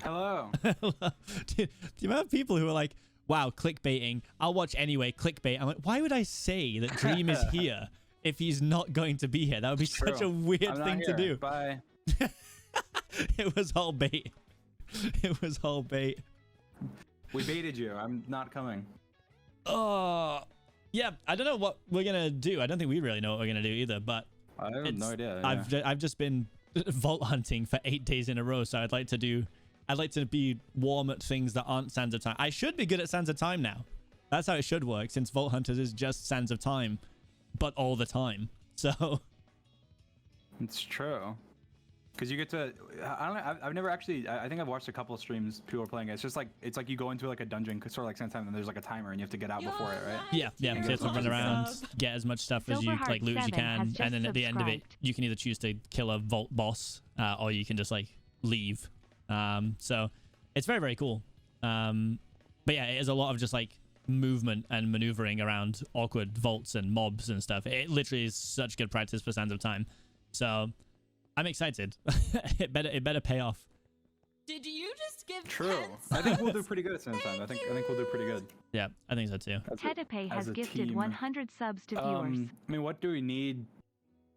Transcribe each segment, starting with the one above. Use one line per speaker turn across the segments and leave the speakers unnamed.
Hello.
Dude, the amount of people who are like, wow, clickbaiting. I'll watch anyway, clickbait. I'm like, why would I say that Dream is here if he's not going to be here? That would be such a weird thing to do.
Bye.
It was all bait. It was all bait.
We baited you. I'm not coming.
Oh, yeah. I don't know what we're going to do. I don't think we really know what we're going to do either, but
I have no idea. Yeah.
I've just been vault hunting for 8 days in a row, so I'd like to be warm at things that aren't Sands of Time. I should be good at Sands of Time now. That's how it should work, since Vault Hunters is just Sands of Time, but all the time. So
It's true. Because you get to, I've never actually, I think I've watched a couple of streams people are playing it. It's just like, it's like you go into like a dungeon, sort of like Sands of Time, and there's like a timer and you have to get out before it, right?
yeah. So you have to run around, get as much stuff as you, like, loot as you can, and then at the end of it, you can either choose to kill a vault boss, or you can just, like, leave. So it's very, very cool. But yeah, it is a lot of just, like, movement and maneuvering around awkward vaults and mobs and stuff. It literally is such good practice for Sands of Time. So I'm excited. It better pay off.
Did you just give
True. I think we'll do pretty good at Sands of Time. I think we'll do pretty good.
Yeah, I think so too.
Tedepe has gifted 100 subs to viewers.
I mean, what do we need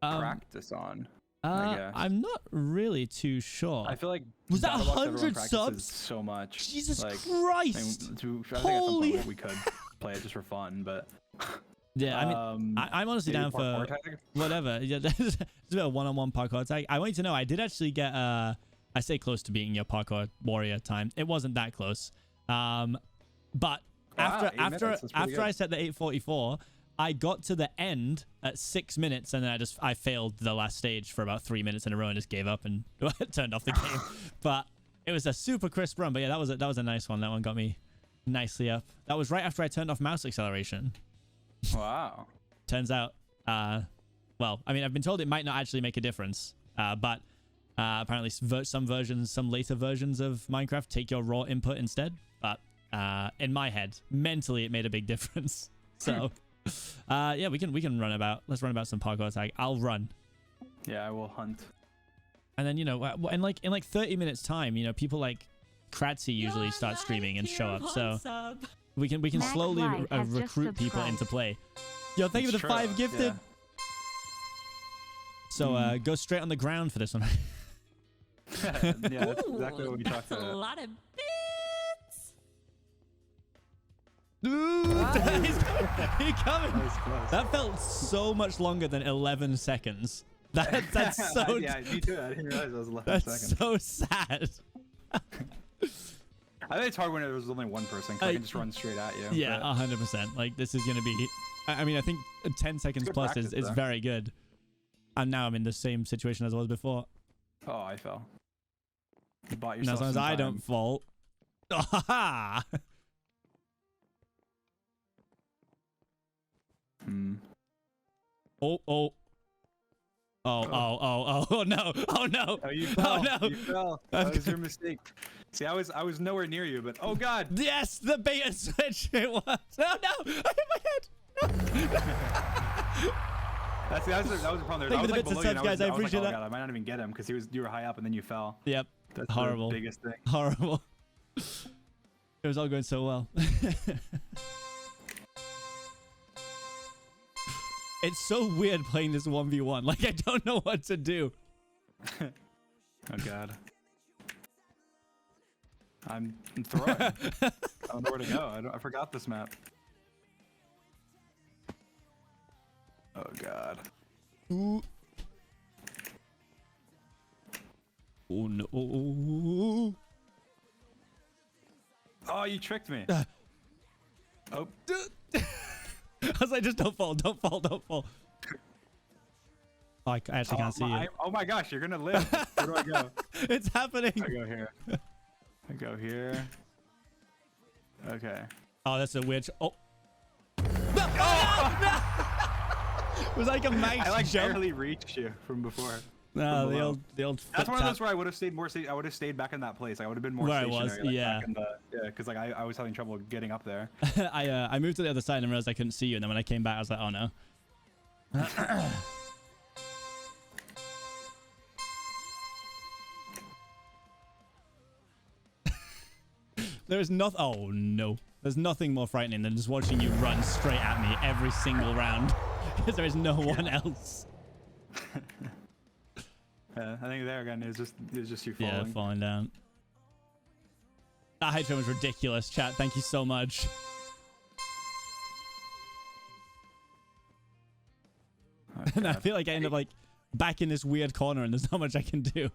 practice on?
I'm not really too sure.
I feel like
was that
Battle Box,
100 subs?
So much.
Jesus
like,
Christ!
I think
Holy!
we could play it just for fun, but
yeah, I mean, I'm honestly down for whatever. Yeah, it's a one-on-one parkour tag. I want you to know I did actually get I say close to beating your parkour warrior time. It wasn't that close. But after I set the 844. I got to the end at 6 minutes, and then I failed the last stage for about 3 minutes in a row and just gave up and turned off the game. But it was a super crisp run. But yeah, that was a nice one. That one got me nicely up. That was right after I turned off mouse acceleration.
Wow.
Turns out, well, I mean, I've been told it might not actually make a difference, but apparently some later versions of Minecraft take your raw input instead. But in my head, mentally, it made a big difference. So. Yeah, we can run about. Let's run about some parkour tag. I'll run.
Yeah, I will hunt.
And then, you know, in like 30 minutes time, you know, people like Kratzy usually start streaming and show up. So we can slowly recruit people into play. Yo, thank you for the 5 gifted.
Yeah.
So go straight on the ground for this one.
Yeah, that's exactly what we talked about.
A lot of
Dude, he's coming. That felt so much longer than 11 seconds. That's so.
Yeah, me too. I didn't realize it was 11
that's
seconds.
so sad.
I think it's hard when there was only one person. Cause I can just run straight at you.
Yeah, 100%. Like, this is gonna be. I mean, I think 10 seconds plus
practice,
is very good. And now I'm in the same situation as I was before.
Oh, I fell. You bought
And
yourself
as long as
some
I
time.
don't fall. Ha Oh no. Oh no.
Oh, you fell.
Oh no.
You fell. That was your mistake. See, I was nowhere near you, but oh god.
Yes, the bait and switch. It was. Oh no. I hit my head. No.
that was the problem. There.
Thank
I
you
was
for the
like
bits and
below you,
subs,
and
guys. I
was
appreciate
like, oh
that.
god, I might not even get him because you were high up and then you fell.
Yep.
That's
horrible.
the biggest thing.
Horrible. It was all going so well. It's so weird playing this 1v1. Like, I don't know what to do.
Oh god. I'm throwing. I don't know where to go. I forgot this map. Oh god.
Ooh. Oh no.
Oh, you tricked me. Oh.
I was like, just don't fall. Don't fall. Don't fall. Oh, I actually can't see you.
Oh my gosh, you're gonna live. Where do I go?
It's happening.
I go here. I go here. Okay.
Oh, that's a weird. Oh. No! Oh! No! It was like a max
I like
jump.
barely reached you from before.
No, the old.
That's one of those where I would have stayed more. I would have stayed back in that place. I would have been more
where
stationary.
I was.
Like,
Yeah.
Yeah, because like I was having trouble getting up there.
I moved to the other side and realized I couldn't see you, and then when I came back, I was like, oh no. There is nothing. Oh no. There's nothing more frightening than just watching you run straight at me every single round because there is no one else.
Yeah, I think there again, it's just you falling.
Yeah, falling down. That height train was ridiculous, chat. Thank you so much.
Okay.
And I feel like I end up like back in this weird corner and there's not much I can do.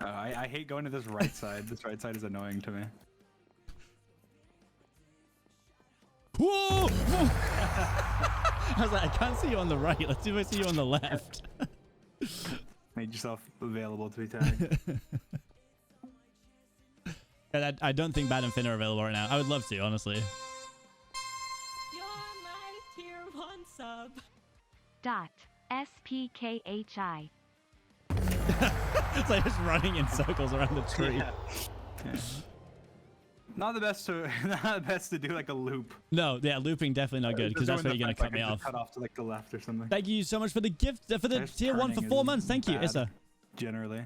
I hate going to this right side. This right side is annoying to me.
Whoa! I was like, I can't see you on the right. Let's see if I see you on the left.
Made yourself available to be tagged.
And I don't think Bad and Finn are available right now. I would love to, honestly.
You're my tier 1 sub.
Dot. SPKHI.
It's like just running in circles around the tree.
Yeah. Yeah. Not the best to do like a loop.
No, yeah, looping definitely not good because that's where you're gonna cut me off.
Cut off to like the left or something.
Thank you so much for the gift for the tier 1 for 4 months. Thank you, Issa.
Generally,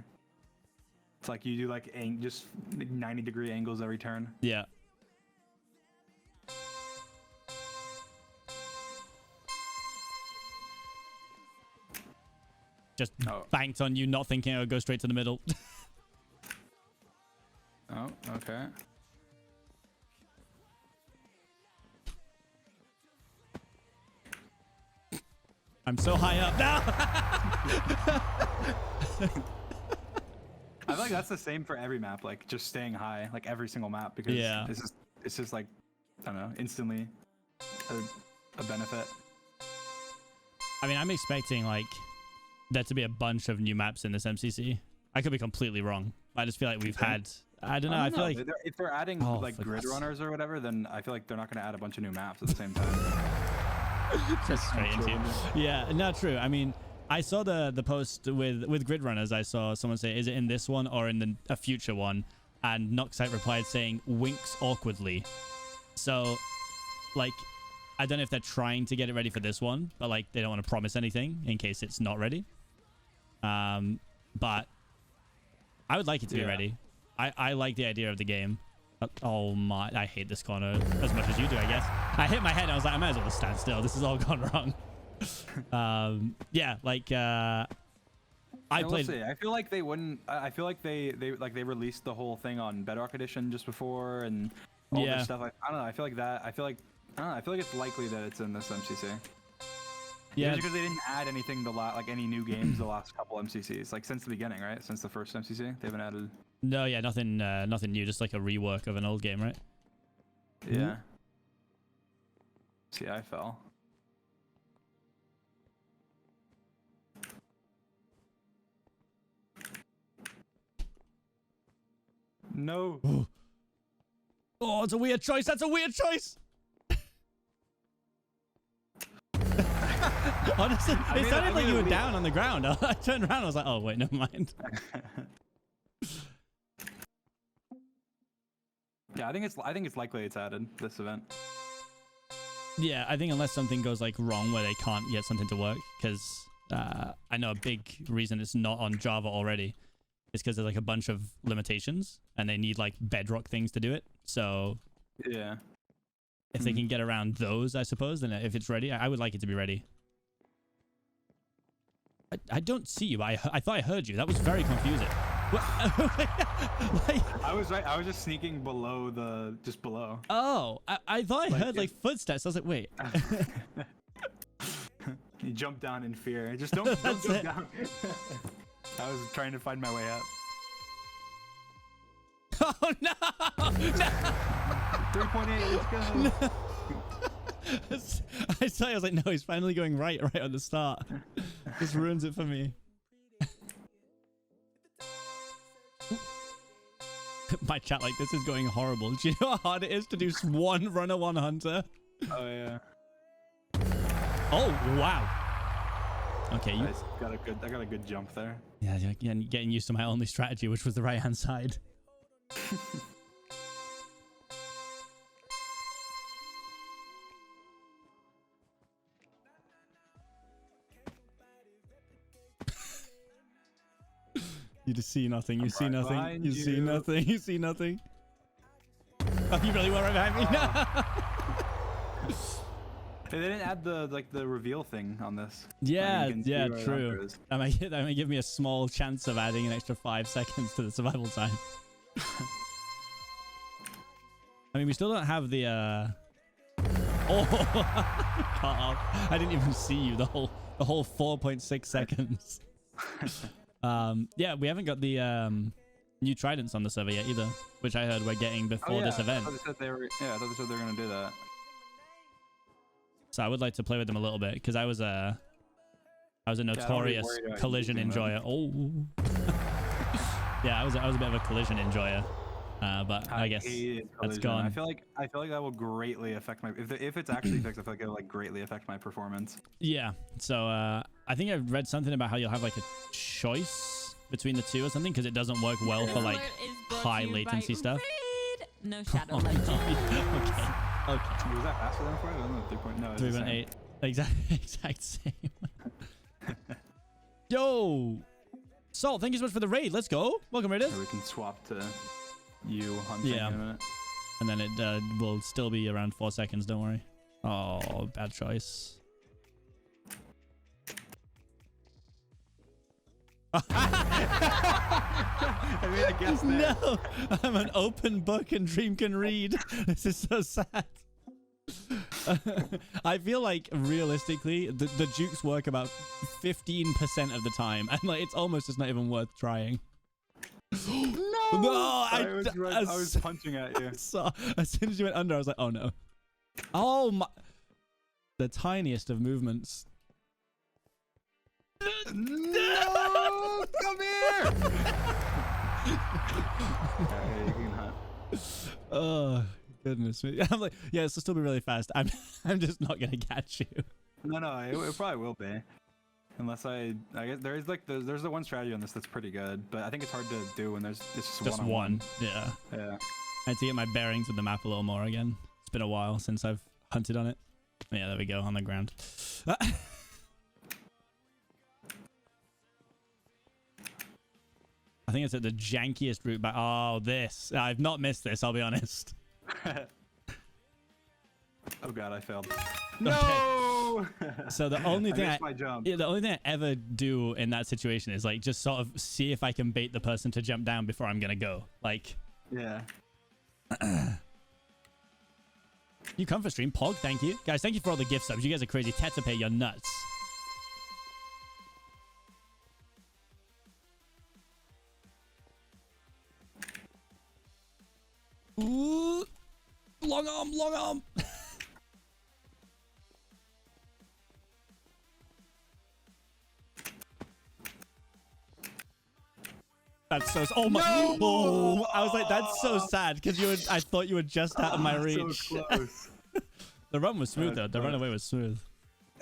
it's like you do like just 90-degree angles every turn.
Yeah. Just banked on you not thinking I would go straight to the middle.
Oh, okay.
I'm so high up now.
I feel like that's the same for every map, like just staying high, like every single map, because it's just like, I don't know, instantly a benefit.
I mean, I'm expecting like there to be a bunch of new maps in this MCC. I could be completely wrong. I just feel like we've had, I don't know, I feel like
if they're adding like grid runners or whatever, then I feel like they're not going to add a bunch of new maps at the same time.
Just straight into you. Yeah, not true. I mean, I saw the post with grid runners. I saw someone say, is it in this one or in a future one? And Noxite replied saying, winks awkwardly. So, like, I don't know if they're trying to get it ready for this one, but like they don't want to promise anything in case it's not ready. But I would like it to be ready. I like the idea of the game. Oh my, I hate this corner as much as you do, I guess. I hit my head and I was like, I might as well just stand still. This has all gone wrong. Yeah, like I played.
We'll see. I feel like they wouldn't. I feel like they released the whole thing on Bedrock Edition just before and all this stuff. I don't know. I feel like that. I feel like it's likely that it's in this MCC. Yeah, because they didn't add anything like any new games the last couple MCCs, like since the beginning, right? Since the first MCC, they haven't added.
No, yeah, nothing new, just like a rework of an old game, right?
Yeah. See, I fell. No.
Oh, it's a weird choice. That's a weird choice. Honestly, it sounded like you were down on the ground. I turned around and I was like, oh, wait, never mind.
Yeah, I think it's likely it's added this event.
Yeah, I think unless something goes like wrong where they can't get something to work, because I know a big reason it's not on Java already is because there's like a bunch of limitations and they need like bedrock things to do it. So
yeah,
if they can get around those, I suppose, then if it's ready, I would like it to be ready. I don't see you. I thought I heard you. That was very confusing.
Like, I was right. I was just sneaking below just below.
Oh, I thought I heard like footsteps. I was like, wait.
You jump down in fear. Just don't jump down. I was trying to find my way up.
Oh no! No!
3.8. Let's go.
No. I saw. I was like, no, he's finally going right on the start. This ruins it for me. My chat like this is going horrible. Do you know how hard it is to do one runner, one hunter?
Oh yeah.
Oh wow. Okay,
I got a good jump there.
Yeah, getting used to my only strategy, which was the right hand side. You just see nothing. You see nothing. You see nothing. You see nothing. Oh, you really were right behind me? No.
They didn't add the reveal thing on this.
Yeah,
Like, you can see
yeah,
where the
true.
hunter is.
That might give me a small chance of adding an extra 5 seconds to the survival time. I mean, we still don't have the oh, cut off. I didn't even see you the whole 4.6 seconds. Yeah, we haven't got the new tridents on the server yet either, which I heard we're getting before this event.
I thought they said they were gonna do that.
So I would like to play with them a little bit because I was a notorious collision enjoyer. Oh, yeah, I was a bit of a collision enjoyer, but I guess that's gone.
I feel like that will greatly affect my if it's actually fixed. I feel like it will like greatly affect my performance.
Yeah. So I think I read something about how you'll have like a choice between the two or something because it doesn't work well for like high latency stuff.
No shadow
Oh,
legend.
no. Okay.
Was that faster than 4? I don't know. 3.0.
3.8. Exact same. Yo, Salt, thank you so much for the raid. Let's go. Welcome, Raiders.
We can swap to you hunting in a minute.
And then it will still be around 4 seconds. Don't worry. Oh, bad choice.
I mean, I guess there.
No, I'm an open book and Dream can read. This is so sad. I feel like realistically, the jukes work about 15% of the time, and like it's almost just not even worth trying. No,
I was punching at you.
So as soon as you went under, I was like, oh no. Oh my! The tiniest of movements.
No! Come here! Alright, you can hunt.
Oh goodness me! I'm like, yeah, this will still be really fast. I'm just not gonna catch you.
No, it probably will be. Unless I guess there's like there's the one strategy on this that's pretty good, but I think it's hard to do when there's just one.
Yeah.
Yeah.
I had to get my bearings with the map a little more again. It's been a while since I've hunted on it. Yeah, there we go, on the ground. I think it's at the jankiest route back. Oh, this. I've not missed this, I'll be honest.
Oh god, I failed.
No! So the only thing
the
only thing I ever do in that situation is like just sort of see if I can bait the person to jump down before I'm gonna go. Like,
yeah.
You come for stream, Pog, thank you. Guys, thank you for all the gift subs. You guys are crazy. Tetepe, you're nuts. Ooh, long arm, long arm. That's so. Oh my! No! Oh, I was like, that's so sad because I thought you were just out of my reach.
So close.
The run was smooth though. The runaway was smooth.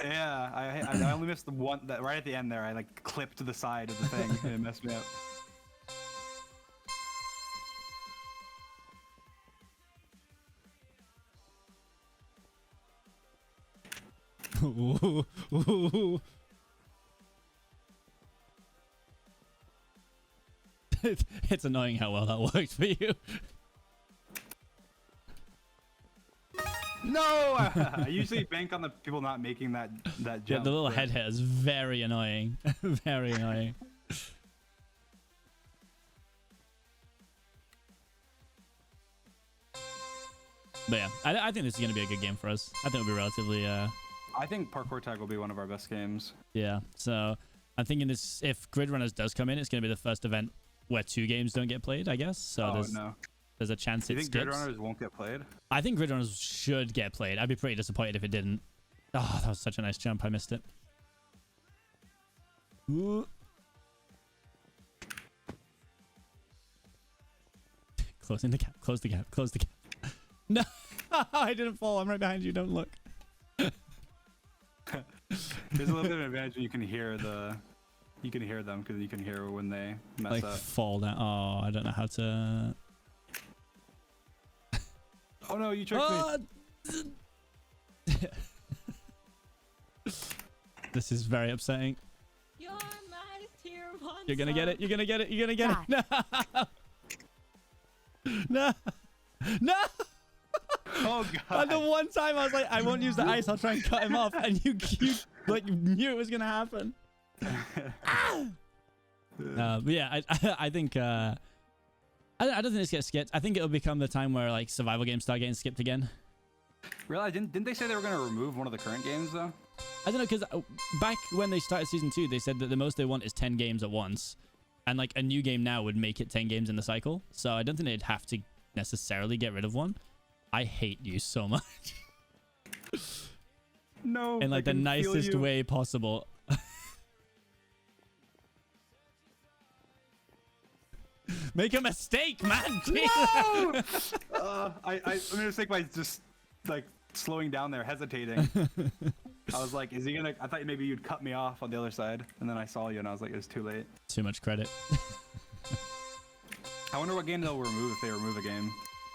Yeah, I only missed the one that right at the end there. I like clipped to the side of the thing and it messed me up.
Ooh, ooh. It's annoying how well that worked for you.
No! I usually bank on the people not making that jump.
Yeah, the little head hit is very annoying. Very annoying. But yeah, I think this is going to be a good game for us. I think it'll be relatively...
I think Parkour Tag will be one of our best games.
Yeah, so I'm thinking this, if Grid Runners does come in, it's going to be the first event where 2 games don't get played, I guess. So there's a chance it skips.
You think Grid Runners won't get played?
I think Grid Runners should get played. I'd be pretty disappointed if it didn't. Oh, that was such a nice jump. I missed it. Ooh. Closing the gap. Close the gap. Close the gap. No, I didn't fall. I'm right behind you. Don't look.
There's a little bit of an advantage when you can hear them because you can hear when they mess up.
Fall down. Oh, I don't know how to.
Oh no, you tricked me.
This is very upsetting.
You're my tier 1
You're gonna get it. You're gonna get it. You're gonna get it. No. No. No.
Oh
And
god.
the one time I was like, I won't use the ice. I'll try and cut him off, and you like knew it was gonna happen. But yeah, I think I don't think this gets skipped. I think it'll become the time where like survival games start getting skipped again.
Really? Didn't they say they were gonna remove one of the current games though?
I don't know, because back when they started season 2, they said that the most they want is 10 games at once, and like a new game now would make it 10 games in the cycle. So I don't think they'd have to necessarily get rid of one. I hate you so much.
No.
In like the nicest way possible. Make a mistake, man.
No! I made a mistake by just like slowing down there, hesitating. I was like, is he gonna? I thought maybe you'd cut me off on the other side, and then I saw you, and I was like, it was too late.
Too much credit.
I wonder what game they'll remove if they remove a game,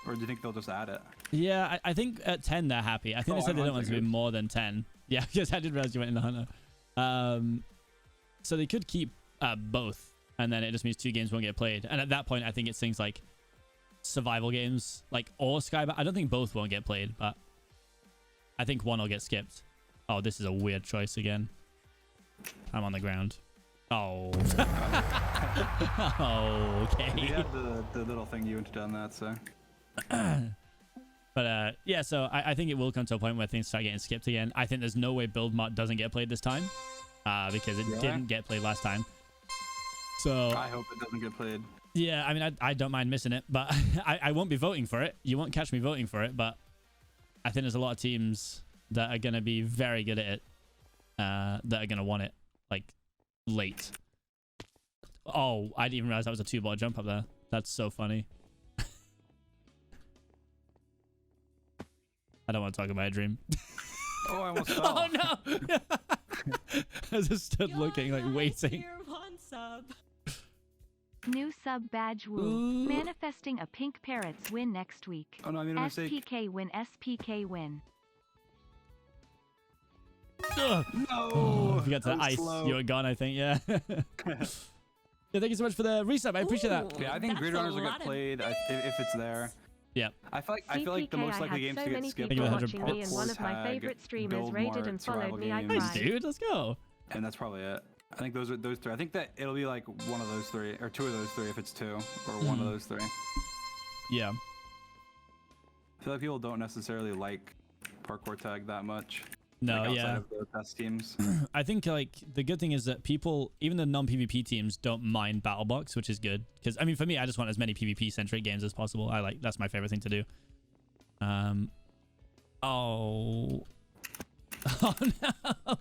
or do you think they'll just add it?
Yeah, I think at 10 they're happy. I think they said they don't want it to be more than 10. Yeah, because I did realize you went in the hunter. So they could keep both, and then it just means 2 games won't get played. And at that point, I think it's things like survival games, like or Sky. I don't think both won't get played, but I think one will get skipped. Oh, this is a weird choice again. I'm on the ground. Oh. Oh, okay.
You had the little thing you entered on that, so.
But yeah, so I think it will come to a point where things start getting skipped again. I think there's no way Build Mod doesn't get played this time, because it didn't get played last time. So
I hope it doesn't get played.
Yeah, I mean, I don't mind missing it, but I won't be voting for it. You won't catch me voting for it, but I think there's a lot of teams that are going to be very good at it, that are going to want it, like, late. Oh, I didn't even realize that was a 2-ball jump up there. That's so funny. I don't want to talk about a dream.
Oh, I almost fell.
Oh, no! I just stood looking, like, waiting.
Tier 1 sub.
New sub badge woo.
Ooh.
Manifesting a pink parrots win next week.
Oh no, I made a mistake.
SPK win, SPK win.
Ugh.
No!
Oh, if you got to the ice,
slow.
you were gone, I think, yeah. Yeah, thank you so much for the resub. I appreciate that.
Ooh.
Yeah, I think
That's
Grid
a
Runners will
lot
get
of-
played if it's there.
Yeah.
I feel like the most likely games to get skipped
Thank you,
people
100
watching me, and one of my
Tag,
favorite streamers
Build
rated
Mart,
and followed
survival
me. I
games.
Nice,
cried.
dude. Let's go.
And that's probably it. I think those three. I think that it'll be like one of those 3 or 2 of those 3 if it's 2 or one of those 3.
Yeah.
I feel like people don't necessarily like parkour tag that much.
No,
like outside
yeah.
of the best teams.
I think like the good thing is that people, even the non-PvP teams, don't mind BattleBox, which is good. Because I mean, for me, I just want as many PvP-centric games as possible. That's my favorite thing to do. Oh. Oh no.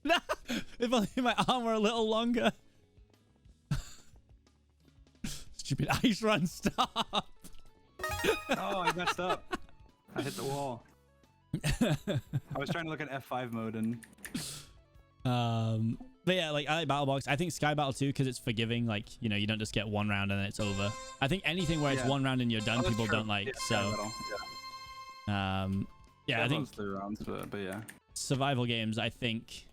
No. If only my arm were a little longer. Stupid ice run, stop.
Oh, I messed up. I hit the wall. I was trying to look at F5 mode and.
But yeah, like I like BattleBox. I think Sky Battle too, because it's forgiving. Like, you know, you don't just get 1 round and then it's over. I think anything where it's
Yeah.
1 round and you're done,
that's
people
true.
don't like.
Yeah,
So,
battle, yeah.
yeah, I think
3 rounds, but yeah.
survival games, I think,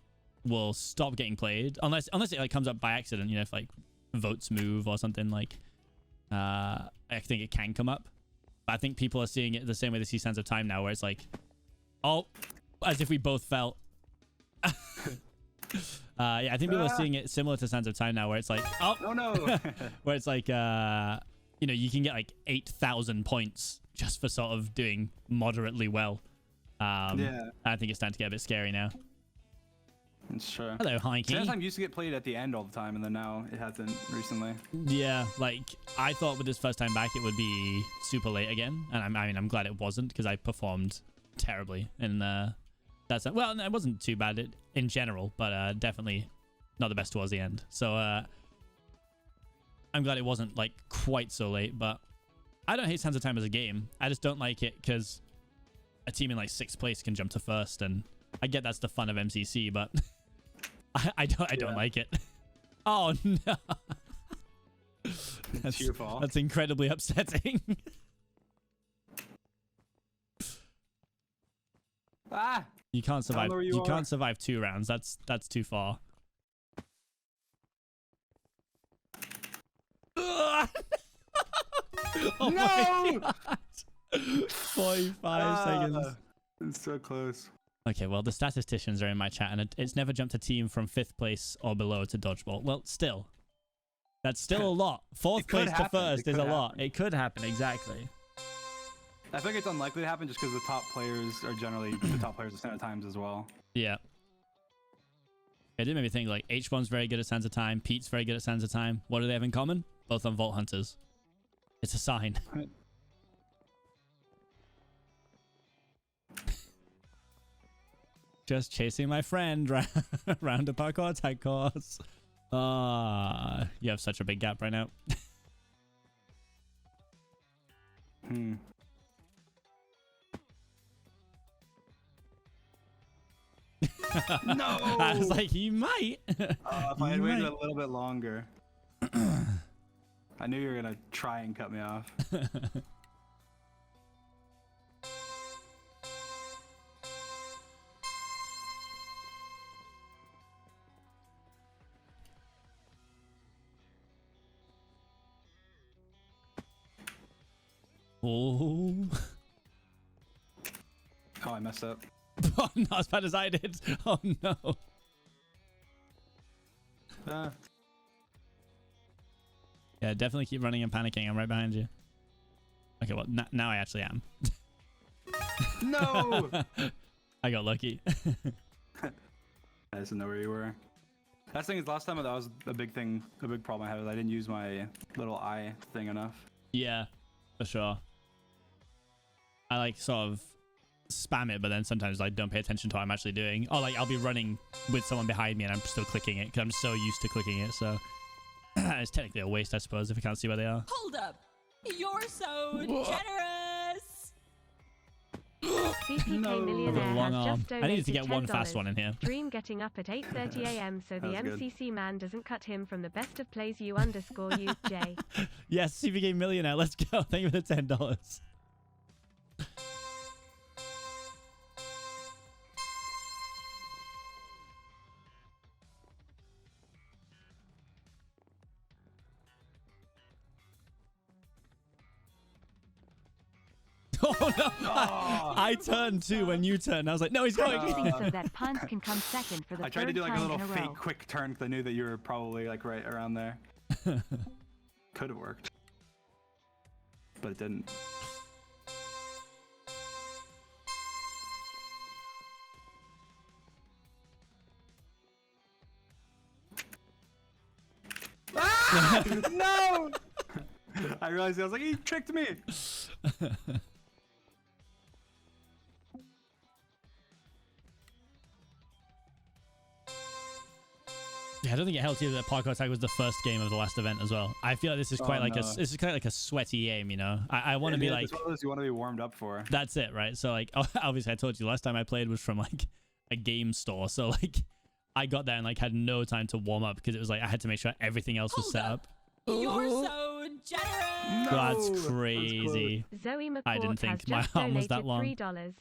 will stop getting played unless it like comes up by accident. You know, if like votes move or something, like I think it can come up. But I think people are seeing it the same way they see Sands of Time now, where it's like, oh, as if we both felt. Yeah, I think people are seeing it similar to Sands of Time now, where it's like, oh,
no.
where it's like, you know, you can get like 8,000 points just for sort of doing moderately well.
Yeah.
I think it's starting to get a bit scary now.
It's true.
Hello, Hikey.
Sands of Time used to get played at the end all the time, and then now it hasn't recently.
Yeah, like I thought with this first time back it would be super late again, and I mean I'm glad it wasn't, because I performed terribly in that's well, no, it wasn't too bad in general, but definitely not the best towards the end. So I'm glad it wasn't like quite so late. But I don't hate Sands of Time as a game. I just don't like it because a team in like 6th place can jump to 1st, and I get that's the fun of MCC, but I don't like it. Oh no.
It's your fault.
That's incredibly upsetting.
Ah!
You can't survive.
where
You
you
can't
are.
survive 2 rounds. That's too far. Ugh. Oh
No!
my God. 45 seconds.
It's so close.
Okay, well, the statisticians are in my chat, and it's never jumped a team from 5th place or below to dodgeball. Well, still. That's still a lot. 4th place to
happen.
1st is a lot. It could happen, exactly.
I think it's unlikely to happen just because the top players are generally the top players at center times as well.
Yeah. It did make me think, like, H1's very good at Sands of Time. Pete's very good at Sands of Time. What do they have in common? Both on Vault Hunters. It's a sign. Just chasing my friend round a parkour tag course. You have such a big gap right now.
No!
I was like, he might.
If I had waited a little bit longer. I knew you were going to try and cut me off.
Oh.
Oh, I messed up.
Oh, not as bad as I did. Oh, no. Yeah, definitely keep running and panicking. I'm right behind you. Okay, well, now I actually am.
No!
I got lucky.
I just didn't know where you were. That's the thing is, last time that was a big thing, a big problem I had was I didn't use my little eye thing enough.
Yeah, for sure. I like sort of spam it, but then sometimes I don't pay attention to what I'm actually doing. Or like I'll be running with someone behind me and I'm still clicking it because I'm so used to clicking it. So it's technically a waste, I suppose, if I can't see where they are.
Hold up. You're so generous.
Seapeekay
No.
Millionaire
I've got a long
has
arm.
just donated
I needed to get one
$10.
fast one in here.
Dream getting up at 8:30 a.m. so the
That was good.
MCC man doesn't cut him from the best of plays _you, Jay.
Yes, CPK Millionaire. Let's go. Thank you for the $10. Oh no!
Oh.
I turned too when you turned. I was like, no, he's going.
Practicing so that puns can come second for the
I tried to
third
do like a
time
little
in a
fake
row.
quick turn because I knew that you were probably like right around there. Could have worked. But it didn't. Ah! No! I realized I was like, he tricked me.
Yeah, I don't think it helped either that Parkour Tag was the first game of the last event as well. I feel like this is quite
Oh,
like
no.
this is kind of like a sweaty game, you know. I want to be like,
it's one of those you want to be warmed up for.
that's it, right? So like, obviously I told you last time I played was from like a game store, so like I got there and like had no time to warm up because it was like I had to make sure everything else was
Hold
set
up.
up.
You're so generous.
No,
That's
that's
crazy.
Zoe McCourt
I didn't think
has
my
just
arm was
donated
that long.
$3.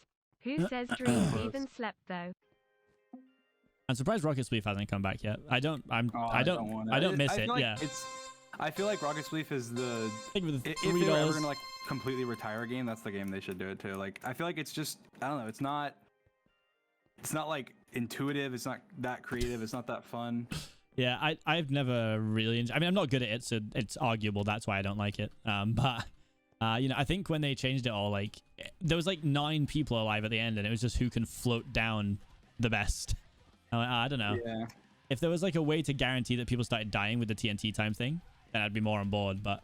Who says dreams even slept though?
I'm surprised Rocket Spleef hasn't come back yet. I don't miss it.
Feel like
Yeah.
I feel like Rocket Spleef is the.
I think with the
If they were ever
$3.
gonna like completely retire a game, that's the game they should do it to. Like, I feel like it's just, I don't know, it's not like intuitive. It's not that creative. It's not that fun.
Yeah, I've never really. I mean, I'm not good at it, so it's arguable. That's why I don't like it. But you know, I think when they changed it all, like there was like 9 people alive at the end, and it was just who can float down the best. I don't know.
Yeah.
If there was like a way to guarantee that people started dying with the TNT time thing, then I'd be more on board. But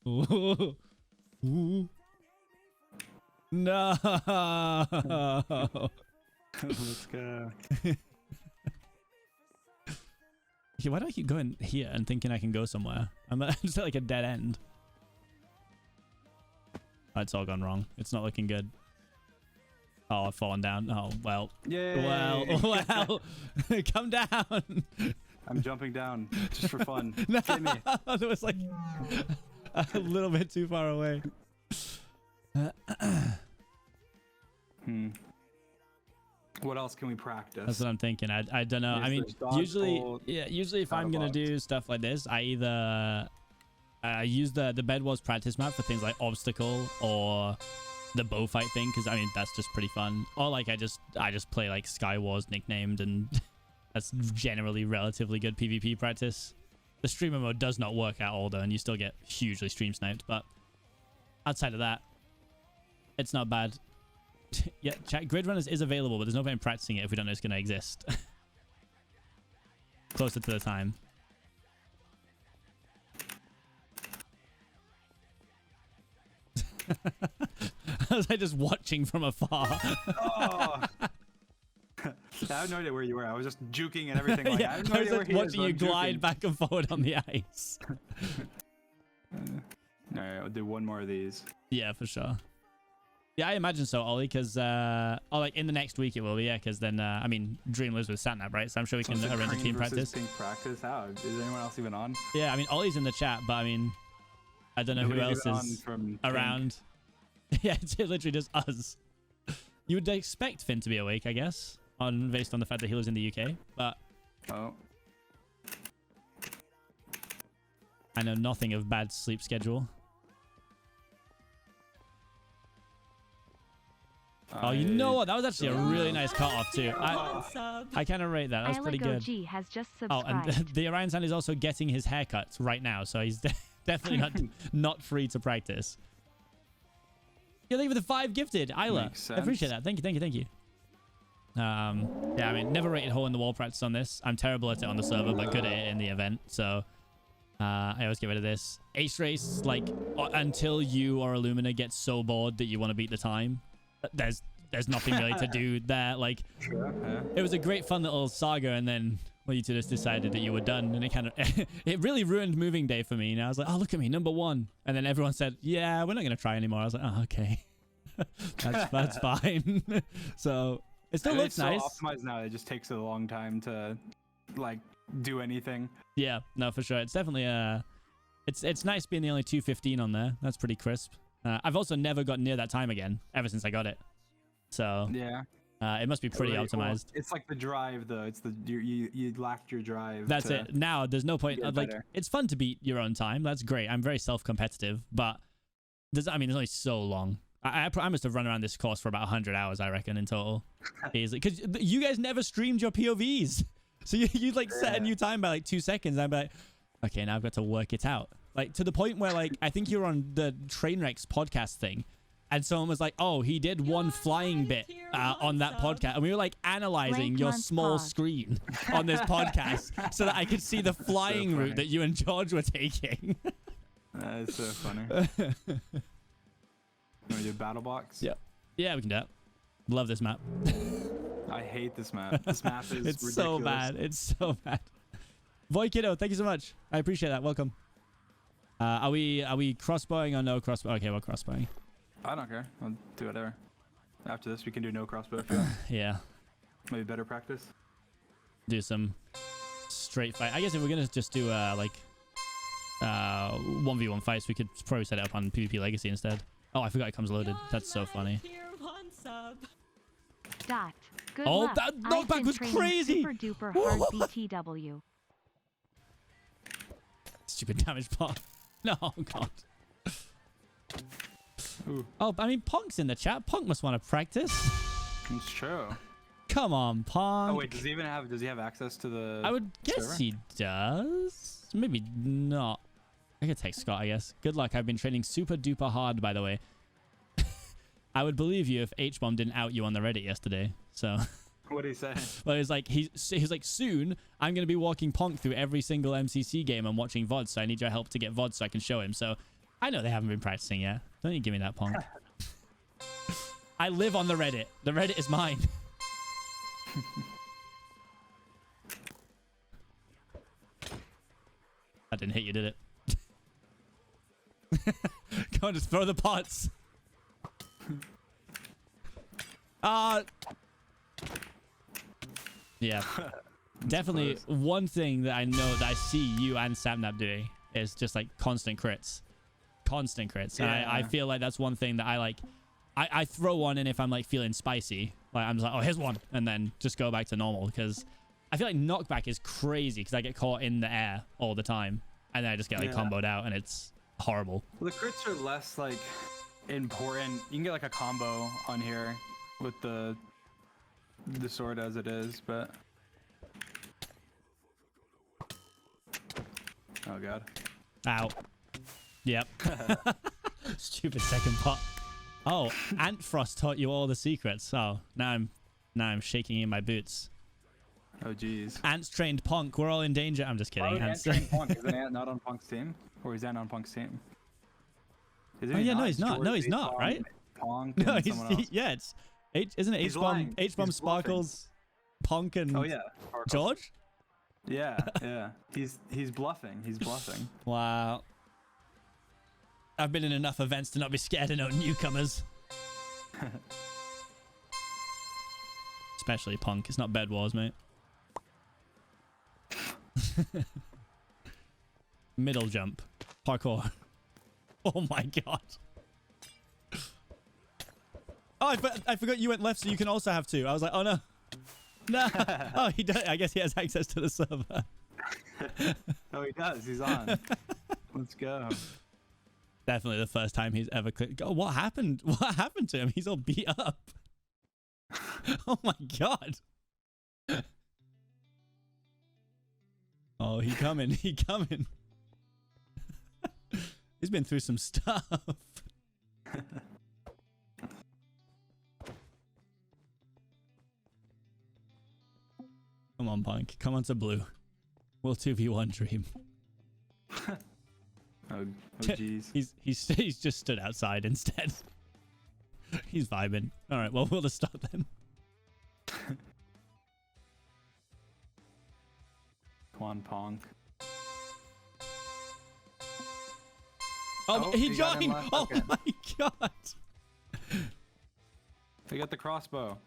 Ooh. Ooh. No.
Let's go.
Okay, why do I keep going here and thinking I can go somewhere? I'm just at like a dead end. Oh, it's all gone wrong. It's not looking good. Oh, I've fallen down. Oh, well.
Yay.
Well. Come down.
I'm jumping down just for fun.
No,
Hit me.
that was like a little bit too far away.
What else can we practice?
That's what I'm thinking. I don't know.
Yes,
I mean,
there's dodgeball,
usually if I'm
out of
gonna
box.
do stuff like this, I either use the Bed Wars practice map for things like obstacle or the bow fight thing, because I mean that's just pretty fun. Or like I just play like Sky Wars nicknamed, and that's generally relatively good PvP practice. The streamer mode does not work at all though, and you still get hugely stream sniped, but outside of that, it's not bad. Yeah, chat, Grid Runners is available, but there's no point in practicing it if we don't know it's going to exist. Closer to the time. I was like just watching from afar.
Oh. I have no idea where you were. I was just juking and everything. Like,
Yeah,
I have no idea
was
where he
watching
is,
you
but I'm
glide
juking.
back and forward on the ice.
All right, I'll do one more of these.
Yeah, for sure. Yeah, I imagine so, Ollie, because like in the next week it will be, yeah, because then, I mean, Dream lives with Satnap, right? So I'm sure we can arrange a team practice.
Team practice? How? Is anyone else even on?
Yeah, I mean, Ollie's in the chat, but I mean, I don't know who else is around. Yeah, it's literally just us. You would expect Finn to be awake, I guess, based on the fact that he lives in the UK, but...
Oh.
I know nothing of Bad's sleep schedule. Oh, you know what? That was actually a really nice cutoff too. I kind of rate that. That was pretty good.
OG has just
Oh,
subscribed.
and the Orion Sand is also getting his haircut right now, so he's definitely not free to practice. Yeah, thank you for the 5 gifted, Isla. I appreciate that. Thank you. Yeah, I mean, never rated hole in the wall practice on this. I'm terrible at it on the server, but good at it in the event. So I always get rid of this. Ace race, like until you or Illumina get so bored that you want to beat the time. There's nothing really to do there. Like, it was a great fun little saga, and then well, you two just decided that you were done, and it kind of it really ruined moving day for me. And I was like, oh, look at me, number 1. And then everyone said, yeah, we're not gonna try anymore. I was like, oh, okay. that's fine. So it still looks nice.
It's so optimized now. It just takes a long time to like do anything.
Yeah, no, for sure. It's definitely it's nice being the only 215 on there. That's pretty crisp. I've also never got near that time again ever since I got it. So
yeah,
it must be pretty
really
optimized.
Cool. It's like the drive though. It's the you lacked your drive.
That's it. Now there's no point. Like, it's fun to beat your own time. That's great. I'm very self-competitive, but there's only so long. I must have run around this course for about 100 hours, I reckon, in total. Easily, because you guys never streamed your POVs, so you'd like set a new time by like 2 seconds. And I'd be like, okay, now I've got to work it out. Like, to the point where, like, I think you were on the Trainwrecks podcast thing, and someone was like, oh, he did one flying bit on that podcast. And we were, like, analyzing your small screen on this podcast so that I could see the flying route that you and George were taking.
That is so funny. Want to do battle box?
Yeah. Yeah, we can do that. Love this map.
I hate this map. This map is
it's
ridiculous.
so bad. It's so bad. Void Kiddo, thank you so much. I appreciate that. Welcome. Are we crossbowing or no crossbow? Okay, we're crossbowing.
I don't care. I'll do whatever. After this, we can do no crossbow.
Yeah.
Maybe better practice.
Do some straight fight. I guess if we're gonna just do 1v1 fights, we could probably set it up on PvP Legacy instead. Oh, I forgot it comes loaded. That's so funny.
Dot. Good
Oh,
luck.
that
I've
knockback
been
was
training
crazy.
Super duper hard BTW.
Stupid damage pot. No, God.
Ooh.
Oh, I mean, Punk's in the chat. Punk must want to practice.
It's true.
Come on, Punk.
Oh wait, does he have access to the
I would guess
server?
he does. Maybe not. I could text Scott, I guess. Good luck. I've been training super duper hard, by the way. I would believe you if H-Bomb didn't out you on the Reddit yesterday. So...
What did he say?
Well, he's like, soon I'm going to be walking Ponk through every single MCC game and watching VODs, so I need your help to get VODs so I can show him. So I know they haven't been practicing yet. Don't you give me that, Ponk. I live on the Reddit. The Reddit is mine. That didn't hit you, did it? Come on, just throw the pots. Yeah. Definitely one thing that I know that I see you and Samnap doing is just like constant crits. Constant crits.
Yeah.
And I feel like that's one thing that I like. I throw one in if I'm like feeling spicy. Like I'm just like, oh, here's one. And then just go back to normal because I feel like knockback is crazy because I get caught in the air all the time. and then I just get like comboed out, and it's horrible.
Well, the crits are less like important. You can get like a combo on here with the sword as it is, but oh god.
Ow. Yep. Stupid second pot. Oh, Ant Frost taught you all the secrets. Oh, now I'm shaking in my boots.
Oh jeez.
Ant's trained Punk. We're all in danger. I'm just kidding.
Ant trained Punk. Isn't Ant not on Punk's team? Or is Ant on Punk's team?
Oh yeah, no, he's not. No, he's not. Right?
Punk.
No,
and someone else.
yeah, it's isn't it H-bomb Sparkles, Punk, and George?
Yeah, yeah. He's bluffing. He's bluffing.
Wow. I've been in enough events to not be scared of no newcomers. Especially Punk. It's not Bed Wars, mate. Middle jump. Parkour. Oh my god. Oh, I forgot you went left, so you can also have two. I was like, oh no. No. Oh, he does. I guess he has access to the server.
Oh, he does. He's on. Let's go.
Definitely the first time he's ever clicked. Oh, what happened? What happened to him? He's all beat up. Oh my god. Oh, he coming. He coming. He's been through some stuff. Come on, Punk. Come on to blue. We'll 2v1 dream.
Oh jeez.
He's just stood outside instead. He's vibing. All right, well, we'll just start then.
Come on, Punk.
Oh, he joined! Oh
okay.
my god!
They got the crossbow.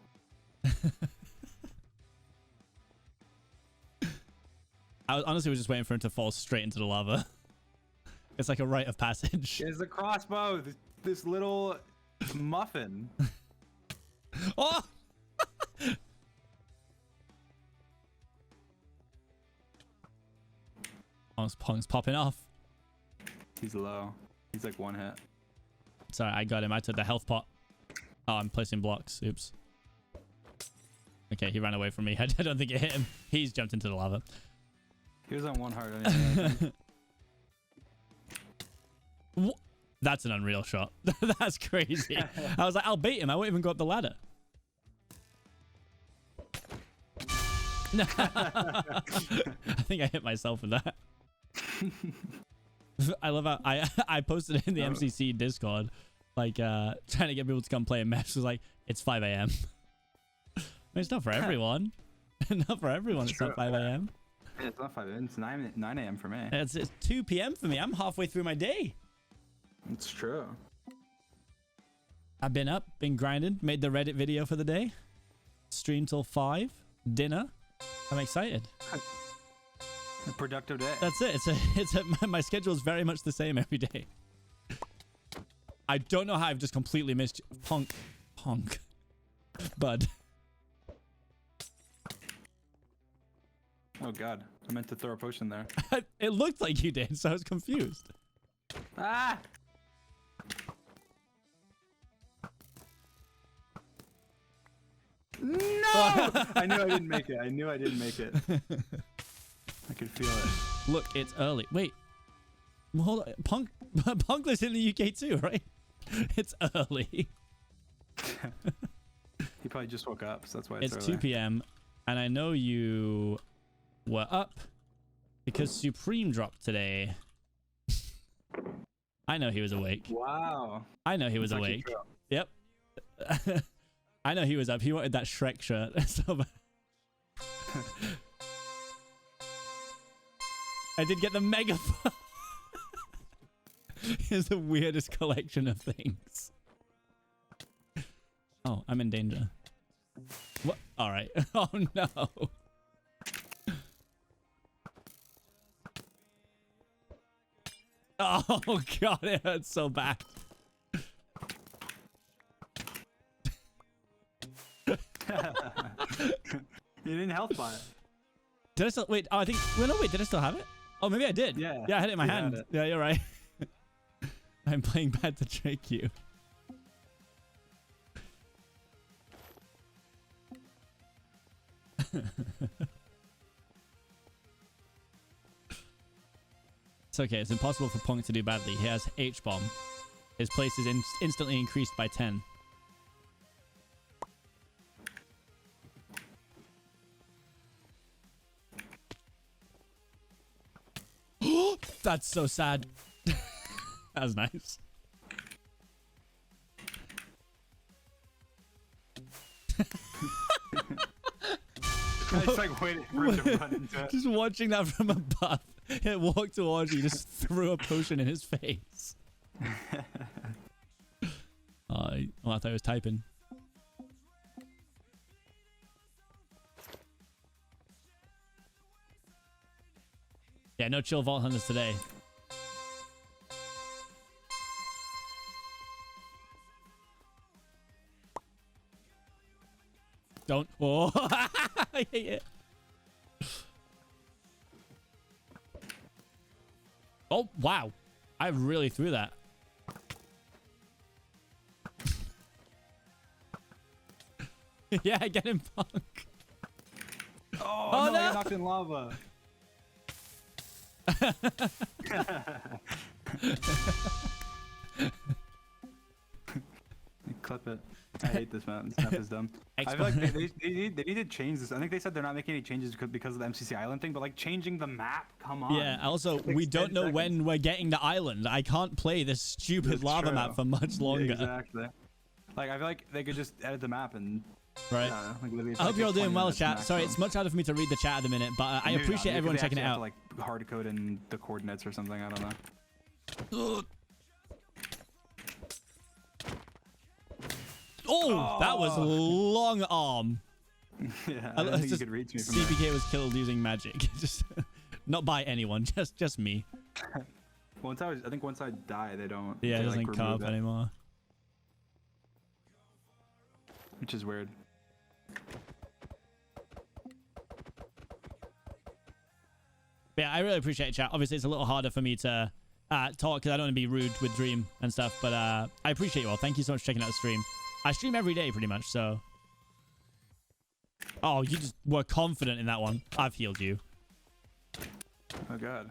I honestly was just waiting for him to fall straight into the lava. It's like a rite of passage.
There's the crossbow. This little muffin.
Oh! Punk's popping off.
He's low. He's like one hit.
Sorry, I got him. I took the health pot. Oh, I'm placing blocks. Oops. Okay, he ran away from me. I don't think it hit him. He's jumped into the lava.
He was on one heart anyway.
That's an unreal shot. That's crazy. I was like, I'll bait him. I won't even go up the ladder. No. I think I hit myself with that. I love how I posted it in the MCC Discord, like trying to get people to come play a match. It was like, it's 5 a.m. It's not for everyone. Not for everyone. It's not 5 a.m.
Yeah, it's not 5 a.m. It's 9 a.m. for me.
It's 2 p.m. for me. I'm halfway through my day.
It's true.
I've been up, been grinding, made the Reddit video for the day. Stream till 5. Dinner. I'm excited.
A productive day.
That's it. My schedule is very much the same every day. I don't know how I've just completely missed Punk. Bud.
Oh god, I meant to throw a potion there.
It looked like you did, so I was confused.
Ah! No! I knew I didn't make it. I knew I didn't make it. I could feel it.
Look, it's early. Wait. Hold on. Punk lives in the UK too, right? It's early.
He probably just woke up, so that's why
it's
early.
2 p.m. and I know you were up because Supreme dropped today. I know he was awake.
Wow.
I know he was awake. Yep. I know he was up. He wanted that Shrek shirt. So I did get the megaphone. Here's the weirdest collection of things. Oh, I'm in danger. What? All right. Oh no. Oh god, it hurts so bad.
You didn't health buy it.
Did I still wait? Oh, I think. Well, no, wait. Did I still have it? Oh, maybe I did.
Yeah.
Yeah, I had it in my
You had
hand.
it.
Yeah, you're right. I'm playing bad to trick you. It's okay. It's impossible for Punk to do badly. He has H-bomb. His place is instantly increased by 10. That's so sad. That was nice.
It's like waiting for it to run into it.
Just watching that from above. It walked towards you, just threw a potion in his face. I thought he was typing. Yeah, no chill Vault Hunters today. Don't. Oh, I hate it. Oh, wow. I really threw that. Yeah, get him, Punk.
Oh,
Oh,
no,
no.
I got knocked in lava. Clip it. I hate this map. This map is dumb. I feel like they need to change this. I think they said they're not making any changes because of the MCC Island thing, but like changing the map, come on.
Yeah, also, we don't know when we're getting the island. I can't play this stupid
That's
lava
true.
map for much longer.
Exactly. Like, I feel like they could just edit the map and...
Right.
I don't know, like, literally
I hope
like
you're all
20
doing well,
minutes
chat. Sorry,
maximum.
it's much harder for me to read the chat at the minute, but I
Maybe
appreciate
not,
everyone
because they
checking it
actually have
out.
to, like hard code in the coordinates or something. I don't know.
Oh, that was long arm.
Yeah, I don't think you could reach me from there.
CPK was killed using magic. Just not by anyone, just me.
I think once I die, they don't.
Yeah,
they,
it doesn't
like,
come up
remove it,
anymore.
which is weird.
But yeah, I really appreciate it, chat. Obviously, it's a little harder for me to talk because I don't want to be rude with Dream and stuff. But I appreciate you all. Thank you so much for checking out the stream. I stream every day pretty much, so... Oh, you just were confident in that one. I've healed you.
Oh god.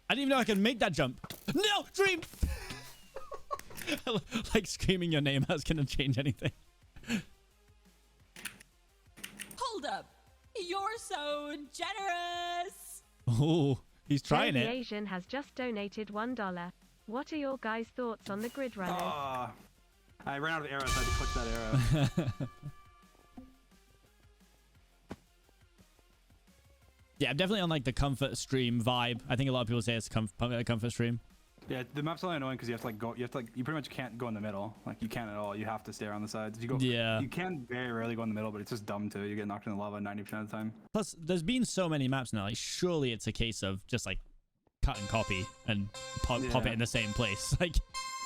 I didn't even know I could make that jump. No, Dream! Like screaming your name, that's going to change anything.
Hold up. You're so generous.
Oh, he's trying
Jerry
it.
Asian has just donated $1. What are your guys' thoughts on the grid runners?
Oh, I ran out of arrows, so I had to click that arrow.
Yeah, I'm definitely on like the comfort stream vibe. I think a lot of people say it's a comfort stream.
Yeah, the map's only annoying because you have to like go. You pretty much can't go in the middle. Like you can't at all. You have to stay around the sides. If you go,
Yeah.
you can very rarely go in the middle, but it's just dumb too. You get knocked in the lava 90% of the time.
Plus, there's been so many maps now. Like, surely it's a case of just like cut and copy and pop it in the same place. Like,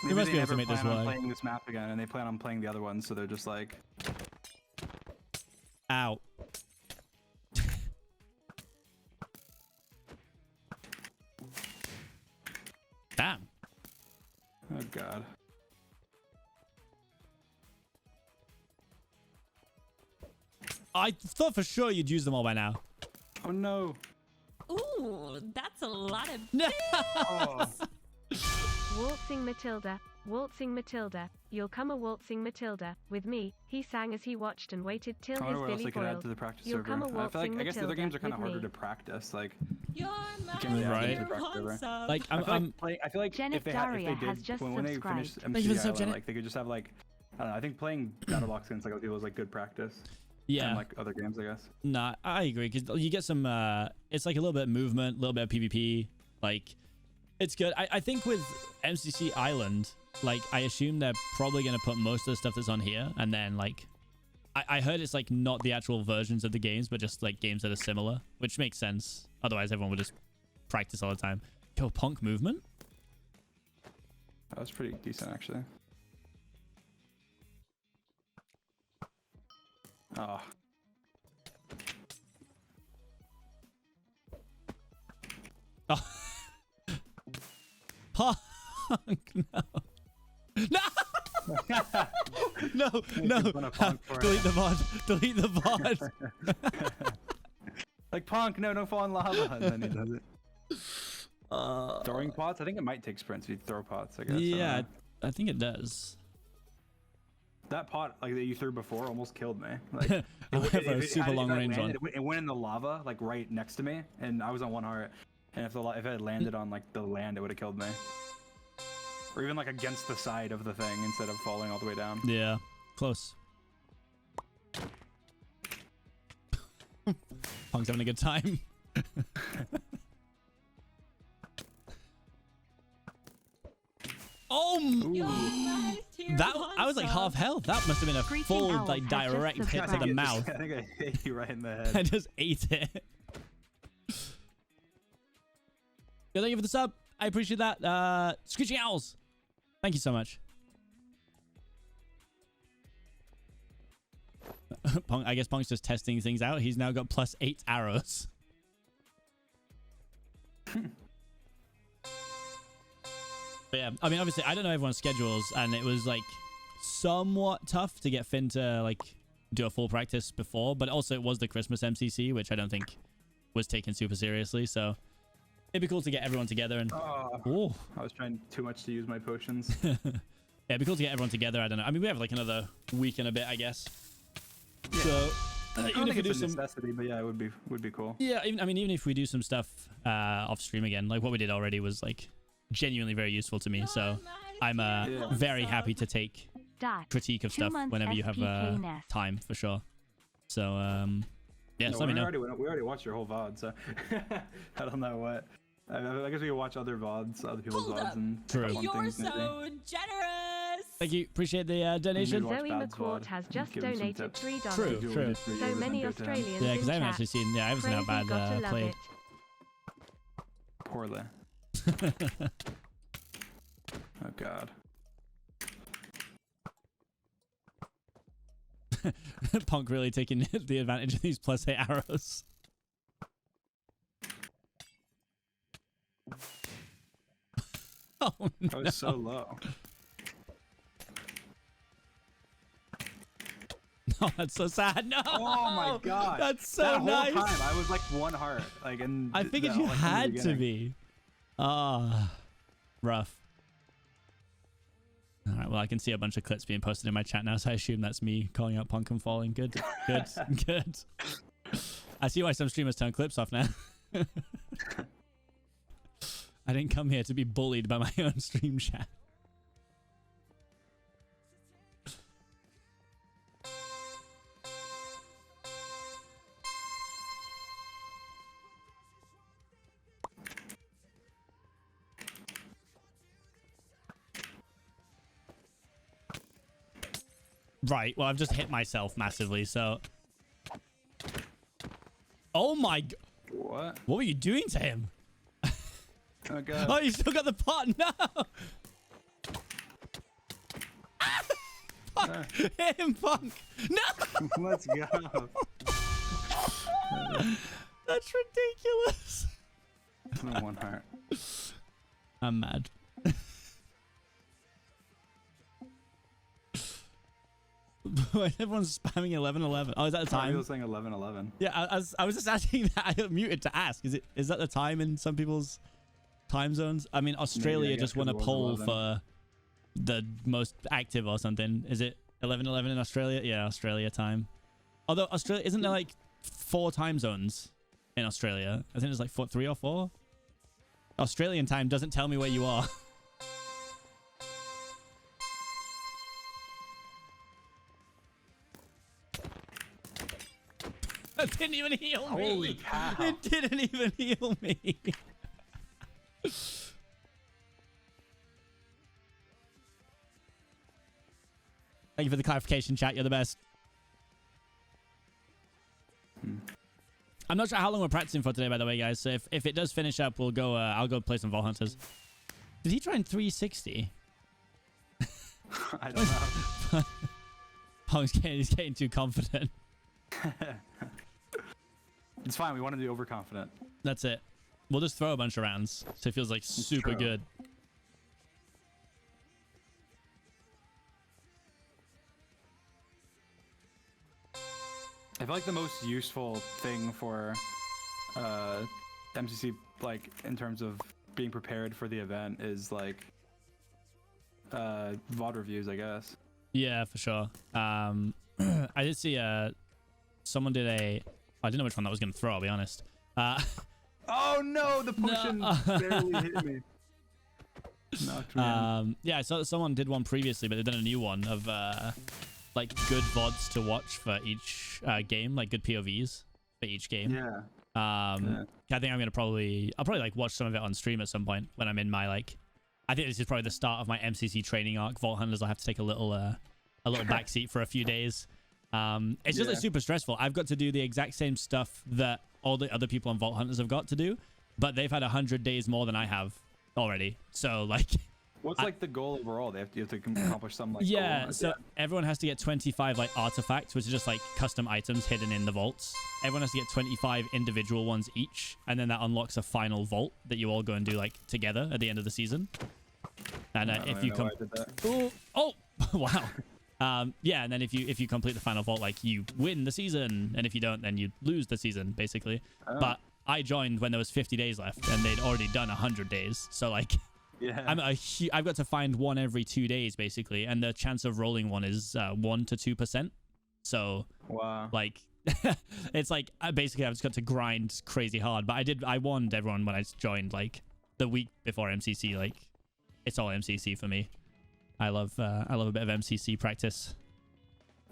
Maybe
you must
they
be able to
never
make this
plan on
work.
playing this map again, and they plan on playing the other ones, so they're just like,
Ow. Damn.
oh god.
I thought for sure you'd use them all by now.
Oh no.
Ooh, that's a lot of...
Oh.
Waltzing Matilda, waltzing Matilda, you'll come a waltzing Matilda. With me, he sang as he watched and waited till
I
his
wonder what else
billy
they could add
boiled.
to the practice
You'll
server.
come a
I feel like
waltzing
I guess the other
Matilda
games are kind of
with
harder
me.
to practice. Like,
You're my
can't really add
Right.
to the practice server.
handsome.
Like,
I
I'm
feel like
Janet
if they
Daria
did,
has just
when they finish
subscribed.
Thank you for the
MCC
sub,
Island,
Janet.
like they could just have like, I don't know. I think playing battle box against like other people is like good practice.
yeah.
And like other games, I guess.
Nah, I agree because you get some. It's like a little bit of movement, a little bit of PvP. Like, it's good. I think with MCC Island, like I assume they're probably gonna put most of the stuff that's on here, and then like, I heard it's like not the actual versions of the games, but just like games that are similar, which makes sense. Otherwise, everyone would just practice all the time. Yo, Punk movement.
That was pretty decent actually. Oh.
Oh. Punk, no. No! No, no. Delete the VOD. Delete the VOD.
Like, Punk, no, don't fall in lava. And then he does it. Throwing pots? I think it might take sprints if you throw pots, I guess.
Yeah, I think it does.
That pot like that you threw before almost killed me. Like,
I have a super long range one.
It went in the lava, like right next to me, and I was on 1 heart. And if it had landed on like the land, it would have killed me. Or even like against the side of the thing instead of falling all the way down.
Yeah, close. Punk's having a good time. Oh,
Yo, nice tier
that
one
I was like
sub.
half health. That must have been a
Greeting
full
owls
like
have just
direct hit to
subscribed.
the mouth.
I think I hit you right in the head.
I just ate it. Yo, thank you for the sub. I appreciate that. Screeching Owls. Thank you so much. Punk, I guess Punk's just testing things out. He's now got +8 arrows. But yeah, I mean, obviously, I don't know everyone's schedules, and it was like somewhat tough to get Finn to like do a full practice before, but also it was the Christmas MCC, which I don't think was taken super seriously. So it'd be cool to get everyone together and
Oh, I was trying too much to use my potions.
yeah, it'd be cool to get everyone together. I don't know. I mean, we have like another week and a bit, I guess.
Yeah.
So
I
even
don't
if
think
we
it's
do
a
some,
necessity, but yeah, it would be cool.
yeah, even if we do some stuff off stream again, like what we did already was like genuinely very useful to me. So I'm very happy to take critique of
2
stuff
months
whenever you have
SPK nest.
time, for sure. So yeah,
No,
just let me know.
we already watched your whole VOD, so I don't know what. I guess we can watch other VODs, other people's
Hold
VODs,
up.
and
True.
pick up on
You're
things, maybe.
so generous.
Thank you. Appreciate the donation.
Watch
Zoe
Bad's
McCourt
VOD
has
and
just
give him some
donated
tips.
$3.
True,
Do what
true.
we did for you,
So
and
many
then do it to him.
Australians
Yeah, because I
in
haven't
chat.
actually seen. Yeah, I haven't seen how
Crazy, gotta
bad
love
played.
it.
Poorly. Oh God.
Punk really taking the advantage of these +8 arrows. Oh no.
I was so low.
Oh, that's so sad. No.
Oh my God.
That's so
that whole
nice.
time I was like 1 heart, like, and
I figured you
like, from the
had to
beginning.
be. Ah, rough. All right, well, I can see a bunch of clips being posted in my chat now, so I assume that's me calling out Punk and falling. Good, good, good. I see why some streamers turn clips off now. I didn't come here to be bullied by my own stream chat. Right, well, I've just hit myself massively, so... Oh my...
What?
What were you doing to him?
Oh God.
Oh, you still got the pot? No! Punk! Hit him, Punk! No!
Let's go.
That's ridiculous.
1 heart.
I'm mad. Everyone's spamming 11:11. Oh, is that the
I
time?
was saying 11:11.
Yeah, I was just asking that. I muted to ask. Is that the time in some people's time zones? I mean, Australia
I guess
just won a
'cause it was
poll
11.
for the most active or something. Is it 11:11 in Australia? Yeah, Australia time. Although Australia isn't there like 4 time zones in Australia? I think there's like 3 or 4. Australian time doesn't tell me where you are. It didn't even heal me.
Holy cow.
It didn't even heal me. Thank you for the clarification, chat. You're the best. I'm not sure how long we're practicing for today, by the way, guys. So if it does finish up, we'll go. I'll go play some Vault Hunters. Did he try in 360?
I don't know.
Punk's he's getting too confident.
It's fine. We want to be overconfident.
That's it. We'll just throw a bunch of rounds, so it feels like super good.
I feel like the most useful thing for MCC, like in terms of being prepared for the event, is like VOD reviews, I guess.
Yeah, for sure. I did see someone did a. I didn't know which one that was going to throw. I'll be honest.
Oh no, the potion barely hit me. Knocked me in.
Yeah, I saw that someone did one previously, but they've done a new one of like good VODs to watch for each game, like good POVs for each game.
Yeah.
I think I'll probably like watch some of it on stream at some point when I'm in my like. I think this is probably the start of my MCC training arc. Vault Hunters, I'll have to take a little backseat for a few days. It's just like super stressful. I've got to do the exact same stuff that all the other people on Vault Hunters have got to do, but they've had 100 days more than I have already. So like,
what's like the goal overall? You have to accomplish some like
goal. So everyone has to get 25 like artifacts, which is just like custom items hidden in the vaults. Everyone has to get 25 individual ones each, and then that unlocks a final vault that you all go and do like together at the end of the season. And if you come, oh wow. Yeah, and then if you complete the final vault, like you win the season, and if you don't, then you lose the season basically. But I joined when there was 50 days left, and they'd already done 100 days. So like, yeah, I've got to find one every 2 days basically, and the chance of rolling one is 1 to 2%. So wow, like it's like basically I've just got to grind crazy hard. But I warned everyone when I joined like the week before MCC. Like it's all MCC for me. I love a bit of MCC practice.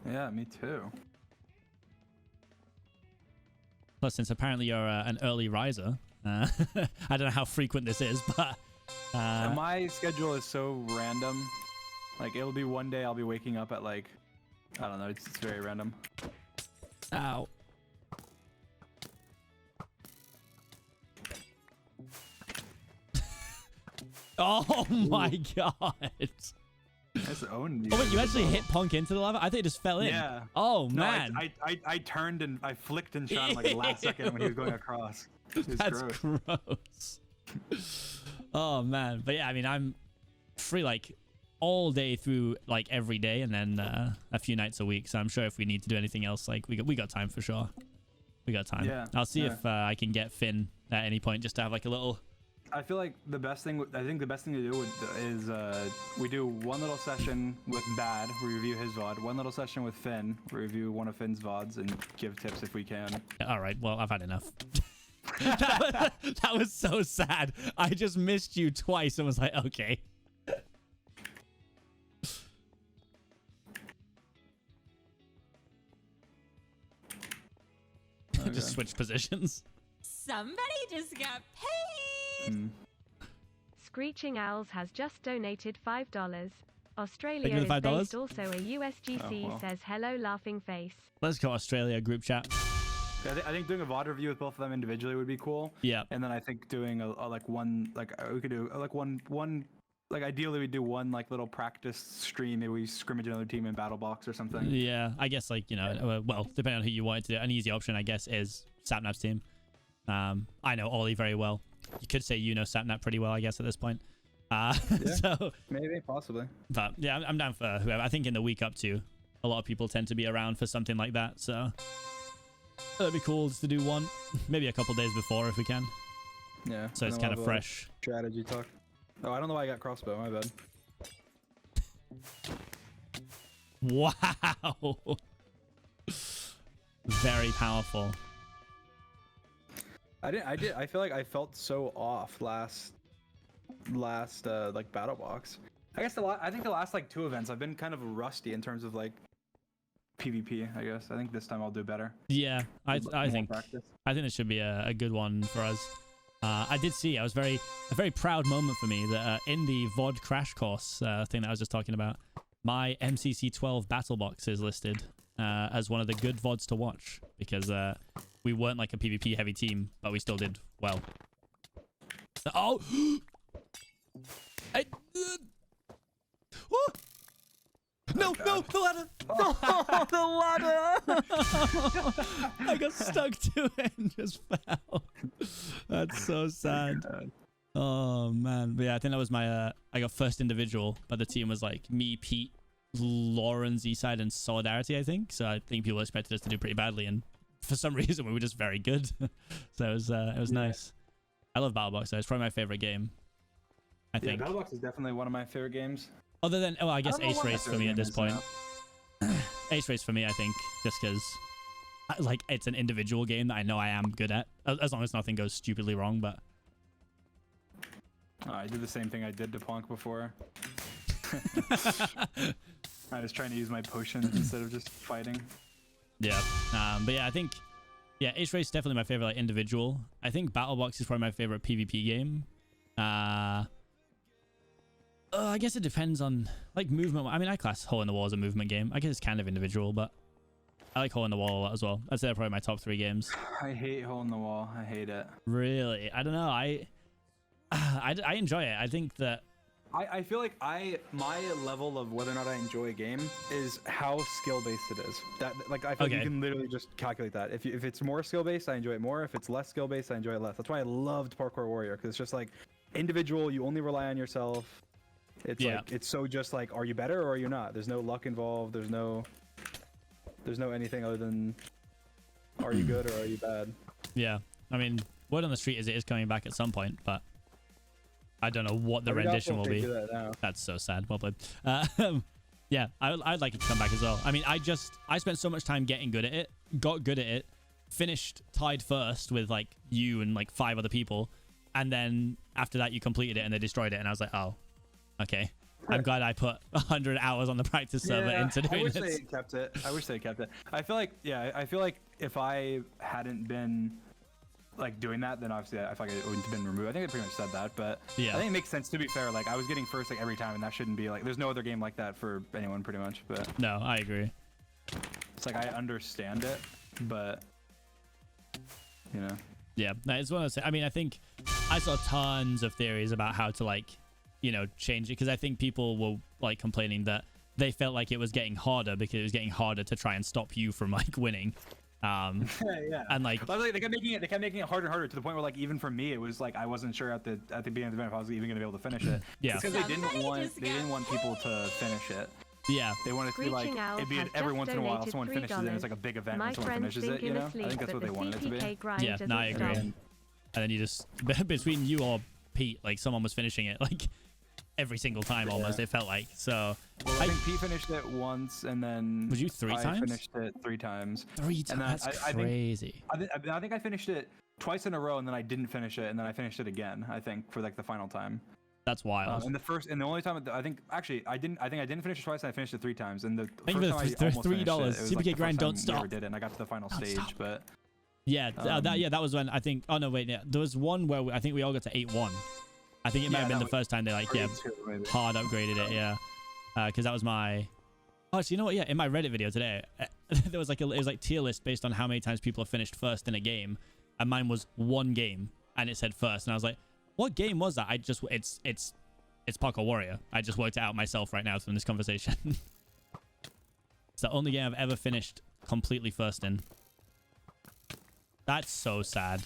Yeah, me too.
Plus, since apparently you're an early riser, I don't know how frequent this is, but
my schedule is so random. Like it'll be one day I'll be waking up at like, I don't know, it's very random.
Ow. Oh my god.
That's owned you.
Oh wait, you actually hit Punk into the lava? I think it just fell in.
Yeah.
Oh man.
No, I turned and I flicked and shot him like the last second when he was going across.
That's gross. Oh man. But yeah, I mean I'm free like all day through like every day, and then a few nights a week. So I'm sure if we need to do anything else, like we got time for sure. We got time. Yeah. I'll see if I can get Finn at any point just to have like a little.
I feel like the best thing to do is we do one little session with Bad, we review his VOD, one little session with Finn, we review one of Finn's VODs, and give tips if we can.
All right, well, I've had enough. that was so sad. I just missed you twice and was like, okay. Just switch positions.
Somebody just got paid.
Screeching Owls has just donated $5. Australia is based also a USGC, says hello laughing face.
Let's go Australia group chat.
I think doing a VOD review with both of them individually would be cool. Yeah. And then I think doing we could do like ideally we do one like little practice stream. Maybe we scrimmage another team in Battle Box or something.
Yeah, I guess like, you know, well, depending on who you wanted to do, an easy option I guess is Sapnap's team. I know Ollie very well. You could say you know Sapnap pretty well, I guess, at this point. Yeah, so
maybe, possibly.
But yeah, I'm down for whoever. I think in the week up to, a lot of people tend to be around for something like that. So that'd be cool just to do one, maybe a couple days before if we can.
Yeah.
So it's kind of fresh.
Strategy talk. Oh, I don't know why I got crossbow. My bad.
Wow. Very powerful.
I feel like I felt so off last like Battle Box. I guess I think the last like 2 events I've been kind of rusty in terms of like PvP. I guess I think this time I'll do better.
Yeah, I think this should be a good one for us. I did see. I was a very proud moment for me that in the VOD crash course thing that I was just talking about, my MCC 12 battle box is listed as one of the good VODs to watch because we weren't like a PvP heavy team, but we still did well. Oh! No, no, the ladder.
Oh, the ladder.
I got stuck to it and just fell. That's so sad. Oh man, but yeah, I think that was my I got first individual, but the team was like me, Pete, Lauren, Z-Side, and Solidarity, I think. So I think people expected us to do pretty badly, and for some reason we were just very good. So it was nice. I love BattleBox though. It's probably my favorite game, I think.
Yeah, BattleBox is definitely one of my favorite games.
Other than, I guess Ace Race for me at this point. Ace Race for me, I think, just because like it's an individual game that I know I am good at, as long as nothing goes stupidly wrong. But
I did the same thing I did to Plonk before. I was trying to use my potions instead of just fighting.
Yeah, but yeah, I think Ace Race is definitely my favorite like individual. I think BattleBox is probably my favorite PvP game. I guess it depends on like movement. I mean, I class Hole in the Wall as a movement game. I guess it's kind of individual, but I like Hole in the Wall a lot as well. I'd say they're probably my top 3 games.
I hate Hole in the Wall. I hate it.
Really? I don't know. I enjoy it. I think that
I feel like my level of whether or not I enjoy a game is how skill based it is. That like I feel like you can literally just calculate that. If it's more skill based, I enjoy it more. If it's less skill based, I enjoy it less. That's why I loved Parkour Warrior, because it's just like individual. You only rely on yourself. It's like it's so just like, are you better or are you not? There's no luck involved. There's no anything other than are you good or are you bad?
Yeah, I mean, word on the street is it is coming back at some point, but I don't know what the rendition will be. That's so sad. Well played. Yeah, I'd like it to come back as well. I mean, I spent so much time getting good at it, got good at it, finished tied first with like you and like 5 other people, and then after that you completed it and they destroyed it, and I was like, oh, okay. I'm glad I put 100 hours on the practice server into doing this.
I wish they kept it. I feel like if I hadn't been like doing that, then obviously I feel like it wouldn't have been removed. I think they pretty much said that, but
yeah,
I think it makes sense, to be fair. Like I was getting first like every time, and that shouldn't be like, there's no other game like that for anyone pretty much. But
no, I agree.
It's like I understand it, but you know.
Yeah, it's one of those. I mean, I think I saw tons of theories about how to like, you know, change it, because I think people were like complaining that they felt like it was getting harder because it was getting harder to try and stop you from like winning.
Yeah.
And like
they kept making it harder and harder, to the point where like even for me it was like I wasn't sure at the beginning of the event if I was even gonna be able to finish it.
Yeah,
because they didn't want people to finish it.
Yeah,
they wanted to be like, it'd be every once in a while someone finishes it and it's like a big event when someone finishes it, you know? I think that's what they wanted it to be.
Yeah, no, I agree. And then you just between you or Pete, like someone was finishing it like every single time almost, it felt like. So
well, I think Pete finished it once, and then
was you 3 times?
I finished it 3 times.
3 times? That's crazy.
I think I finished it twice in a row, and then I didn't finish it, and then I finished it again, I think, for like the final time.
That's wild.
And the only time I think I didn't finish it twice, and I finished it 3 times. And the
first time I almost $3. Seapeekay grind, don't stop.
Did it, and I got to the final stage, but
yeah, that was when I think. Oh no, wait, yeah, there was one where I think we all got to 8-1. I think it might have been the first time they like hard upgraded it, yeah. Because that was my. Oh, actually, you know what? Yeah, in my Reddit video today, there was like it was like tier list based on how many times people have finished first in a game, and mine was 1 game, and it said first, and I was like, what game was that? It's Parkour Warrior. I just worked it out myself right now from this conversation. It's the only game I've ever finished completely first in. That's so sad.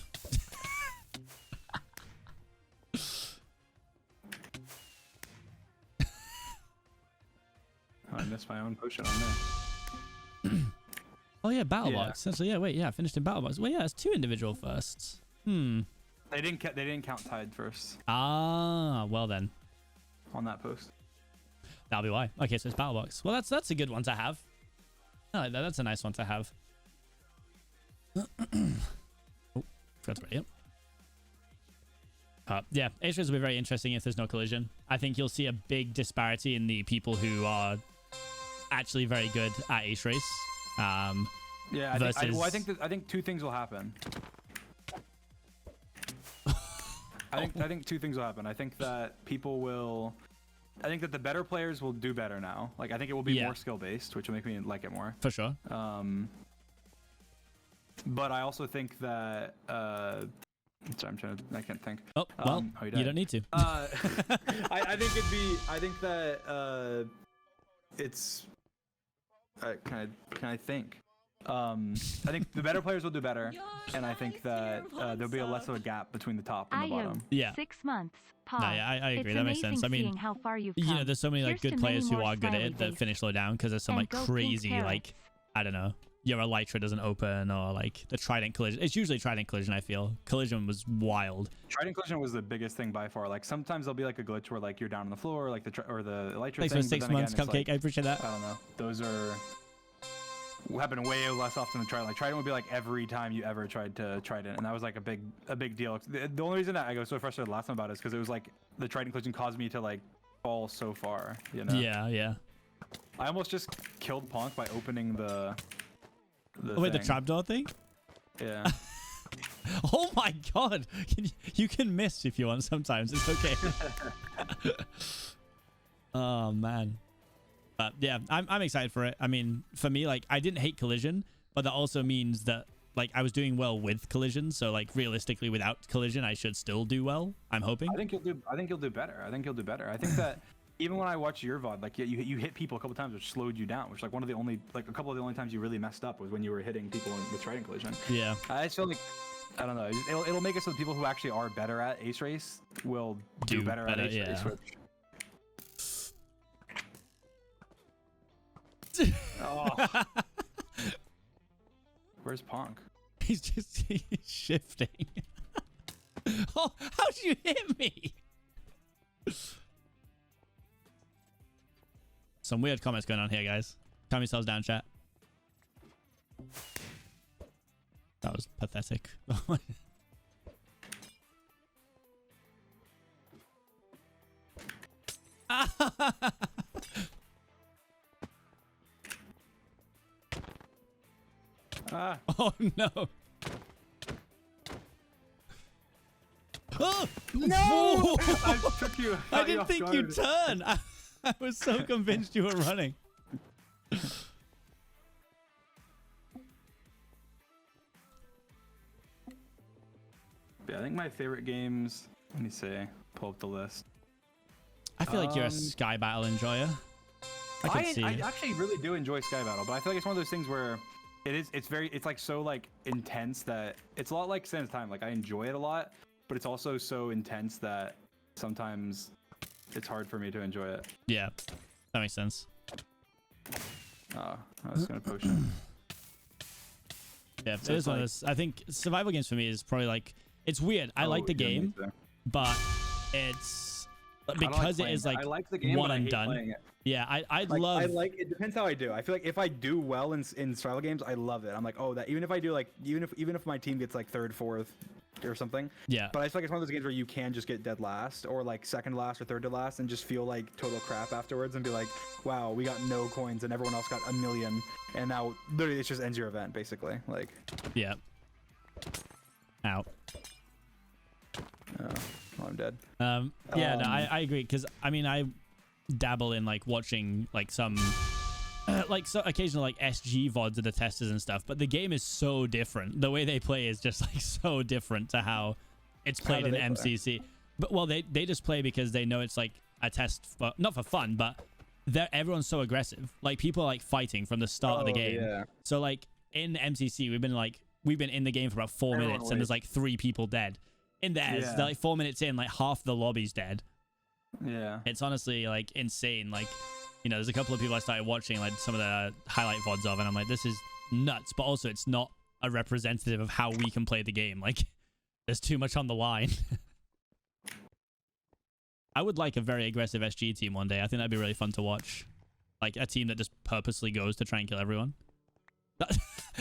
I missed my own potion on there.
Oh yeah, BattleBox. Yeah. So yeah, wait, yeah, I finished in BattleBox. Well, yeah, it's 2 individual firsts. They
didn't count tied first.
Ah, well then.
On that post.
That'll be why. Okay, so it's BattleBox. Well, that's a good one to have. Oh, that's a nice one to have. Oh, forgot to write it. Yeah, Ace Race will be very interesting if there's no collision. I think you'll see a big disparity in the people who are actually very good at Ace Race.
Yeah, I think 2 things will happen. I think 2 things will happen. I think that I think that the better players will do better now. Like I think it will be more skill based, which will make me like it more.
For sure.
But I also think that sorry, I can't think.
Oh, well, you don't need to.
I think that it's Can I think? I think the better players will do better, and I think that there'll be less of a gap between the top and the bottom.
Yeah.
6 months.
No, yeah, I agree. That makes sense. I mean,
how far you've
you
come.
know, there's so many like
Here's
good
to
players
many
who
more
are good at it that
smiley
finish low down because there's some
And
like
go pink
crazy
carrots.
like, I don't know, your elytra doesn't open or like the trident collision. It's usually trident collision. I feel collision was wild.
Trident collision was the biggest thing by far. Like sometimes there'll be like a glitch where like you're down on the floor, like the elytra
Thanks
thing.
for 6 months, Cupcake.
Like,
I appreciate that.
I don't know. Those are happen way less often than Trident. Like Trident would be like every time you ever tried to Trident, and that was like a big deal. The only reason that I got so frustrated last time about it is because it was like the Trident collision caused me to like fall so far. You know?
Yeah.
I almost just killed Ponk by opening the
the trapdoor thing?
Yeah.
Oh my god. You can miss if you want sometimes. It's okay. Oh man. But yeah, I'm excited for it. I mean, for me, like I didn't hate collision, but that also means that like I was doing well with collision. So like realistically, without collision, I should still do well. I'm hoping.
I think you'll do better. I think that even when I watch your VOD, like you hit people a couple times, which slowed you down. Which like a couple of the only times you really messed up was when you were hitting people with Trident collision.
Yeah.
I just feel like I don't know. It'll make it so the people who actually are better at Ace Race will do better at Ace Race. Oh. Where's Ponk?
He's shifting. Oh, how'd you hit me? Some weird comments going on here, guys. Calm yourselves down, chat. That was pathetic. Oh no! Oh
no! I took you.
I didn't think you'd turn. I was so convinced you were running.
Yeah, I think my favorite games. Let me see. Pull up the list.
I feel like you're a Sky Battle enjoyer.
I actually really do enjoy Sky Battle, but I feel like it's one of those things where it's like so like intense that it's a lot like Sands Time. Like I enjoy it a lot, but it's also so intense that sometimes it's hard for me to enjoy it.
Yeah, that makes sense.
Oh, I was gonna potion.
Yeah, so it is one of those. I think survival games for me is probably like it's weird. I like the game, but it's because it is like
I like the game,
one and done. Yeah, I love.
I like it. Depends how I do. I feel like if I do well in survival games, I love it. I'm like, oh, that even if I do like even if my team gets like third, fourth, or something. Yeah. But I feel like it's one of those games where you can just get dead last, or like second to last, or third to last, and just feel like total crap afterwards, and be like, wow, we got no coins, and everyone else got 1 million, and now literally it just ends your event basically. Like.
Yeah. Out.
Oh, I'm dead.
Yeah, no, I agree, because I mean I dabble in like watching like some like so occasional like SG VODs of the testers and stuff, but the game is so different. The way they play is just like so different to how it's played in MCC. But well, they just play because they know it's like a test for, not for fun, but everyone's so aggressive. Like people are like fighting from the start of the game. Yeah. So like in MCC, we've been in the game for about 4 minutes and there's like 3 people dead. In theirs, they're like 4 minutes in, like half the lobby's dead. Yeah. It's honestly like insane. Like, you know, there's a couple of people I started watching like some of the highlight VODs of, and I'm like, this is nuts. But also it's not a representative of how we can play the game. Like there's too much on the line. I would like a very aggressive SG team one day. I think that'd be really fun to watch. Like a team that just purposely goes to try and kill everyone.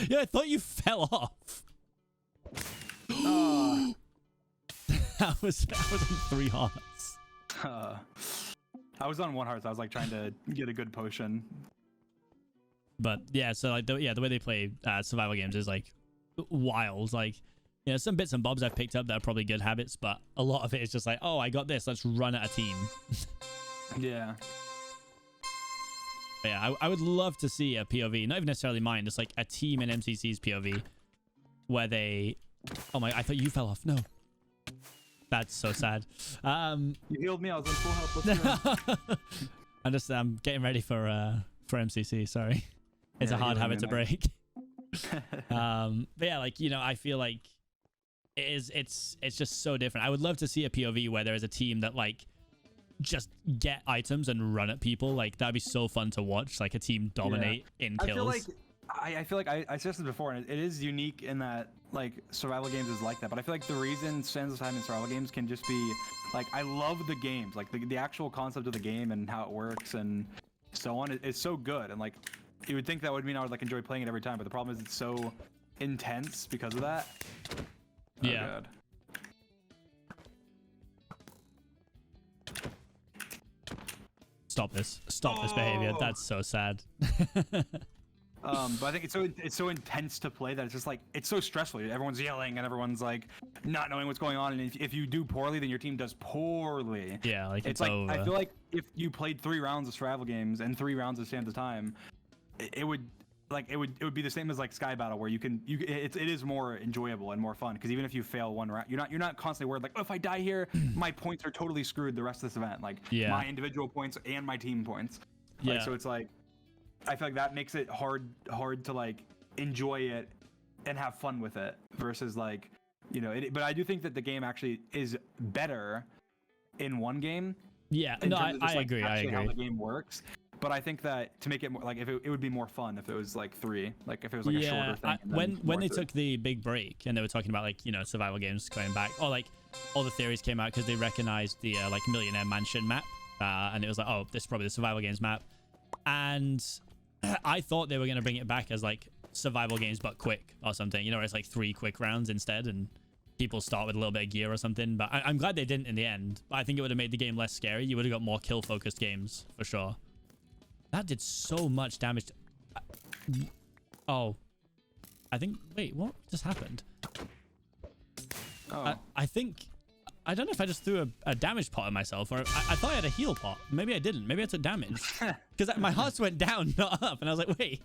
Yeah, I thought you fell off. That was on 3 hearts.
I was on 1 heart. So I was like trying to get a good potion.
But yeah, so like the way they play survival games is like wild. Like, you know, some bits and bobs I've picked up that are probably good habits, but a lot of it is just like, oh, I got this. Let's run at a team. Yeah. But yeah, I would love to see a POV, not even necessarily mine, just like a team in MCC's POV where they. Oh my! I thought you fell off. No. That's so sad.
You healed me. I was on full health.
I'm getting ready for MCC. Sorry. It's a hard habit to break. But yeah, like, you know, I feel like it's just so different. I would love to see a POV where there is a team that like just get items and run at people. Like that'd be so fun to watch, like a team dominate in kills.
I feel like I said this before, and it is unique in that like survival games is like that. But I feel like the reason Sands of Time in survival games can just be like, I love the games, like the actual concept of the game and how it works and so on. It's so good, and like you would think that would mean I would like enjoy playing it every time. But the problem is it's so intense because of that. Oh,
yeah.
God.
Stop this behavior. That's so sad.
But I think it's so intense to play that it's just like, it's so stressful. Everyone's yelling and everyone's like not knowing what's going on, and if you do poorly, then your team does poorly.
Yeah, like it's
like
over.
I feel like if you played 3 rounds of survival games and 3 rounds of Sands of Time, it would be the same as like Sky Battle, where it is more enjoyable and more fun, because even if you fail one round, you're not constantly worried like, oh, if I die here, my points are totally screwed the rest of this event, like my individual points and my team points. Like, so it's like, I feel like that makes it hard to like enjoy it and have fun with it, versus like, you know, but I do think that the game actually is better in one game.
Yeah, no, I agree. I agree.
How the game works. But I think that to make it more like, if it would be more fun if it was like 3, like if it was like a shorter thing.
When they took the big break and they were talking about like, you know, survival games coming back, or like all the theories came out because they recognized the like Millionaire Mansion map, and it was like, oh, this is probably the survival games map, and I thought they were going to bring it back as like survival games but quick or something, you know, where it's like 3 quick rounds instead and people start with a little bit of gear or something. But I'm glad they didn't in the end. I think it would have made the game less scary. You would have got more kill focused games for sure. That did so much damage. Oh, I think, wait, what just happened?
Oh.
I think, I don't know if I just threw a damage pot at myself, or I thought I had a heal pot. Maybe I didn't. Maybe I took damage. Because my hearts went down, not up. And I was like, wait.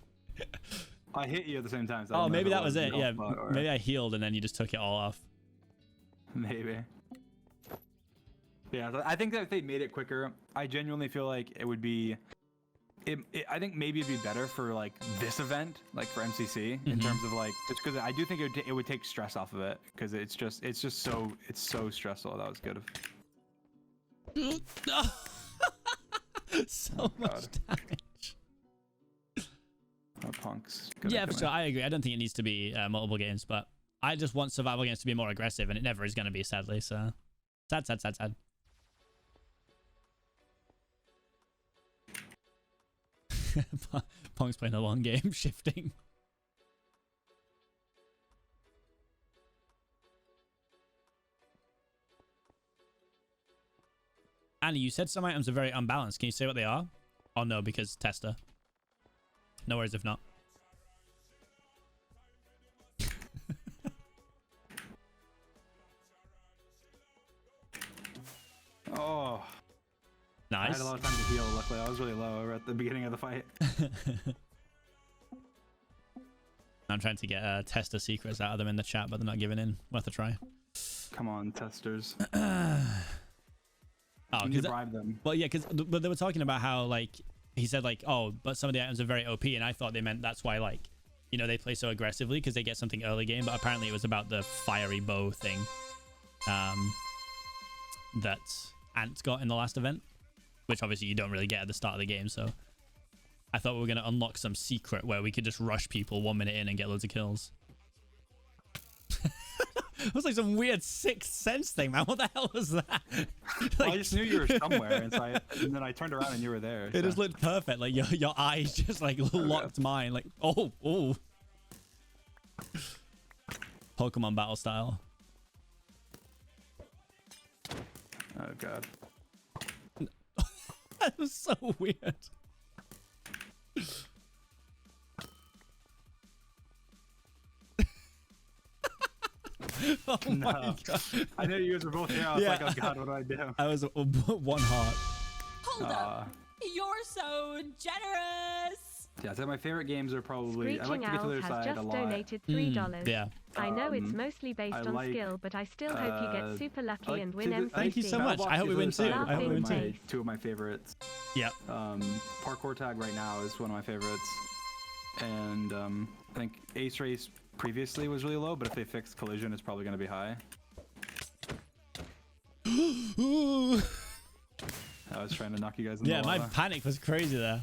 I hit you at the same time. So
oh, maybe that was it. Yeah, maybe I healed and then you just took it all off.
Maybe. Yeah, I think that if they made it quicker, I genuinely feel like it would be... I think maybe it'd be better for like this event, like for MCC, in terms of like, just because I do think it would take stress off of it, because it's just so stressful. That was good.
So much damage.
Oh, punks.
Yeah, for sure. I agree. I don't think it needs to be multiple games, but I just want survival games to be more aggressive, and it never is going to be, sadly. So sad. Pong's playing a long game, shifting. Annie, you said some items are very unbalanced. Can you say what they are? Oh no, because tester. No worries if not.
Oh.
Nice.
I had a lot of time to heal, luckily. I was really low at the beginning of the fight.
I'm trying to get tester secrets out of them in the chat, but they're not giving in. Worth a try.
Come on, testers.
Oh,
you need to bribe them.
Well, yeah, but they were talking about how, like, he said, like, oh, but some of the items are very OP, and I thought they meant that's why, like, you know, they play so aggressively because they get something early game, but apparently it was about the fiery bow thing that Ant got in the last event, which obviously you don't really get at the start of the game. So I thought we were going to unlock some secret where we could just rush people 1 minute in and get loads of kills. It was like some weird Sixth Sense thing, man. What the hell was that? Like,
well, I just knew you were somewhere, and then I turned around and you were there.
It just looked perfect. Like your eyes just like locked mine. Like, oh. Pokemon battle style.
Oh god.
That was so weird. Oh
no.
my god.
I knew you guys were both here. I was like, oh god, what do I do?
I was 1 heart.
Hold up. You're so generous.
Yeah, so my favorite games are probably...
Screeching
I like to get to the other
Owl has
side a
just
lot.
donated $3.
Yeah.
I know it's mostly based on skill, but I still hope you get super lucky and win MCC.
Thank you so much. I hope we win too. I hope we win too.
2 of my favorites.
Yeah.
Parkour Tag right now is one of my favorites. and I think Ace Race previously was really low, but if they fix collision, it's probably going to be high. I was trying to knock you guys in the lava.
My panic was crazy there.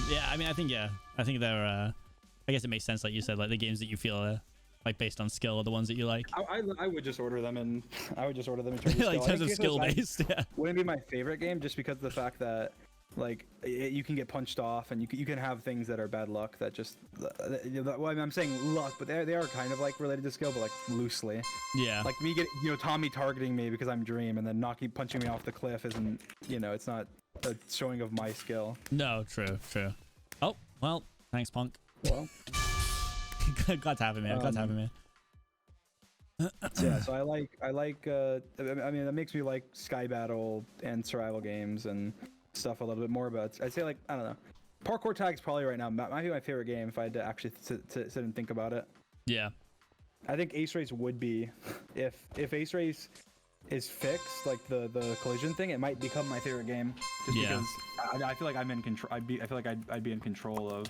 Yeah, I mean, I think they're. I guess it makes sense, like you said, like the games that you feel are like based on skill are the ones that you like.
I would just order them in. I would just order them in terms of
like
skill.
terms of skill based. Yeah.
Wouldn't be my favorite game just because of the fact that like you can get punched off and you can have things that are bad luck that just. Well, I mean, I'm saying luck, but they are kind of like related to skill, but like loosely.
Yeah.
Like me Tommy targeting me because I'm Dream and then punching me off the cliff isn't it's not a showing of my skill.
No, true. Oh well, thanks, Punk.
Well.
Glad to have him, man. Glad to have him, man.
Yeah, so I like. I mean, that makes me like Sky Battle and survival games and stuff a little bit more. But I'd say like I don't know, Parkour Tag's probably right now might be my favorite game if I had to actually sit and think about it.
Yeah.
I think Ace Race would be, if Ace Race is fixed, like the collision thing, it might become my favorite game. Just because I feel like I'm in control. I feel like I'd be in control of.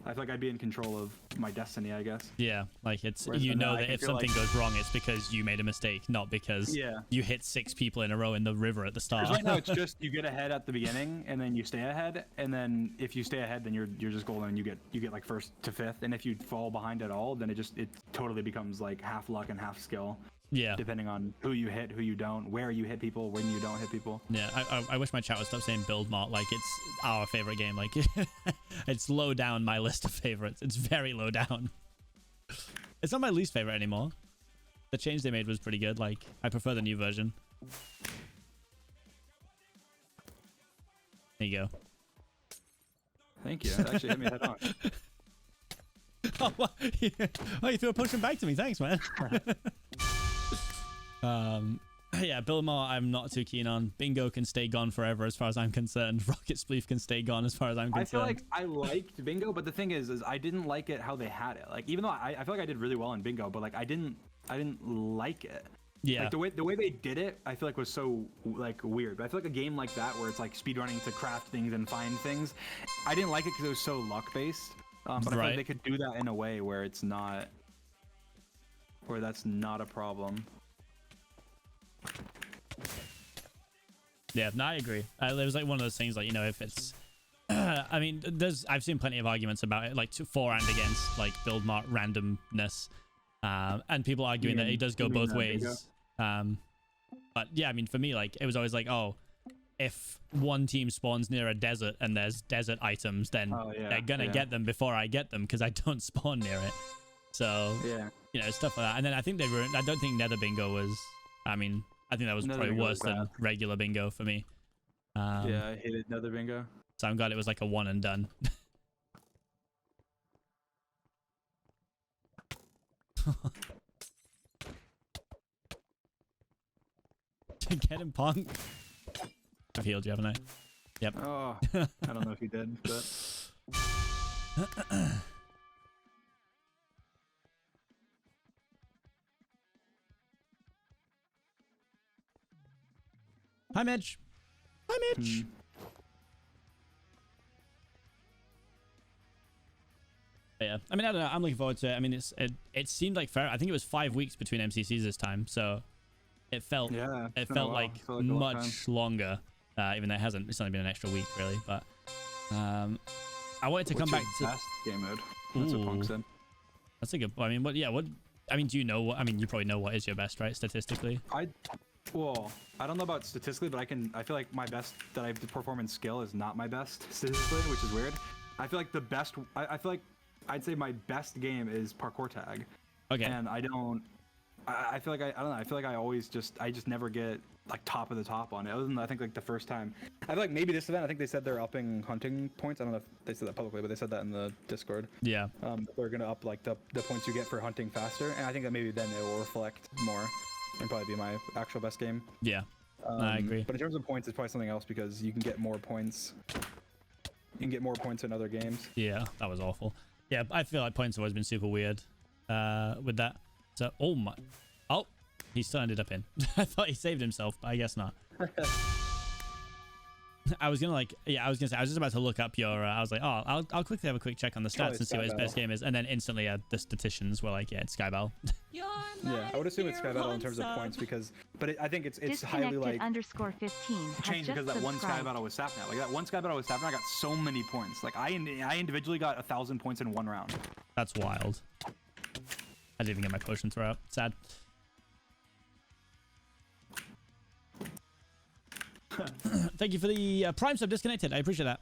I feel like I'd be in control of my destiny, I guess.
Yeah, like it's
Whereas
that if something goes wrong, it's because you made a mistake, not because you hit 6 people in a row in the river at the start.
Right now, it's just you get ahead at the beginning, and then you stay ahead, and then if you stay ahead, then you're just golden, and you get like 1st to 5th, and if you fall behind at all, then it totally becomes like half luck and half skill.
Yeah.
Depending on who you hit, who you don't, where you hit people, when you don't hit people.
Yeah, I wish my chat would stop saying build mart like it's our favorite game. Like it's low down my list of favorites. It's very low down. It's not my least favorite anymore. The change they made was pretty good. Like I prefer the new version. There you go.
Thank you. That actually hit me head on.
Oh, you threw a potion back to me. Thanks, man. Yeah, build mart I'm not too keen on. Bingo can stay gone forever as far as I'm concerned. Rocket Spleef can stay gone as far as I'm concerned.
I feel like I liked Bingo, but the thing is I didn't like it how they had it. Like even though I feel like I did really well in Bingo, but like I didn't like it.
Yeah.
Like the way they did it, I feel like was so like weird. But I feel like a game like that where it's like speedrunning to craft things and find things, I didn't like it because it was so luck based. But I feel like they could do that in a way where it's not, where that's not a problem.
Yeah, no, I agree. It was like one of those things, like, you know, if it's I mean, I've seen plenty of arguments about it, like for and against, like build mart randomness, and people arguing that it does go both ways. But yeah, I mean, for me, like it was always like, oh, if one team spawns near a desert and there's desert items, then they're gonna get them before I get them because I don't spawn near it. So you know, stuff like that. And then I think I don't think Nether Bingo was. I mean, I think that was probably worse than regular Bingo for me.
Yeah, I hated Nether Bingo.
So I'm glad it was like a one and done. Get him, Punk. I've healed you, haven't I? Yep.
Oh, I don't know if you did, but.
Hi, Mitch. Hi, Mitch. Yeah, I mean, I don't know. I'm looking forward to it. I mean, it seemed like fair. I think it was 5 weeks between MCCs this time, so it felt like much longer. Even though it's only been an extra week, really. But I wanted to come back to
best game mode. That's what Punk said.
That's a good. I mean, what? Yeah, what? I mean, do you know what? I mean, you probably know what is your best, right? Statistically.
Well, I don't know about statistically, but I feel like my best that I perform in skill is not my best statistically, which is weird. I feel like the best. I feel like I'd say my best game is Parkour Tag. Okay. And I feel like I don't know. I feel like I just never get like top of the top on it. Other than I think like the first time. I feel like maybe this event. I think they said they're upping hunting points. I don't know if they said that publicly, but they said that in the Discord. Yeah. They're gonna up like the points you get for hunting faster, and I think that maybe then it will reflect more and probably be my actual best game. Yeah. I agree. But in terms of points, it's probably something else because you can get more points. You can get more points in other games. Yeah, that was awful. Yeah, I feel like points have always been super weird with that. So, he still ended up in. I thought he saved himself, but I guess not.
I was gonna say I was just about to look up your. I was like, oh, I'll quickly have a quick check on the stats and see what his best game is, and then instantly the statisticians were like, yeah, it's Sky Battle.
Yeah, I would assume it's Sky Battle in terms of points because, but I think it's highly like
_15
changed because that one Sky Battle with Sapnap. Like that one Sky Battle with Sapnap, I got so many points. Like I individually got 1,000 points in one round.
That's wild. I didn't even get my potion throw out. Sad. Thank you for the Prime sub disconnected. I appreciate that.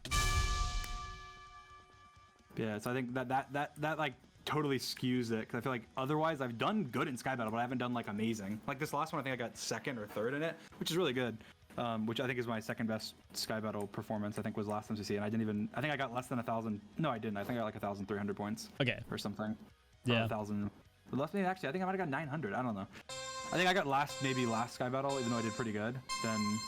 Yeah, so I think that like totally skews it because I feel like otherwise I've done good in Sky Battle, but I haven't done like amazing. Like this last one, I think I got second or third in it, which is really good. Which I think is my second best Sky Battle performance. I think was last MCC, and I think I got less than 1,000. No, I didn't. I think I got like 1,300 points. Okay. Or something.
Yeah.
1,000. Actually, I think I might have got 900. I don't know. I think I got last Sky Battle, even though I did pretty good. Then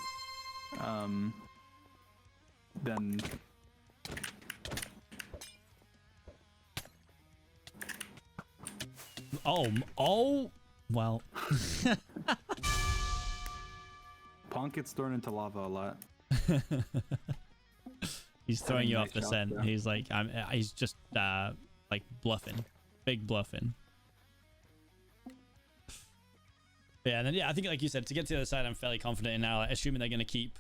oh well.
Punk gets thrown into lava a lot.
He's throwing you off the scent. Yeah. He's like, he's just like bluffing, big bluffing. Yeah, and then I think like you said, to get to the other side, I'm fairly confident in now. Like, assuming they're gonna keep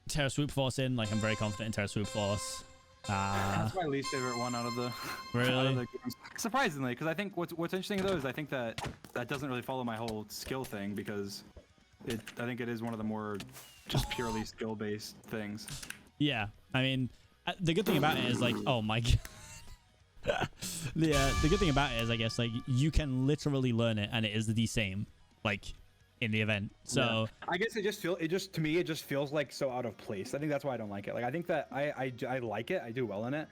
Terra Swoop Force in, like I'm very confident in Terra Swoop Force.
That's my least favorite one out of the
really
games. Surprisingly, because I think what's interesting though is I think that doesn't really follow my whole skill thing because I think it is one of the more just purely skill based things.
Yeah, I mean the good thing about it is like, oh my god. The good thing about it is I guess like you can literally learn it and it is the same like in the event. So yeah.
I guess to me it just feels like so out of place. I think that's why I don't like it. Like I think that I like it. I do well in it,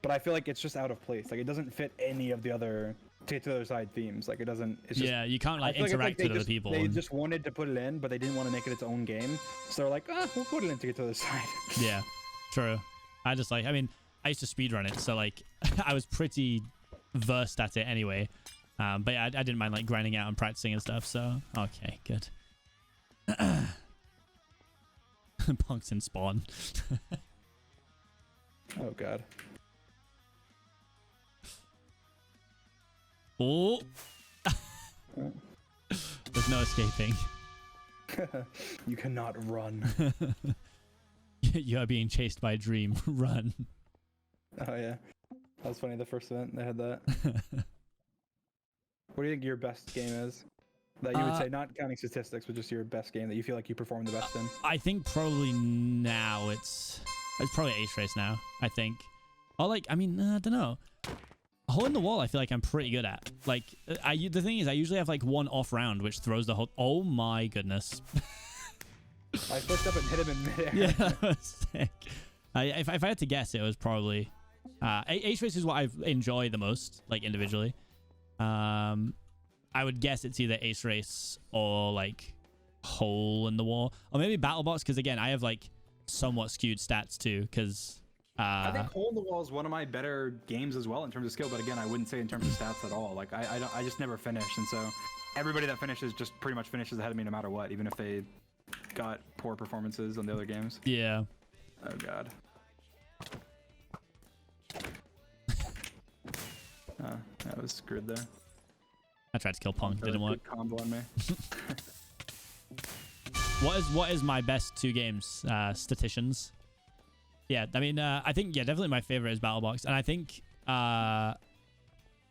but I feel like it's just out of place. Like it doesn't fit any of the other to the other side themes. Like it doesn't. It's just,
yeah, you can't like interact with other people.
They just wanted to put it in, but they didn't want to make it its own game. So they're like, we'll put it in to get to the other side.
Yeah, true. I just like. I mean, I used to speedrun it, so like I was pretty versed at it anyway. But yeah, I didn't mind like grinding out and practicing and stuff. So okay, good. Punks in spawn.
Oh god.
Oh. There's no escaping.
You cannot run.
You are being chased by a dream. Run.
Oh yeah, that was funny. The first event they had that. What do you think your best game is? That you would say, not counting statistics, but just your best game that you feel like you perform the best in?
I think probably now it's probably Ace Race now, I think. Or like, I mean, I don't know. Hole in the wall, I feel like I'm pretty good at. Like, the thing is, I usually have like one off round, which throws the whole... Oh my goodness.
I flipped up and hit him in midair.
Yeah, that was sick. If I had to guess, it was probably... Ace Race is what I enjoy the most, like individually. I would guess it's either Ace Race or like Hole in the Wall, or maybe Battle Box, because again I have like somewhat skewed stats too, because
I think Hole in the Wall is one of my better games as well in terms of skill, but again I wouldn't say in terms of stats at all. Like I just never finish, and so everybody that finishes just pretty much finishes ahead of me no matter what, even if they got poor performances on the other games.
Yeah.
Oh god. I was screwed there.
I tried to kill Punk, didn't work.
Combo on me.
What is my best two games? Statisticians. Yeah, I mean, I think definitely my favorite is Battlebox, and I think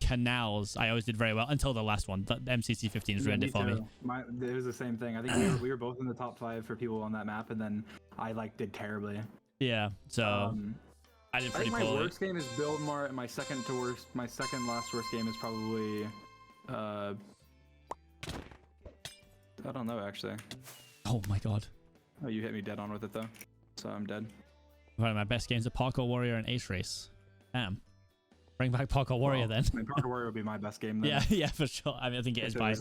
Canals I always did very well until the last one. The MCC 15's ruined it for me.
It was the same thing. I think we were both in the top 5 for people on that map, and then I like did terribly.
Yeah, so. I did pretty poorly.
My worst game is Buildmart, and my second last worst game is probably I don't know actually.
Oh my god.
Oh, you hit me dead on with it though, so I'm dead.
One of my best games are Parkour Warrior and Ace Race. Damn. Bring back Parkour Warrior then.
I mean, Parkour Warrior would be my best game then.
Yeah, for sure. I mean, I think it is by.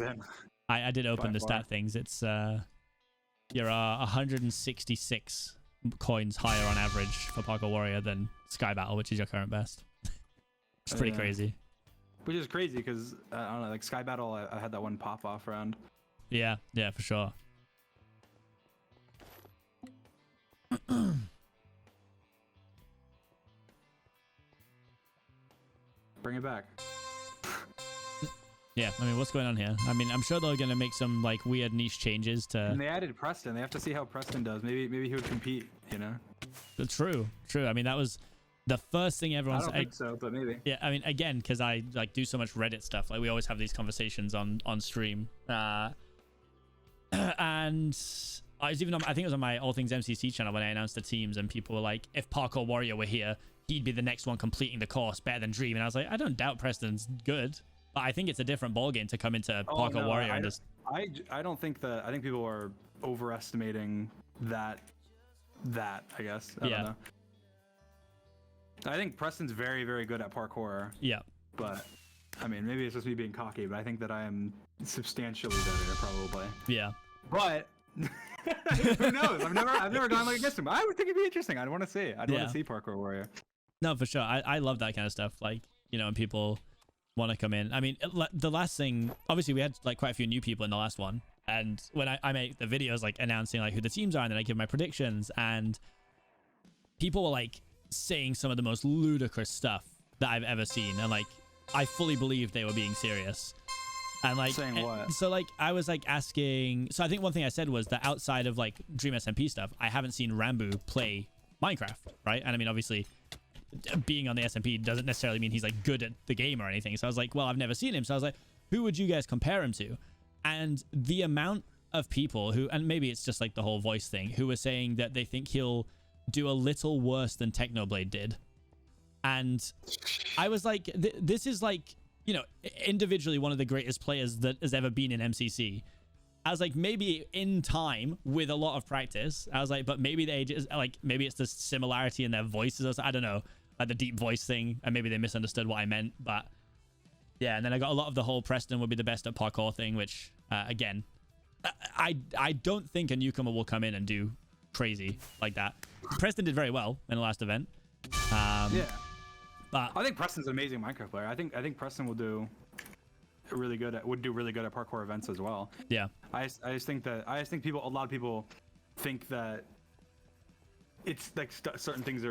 I did open the stat things. It's you're 166 coins higher on average for Parkour Warrior than Sky Battle, which is your current best. It's pretty crazy. Which
is crazy because I don't know, like Sky Battle, I had that one pop off round.
Yeah, for sure.
Bring it back.
Yeah, I mean, what's going on here? I mean, I'm sure they're gonna make some like weird niche changes to.
And they added Preston. They have to see how Preston does. Maybe he would compete. You know.
True. I mean, that was the first thing everyone said.
I don't think so, but maybe.
Yeah, I mean, again, because I like do so much Reddit stuff. Like we always have these conversations on stream. And I was even on, I think it was on my All Things MCC channel when I announced the teams, and people were like, if Parkour Warrior were here, he'd be the next one completing the course better than Dream. And I was like, I don't doubt Preston's good. But I think it's a different ballgame to come into Parkour Warrior and just.
I don't think that. I think people are overestimating that. I guess. I don't know. I think Preston's very, very good at parkour.
Yeah.
But I mean, maybe it's just me being cocky, but I think that I am substantially better, probably.
Yeah.
But who knows? I've never gone like against him. I would think it'd be interesting. I'd want to see it. I'd want to see Parkour Warrior.
No, for sure. I love that kind of stuff. Like, you know, when people want to come in. I mean, the last thing, obviously we had like quite a few new people in the last one. And when I make the videos like announcing like who the teams are, and then I give my predictions, and people were like saying some of the most ludicrous stuff that I've ever seen. And like, I fully believed they were being serious. And like,
saying what?
So like, I was like asking, so I think one thing I said was that outside of like Dream SMP stuff, I haven't seen Rambo play Minecraft, right? And I mean, obviously being on the SMP doesn't necessarily mean he's like good at the game or anything. So I was like, well, I've never seen him. So I was like, who would you guys compare him to? And the amount of people who, and maybe it's just like the whole voice thing, who were saying that they think he'll do a little worse than Technoblade did. And I was like, this is like, you know, individually one of the greatest players that has ever been in MCC. I was like, maybe in time with a lot of practice. I was like, but maybe they just like, maybe it's the similarity in their voices. I don't know, like the deep voice thing, and maybe they misunderstood what I meant. But yeah, and then I got a lot of the whole Preston would be the best at parkour thing, which again, I don't think a newcomer will come in and do crazy like that. Preston did very well in the last event.
Yeah.
But
I think Preston's an amazing Minecraft player. I think Preston will do really good at parkour events as well.
Yeah.
I just think a lot of people think that it's like certain things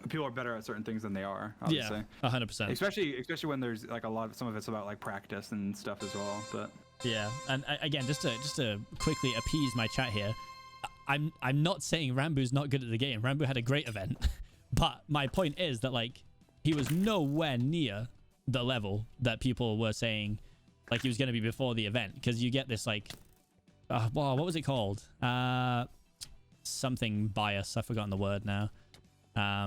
people are better at certain things than they are. Obviously.
Yeah, 100%.
Especially when there's like some of it's about like practice and stuff as well. But
yeah, and again, just to quickly appease my chat here, I'm not saying Rambo's not good at the game. Rambo had a great event, but my point is that like he was nowhere near the level that people were saying like he was going to be before the event, because you get this like wow, what was it called? Something bias. I've forgotten the word now.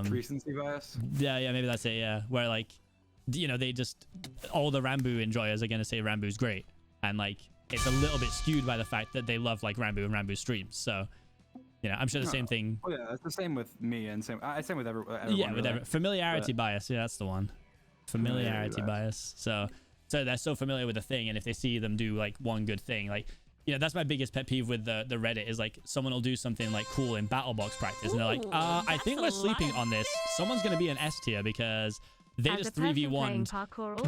Recency bias.
Yeah, maybe that's it. Yeah, where like, you know, they just all the Rambo enjoyers are going to say Rambo's great, and like it's a little bit skewed by the fact that they love like Rambo and Rambo streams. So, you know, I'm sure the same thing.
Oh yeah, it's the same with me, and same with everyone.
Yeah, with familiarity bias. Yeah, that's the one. Familiarity bias. So they're so familiar with the thing, and if they see them do like one good thing, like, you know, that's my biggest pet peeve with the Reddit is like someone will do something like cool in battle box practice, and they're like, I think we're sleeping on this. Someone's gonna be an S tier because they just 3v1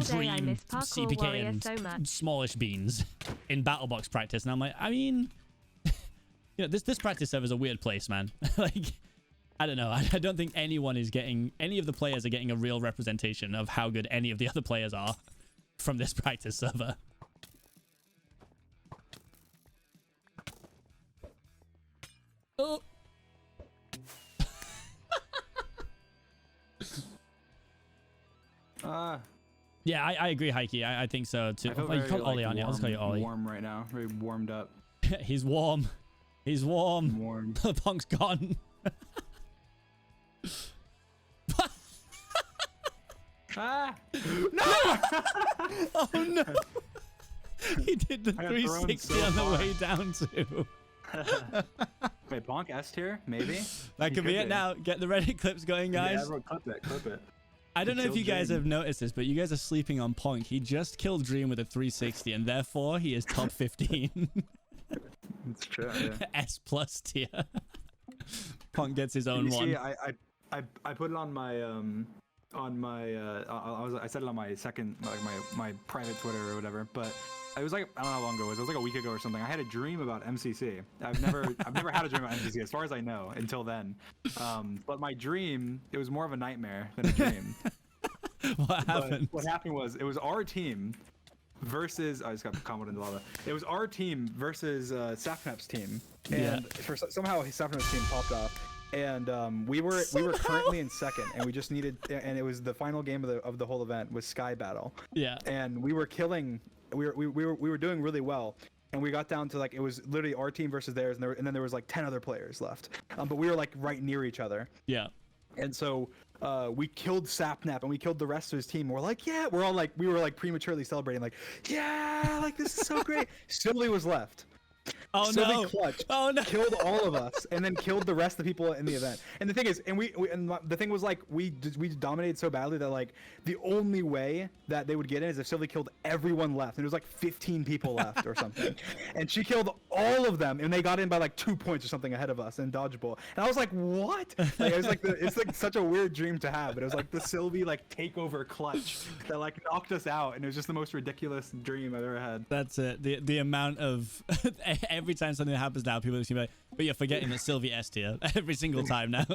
Dream, Seapeekay, and smallish beans in battle box practice, and I'm like, I mean, you know, this practice server is a weird place, man. Like, I don't know. I don't think any of the players are getting a real representation of how good any of the other players are from this practice server. Oh. Yeah, I agree, Heike. I think so too. Oh, you called Ollie on, yeah. Let's call you Ollie.
Warm right now. Very warmed up.
He's warm. He's warm.
Warm.
The punk's gone.
No!
Oh no! He did the 360 on the way down too.
Wait, Bonk S tier? Maybe?
That could be it now. Get the Reddit clips going, guys.
Yeah, everyone clip it.
I don't know if you guys have noticed this, but you guys are sleeping on Ponk. He just killed Dream with a 360, and therefore he is top 15.
It's true, yeah.
S plus tier. Ponk gets his own one.
See, I put it on my I said it on my second, like my private Twitter or whatever, but it was like, I don't know how long ago it was. It was like a week ago or something. I had a dream about MCC. I've never had a dream about MCC as far as I know until then. But my dream, it was more of a nightmare than a dream.
What happened?
What happened was it was our team versus I just got comboed into lava. It was our team versus Sapnap's team, and somehow Sapnap's team popped off. And we were currently in second, and we just needed, and it was the final game of the whole event was Sky Battle.
Yeah. And
we were killing, we were doing really well, and we got down to like it was literally our team versus theirs, and then there was like 10 other players left, but we were like right near each other.
Yeah.
And so we killed Sapnap, and we killed the rest of his team. We're like, yeah, we were like prematurely celebrating, like, yeah, like this is so great. Sylvie was left.
Oh
Sylvie
no!
clutched,
Oh no!
Killed all of us, and then killed the rest of the people in the event. And the thing is, the thing was like we dominated so badly that like the only way that they would get in is if Sylvie killed everyone left, and there was like 15 people left or something, and she killed all of them, and they got in by like 2 points or something ahead of us in dodgeball. And I was like, what? Like it was like it's like such a weird dream to have, but it was like the Sylvie like takeover clutch that like knocked us out, and it was just the most ridiculous dream I've ever had.
That's it. The amount of every time something happens now, people are just gonna be like, but you're forgetting that Sylvie S tier every single time now.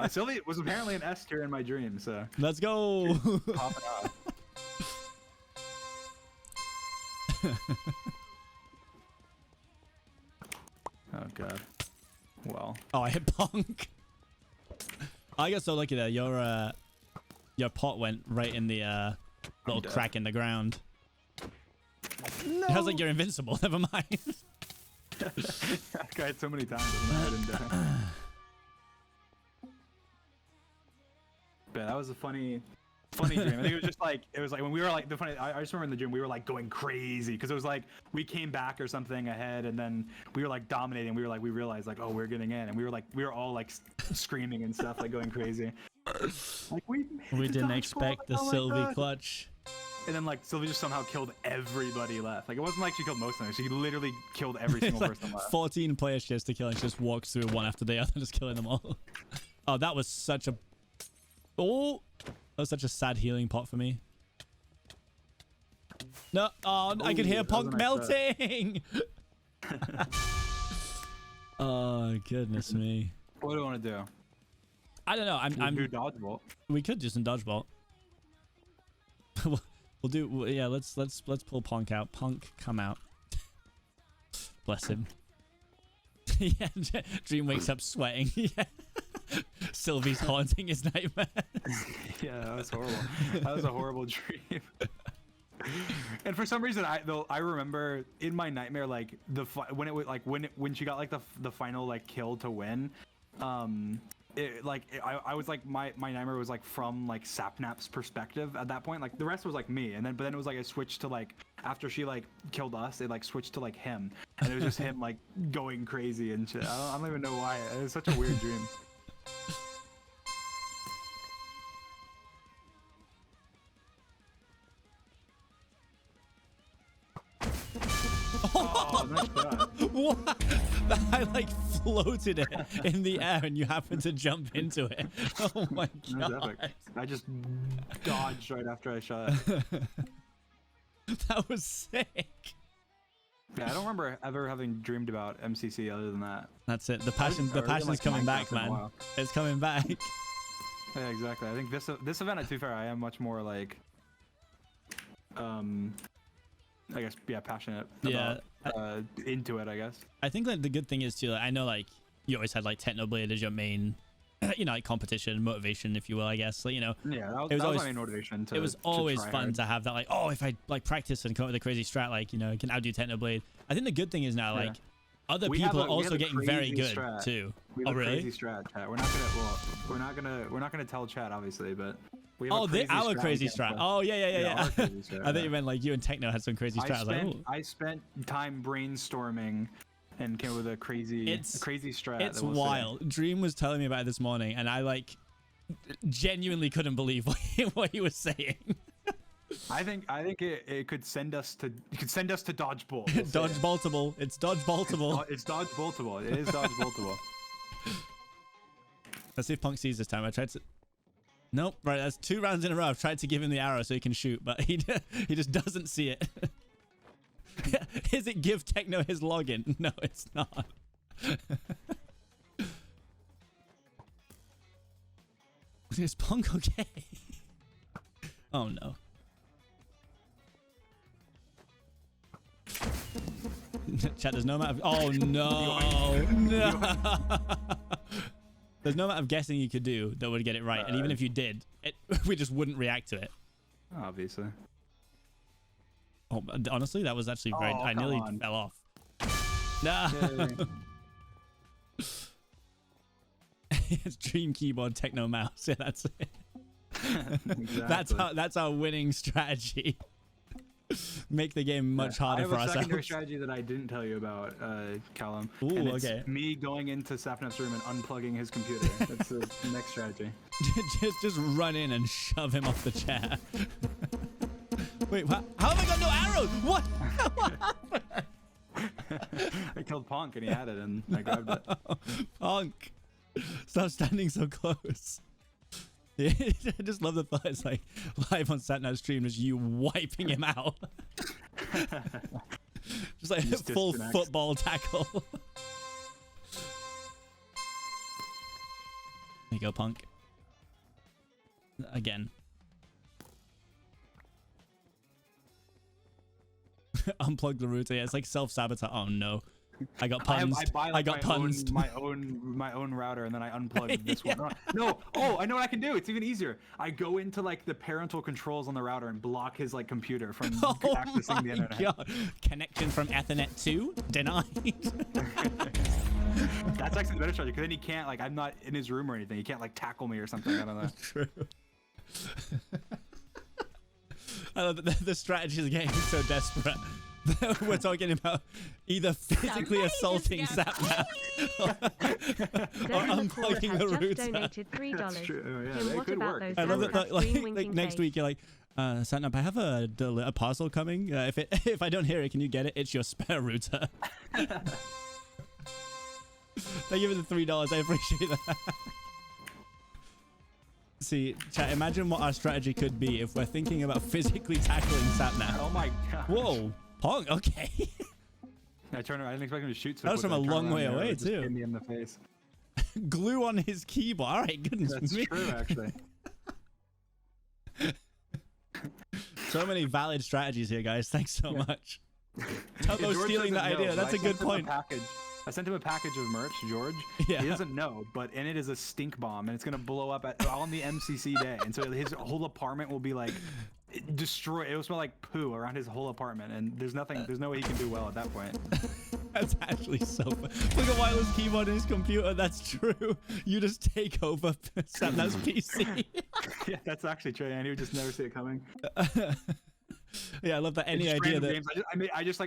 Sylvie was apparently an S tier in my dream, so
let's go.
Popping off. Oh god. Well.
Oh, I hit Punk. I got so lucky there. Your pot went right in the little crack in the ground.
No.
I was like, you're invincible. Never mind.
I tried so many times. I didn't die. But that was a funny dream. I think it was like when we were like I just remember in the gym we were like going crazy because it was like we came back or something ahead, and then we were like dominating. We realized like, oh, we're getting in, and we were all like screaming and stuff, like going crazy. Like we
didn't expect the Sylvie clutch.
And then like Sylvie just somehow killed everybody left. Like it wasn't like she killed most of them. She literally killed every single
like
person left.
14 players she has to kill, and she just walks through one after the other, just killing them all. Oh, that was such a sad healing pot for me. No, I could hear Punk melting. Oh goodness me.
What do you want to do?
I don't know. I'm
do dodgeball.
We could do some dodgeball. We'll do. Yeah, let's pull Punk out. Punk, come out. Bless him. Yeah, Dream wakes up sweating. Yeah. Sylvie's haunting his nightmare.
Yeah, that was horrible. That was a horrible dream. And for some reason, I remember in my nightmare like when it was like when she got like the final like kill to win. I was like my nightmare was like from like Sapnap's perspective at that point. Like the rest was like me, but then it was like I switched to like after she like killed us, it like switched to like him, and it was just him like going crazy and shit. I don't even know why. It was such a weird dream. Oh, nice shot.
What? I like floated it in the air and you happened to jump into it. Oh my god.
That was epic. I just dodged right after I shot it.
That was sick.
Yeah, I don't remember ever having dreamed about MCC other than that.
That's it. The passion's coming back, man. It's coming back.
Yeah, exactly. I think this event, to be fair, I am much more like I guess passionate about into it, I guess.
I think like the good thing is too, like, I know like you always had like Technoblade as your main like competition motivation, if you will, I guess. Like,
yeah, that was always my main motivation.
It was always fun to have that, like, oh, if I like practice and come up with a crazy strat, like, I can outdo Technoblade. I think the good thing is now like other people are also getting very good
strat.
Too.
We have a crazy strat, chat. We're not gonna tell chat, obviously, but we have
our crazy strat. Oh yeah.
Our crazy strat,
I thought you meant like you and Techno had some crazy strat.
I spent time brainstorming and came up with a crazy strat.
It's wild. Dream was telling me about it this morning, and I like genuinely couldn't believe what he was saying.
I think it could send us to dodgeball.
Dodgeboltable. It's dodgeboltable.
It's dodgeboltable. It is dodgeboltable.
Let's see if Punk sees this time. I tried to. Nope. Right. That's 2 rounds in a row. I've tried to give him the arrow so he can shoot, but he just doesn't see it. Is it give Techno his login? No, it's not. Is Punk okay? Oh no. Chat, there's no amount of... Oh no. No. There's no amount of guessing you could do that would get it right. And even if you did, we just wouldn't react to it.
Obviously.
Oh, honestly, that was actually very... I nearly fell off. No. It's Dream Keyboard Techno Mouse. Yeah, that's it. Exactly. That's our winning strategy. Make the game much harder for ourselves. I have a secondary
strategy that I didn't tell you about, Callum.
Ooh,
and it's
okay.
me going into Sapnap's room and unplugging his computer. That's the next strategy.
just run in and shove him off the chair. Wait, how have I got no arrows? What?
I killed Ponk and he had it and I grabbed it.
Ponk, stop standing so close. Yeah, I just love the thought it's like live on Satnav's stream is you wiping him out. Just like a full football tackle. There you go, Punk. Again. Unplug the router. Yeah, it's like self-sabotage. Oh no. I got puns. I got puns.
My own router, and then I unplugged this one. No. Oh, I know what I can do. It's even easier. I go into like the parental controls on the router and block his like computer from accessing the internet.
God. Connection from Ethernet 2 denied.
That's actually the better strategy because then he can't like I'm not in his room or anything. He can't like tackle me or something. I don't know.
True. I love that the strategy is getting so desperate. We're talking about either physically assaulting Sapnap or unplugging the router.
Donated $3.
That's true. Yeah,
what
could
about
work.
those
I love that like next week you're like, Sapnap, I have a parcel coming. If I don't hear it, can you get it? It's your spare router. Thank you for the $3. I appreciate that. See, chat, imagine what our strategy could be if we're thinking about physically tackling Sapnap.
Oh my god.
Whoa. Pong, okay.
I turned around. I didn't expect him to shoot.
That was from a long way away, too.
Hit me in the face.
Glue on his keyboard. All right, goodness
That's
me.
true, actually.
So many valid strategies here, guys. Thanks so much. Tubbo stealing that idea. That's a good point.
I sent him a package of merch, George.
Yeah.
He doesn't know, but in it is a stink bomb, and it's gonna blow up on the MCC day, and so his whole apartment will be like destroyed. It will smell like poo around his whole apartment, and there's no way he can do well at that point.
That's actually so fun. Look at wireless keyboard in his computer. That's true. You just take over Sapnap's PC.
Yeah, that's actually true, and he would just never see it coming.
Yeah, I love that. Any idea that
games, I just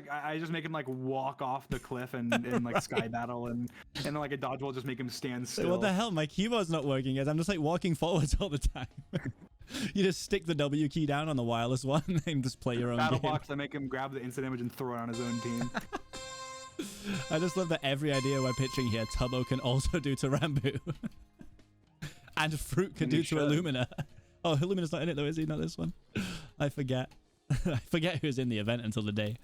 make him like walk off the cliff and like sky battle and then like a dodgeball just make him stand still.
What the hell? My keyboard's not working, guys. I'm just like walking forwards all the time. You just stick the W key down on the wireless one and just play your own
battle
game.
box. I make him grab the instant image and throw it on his own team.
I just love that every idea we're pitching here, Tubbo can also do to Rambo. And Fruit can do to Illumina. Oh, Illumina's not in it though, is he? Not this one. I forget. I forget who's in the event until the day.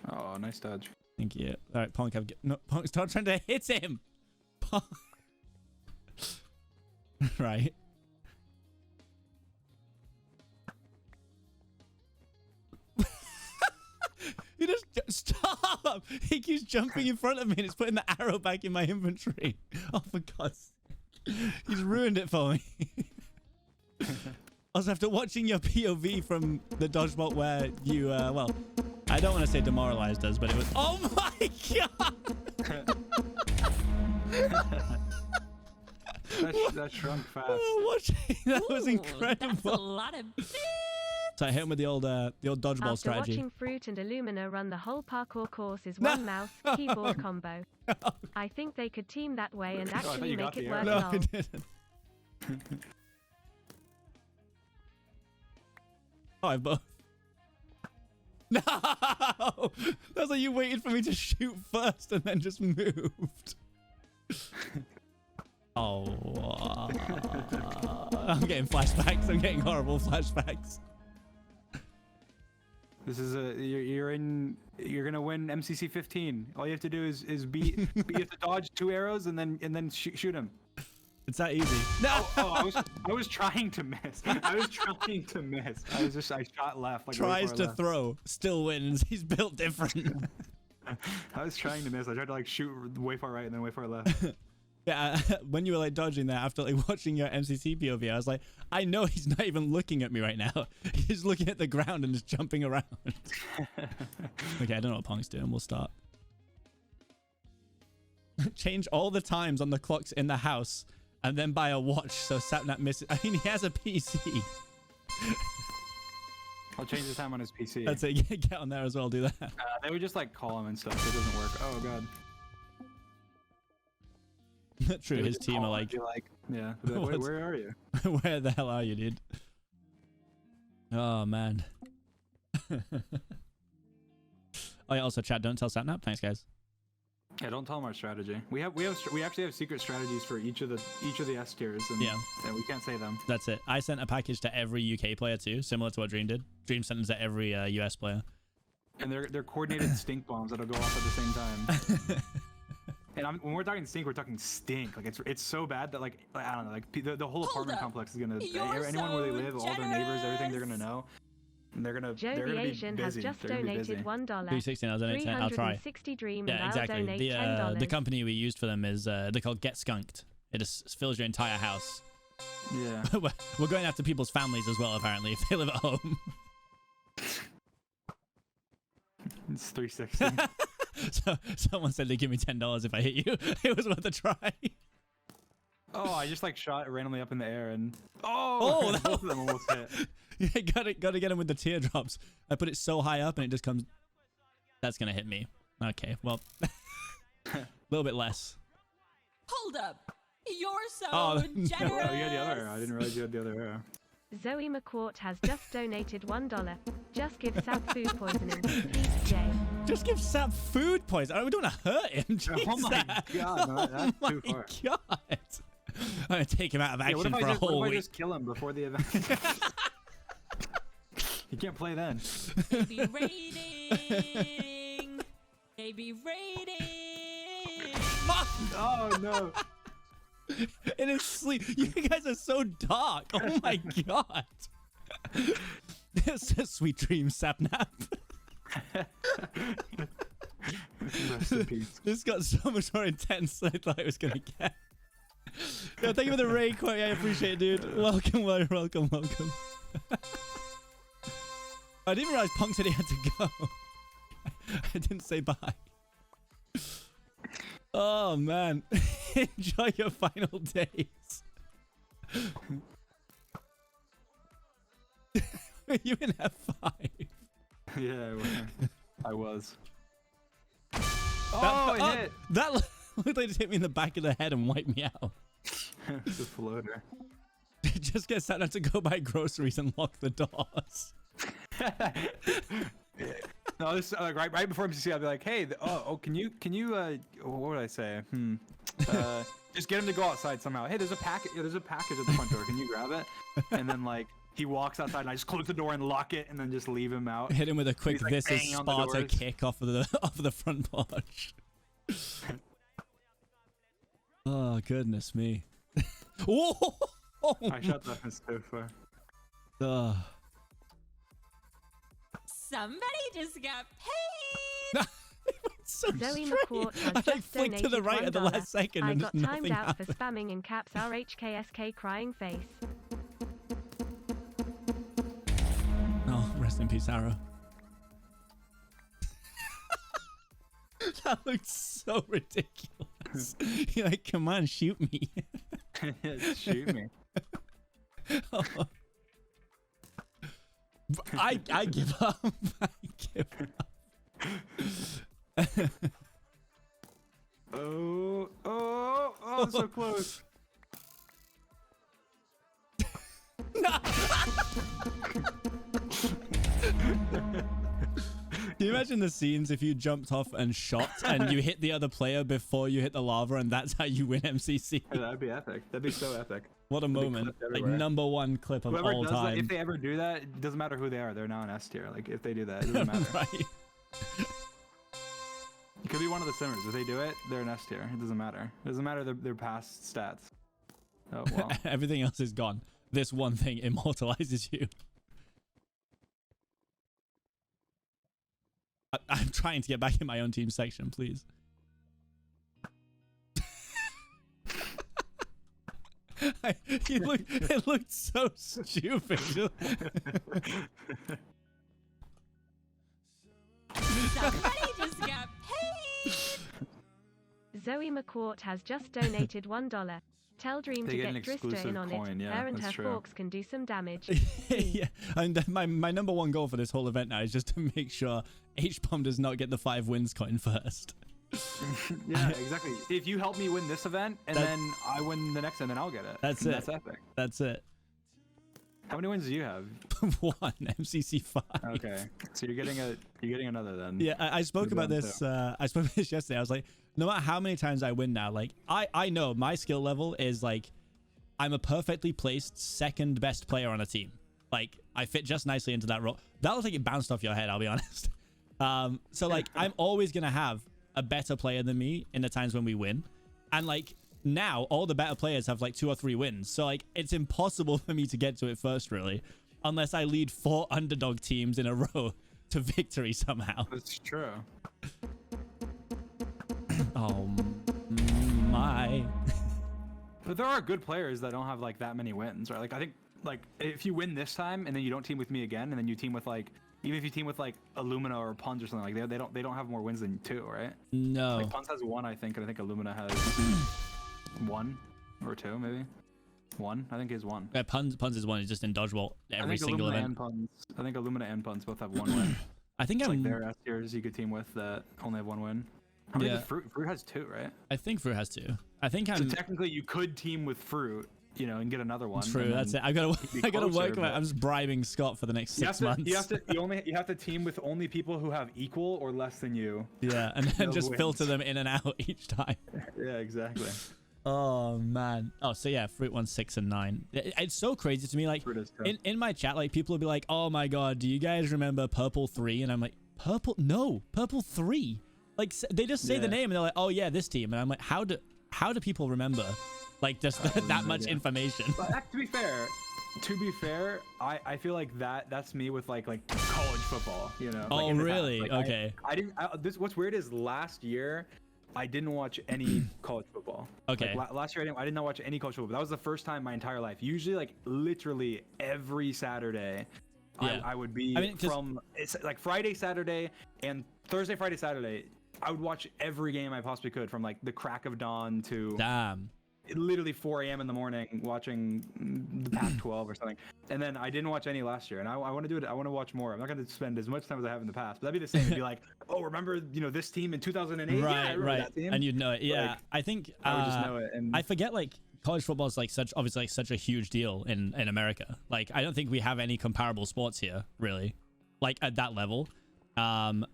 Oh, nice dodge.
Thank you. All right, Punk, no, Punk, stop trying to hit him. Punk. Right. You just stop. He keeps jumping in front of me and it's putting the arrow back in my inventory. Oh, for God's sake. He's ruined it for me. Also, after watching your POV from the dodgeball where you, well, I don't want to say demoralized us, but it was... Oh my God!
that shrunk fast.
Oh, that was incredible.
That's a lot of...
So I hit him with the old dodgeball strategy.
After watching Fruit and Illumina run the whole parkour course is one mouse keyboard combo. I think they could team that way and actually make it work.
No, I didn't. Oh, I both. No! That's like you waited for me to shoot first and then just moved. Oh. I'm getting flashbacks. I'm getting horrible flashbacks.
This is you're gonna win MCC 15. All you have to do is beat you have to dodge 2 arrows and then shoot him.
It's that easy.
No. I was trying to miss. I shot left. Like,
tries to throw, still wins. He's built different.
I was trying to miss. I tried to like shoot way far right and then way far left.
Yeah, when you were like dodging that after like watching your MCC POV, I was like, I know he's not even looking at me right now. He's looking at the ground and just jumping around. Okay, I don't know what Pong's doing. We'll start. Change all the times on the clocks in the house and then buy a watch so Sapnap misses. I mean, he has a PC.
I'll change the time on his PC.
That's it. Get on there as well. Do that.
They would just like call him and stuff. It doesn't work. Oh god.
True. His team are like,
yeah. Like, where are you?
Where the hell are you, dude? Oh man. Oh yeah. Also, chat. Don't tell Sapnap. Thanks, guys.
Yeah, don't tell them our strategy. We actually have secret strategies for each of the S tiers, and
yeah,
we can't say them.
That's it. I sent a package to every UK player too, similar to what Dream did. Dream sent it to every US player.
And they're coordinated stink bombs that'll go off at the same time. And when we're talking stink, we're talking stink. Like it's so bad that like I don't know, like the whole apartment complex is gonna anyone where they live, all their neighbors, everything, they're gonna know. And they're gonna
Joe the Asian has just donated $1.
316. I'll donate 10. I'll try.
Dream,
yeah, exactly. The company we used for them is they're called Get Skunked. It just fills your entire house.
Yeah.
We're going after people's families as well, apparently, if they live at home.
It's 360.
So someone said they'd give me $10 if I hit you. It was worth a try.
Oh, I just like shot it randomly up in the air and both of them almost hit.
Yeah, gotta get him with the teardrops. I put it so high up and it just comes. That's gonna hit me. Okay, well, a little bit less.
Hold up, you're so generous.
Oh, you had the other arrow. I didn't realize you had the other arrow.
Zoe McCourt has just donated $1. Just give Sap food poisoning. Please, Jay.
Just give Sap food poisoning. We don't want to hurt him. Jesus.
Oh my god, no, that's too far.
God. I'm gonna take him out of action for a whole week.
What if I just kill him before the event? You can't play then.
Baby rating. Baby rating.
Oh no.
In his sleep. You guys are so dark. Oh my god. It's a sweet dream, Sapnap.
Rest in peace.
This got so much more intense than I thought it was gonna get. Yeah, thank you for the raid, Corey. I appreciate it, dude. Welcome. I didn't realize Punk said he had to go. I didn't say bye. Oh man. Enjoy your final days. Were you in F5?
Yeah, I was.
That hit! That looked like it just hit me in the back of the head and wiped me out.
It's a floater.
Just get Santa to go buy groceries and lock the doors.
No, this like right before MCC, I'll be like, hey, can you what would I say? Just get him to go outside somehow. Hey, there's a package at the front door. Can you grab it? And then like he walks outside and I just close the door and lock it and then just leave him out.
Hit him with a quick "This is Sparta" kick off of the front porch. Oh goodness me! Whoa!
I shot that so far.
Somebody just got paid.
So
Zoe
straight.
McCourt has
I
just
flicked to the
donated
right at the
$1.
last second
I
and
got
just
timed
nothing
out for
happened.
spamming in caps RHKSK crying face.
Oh, rest in peace, Arrow. That looked so ridiculous. You're like, come on, shoot me.
Shoot me.
Oh. I give up. I give up.
Oh, so close.
No. Can you imagine the scenes if you jumped off and shot and you hit the other player before you hit the lava and that's how you win MCC?
Yeah, that'd be epic. That'd be so epic.
What a moment. Like #1 clip of all time.
If they ever do that, it doesn't matter who they are. They're now an S tier. Like if they do that, it doesn't matter.
Right.
It could be one of the simmers. If they do it, they're an S tier. It doesn't matter. It doesn't matter their past stats. Oh, wow.
Everything else is gone. This one thing immortalizes you. I'm trying to get back in my own team section, please. It looked so stupid.
Somebody just got paid.
Zoe McCourt has just donated $1. Tell Dream
They
to
get an
get Drista
exclusive
in on
coin,
it.
yeah,
Her and
that's
her
true.
forks can do some damage.
Yeah, and my number one goal for this whole event now is just to make sure H-Bomb does not get the 5 wins coin first.
Yeah, exactly. If you help me win this event and then I win the next, and then I'll get it.
That's it.
That's epic.
That's it.
How many wins do you have?
1 MCC 5.
Okay, so you're getting another then.
Yeah, I spoke about this. I spoke about this yesterday. I was like, no matter how many times I win now, like I know my skill level is like, I'm a perfectly placed second best player on a team. Like I fit just nicely into that role. That looks like it bounced off your head, I'll be honest. So like I'm always gonna have a better player than me in the times when we win, and like now all the better players have like 2 or 3 wins, so like it's impossible for me to get to it first, really, unless I lead 4 underdog teams in a row to victory somehow.
That's true.
Oh my.
But there are good players that don't have like that many wins, right? Like I think like if you win this time and then you don't team with me again, and then you team with like, even if you team with like Illumina or Puns or something, like they don't have more wins than 2, right?
No.
Like Puns has 1, I think, and I think Illumina has 1 or 2, maybe. 1, I think is 1.
Yeah, Puns is 1. Is just in dodgeball every single
Illumina
event.
And Puns, I think Illumina and Puns both have 1 win.
I think
It's
I'm.
like their S tiers you could team with that only have 1 win. How many does Fruit has 2, right?
I think Fruit has 2. I think I'm.
So technically, you could team with Fruit, you know, and get another one.
True, that's it. I gotta work. I'm just bribing Scott for the next 6 months.
You have to team with only people who have equal or less than you.
Yeah, and then
No
just
wins.
filter them in and out each time.
Yeah, exactly.
Oh man. Oh, so yeah, Fruit won 6 and 9. It's so crazy to me. Like
Fruit is tough.
in my chat, like people will be like, "Oh my god, do you guys remember Purple 3?" And I'm like, "Purple? No, Purple 3." Like they just say the name and they're like, "Oh yeah, this team." And I'm like, "How do people remember like just that much information?"
But to be fair, I feel like that's me with like college football, you know.
Oh
like
really?
Like,
okay.
I didn't. What's weird is last year I didn't watch any college football.
Okay.
Like, last year I did not watch any college football. That was the first time my entire life. Usually like literally every Saturday.
Yeah.
I would be it's like Friday, Saturday, and Thursday, Friday, Saturday. I would watch every game I possibly could, from like the crack of dawn to literally 4 a.m. in the morning watching the Pac-12 or something. And then I didn't watch any last year, and I want to do it. I want to watch more. I'm not going to spend as much time as I have in the past, but that'd be the same. It'd be like, oh, remember this team in 2008? Yeah, I remember that team.
And you'd know it. Yeah,
like,
I think
I would just know it. And
I forget like college football is like such a huge deal in America. Like I don't think we have any comparable sports here really, like at that level. And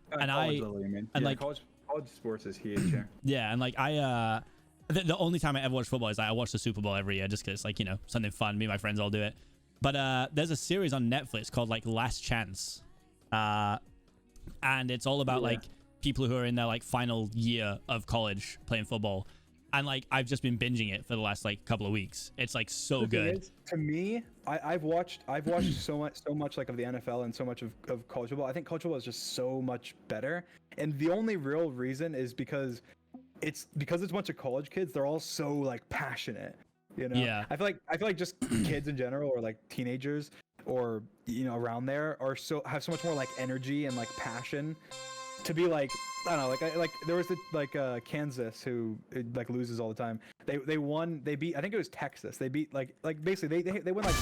college
sports is huge here.
Yeah, and like the only time I ever watch football is like I watch the Super Bowl every year just because like, you know, something fun. Me and my friends all do it. But there's a series on Netflix called like Last Chance, and it's all about like people who are in their like final year of college playing football. And like I've just been binging it for the last like couple of weeks. It's like so good.
To me, I've watched so much like of the NFL and so much of college football. I think college football is just so much better. And the only real reason is because it's a bunch of college kids. They're all so like passionate, you know. Yeah. I feel like just kids in general, or like teenagers, or you know, around there have so much more like energy and like passion to be like, I don't know, like there was Kansas who like loses all the time. They beat, I think it was Texas. They beat like basically they won like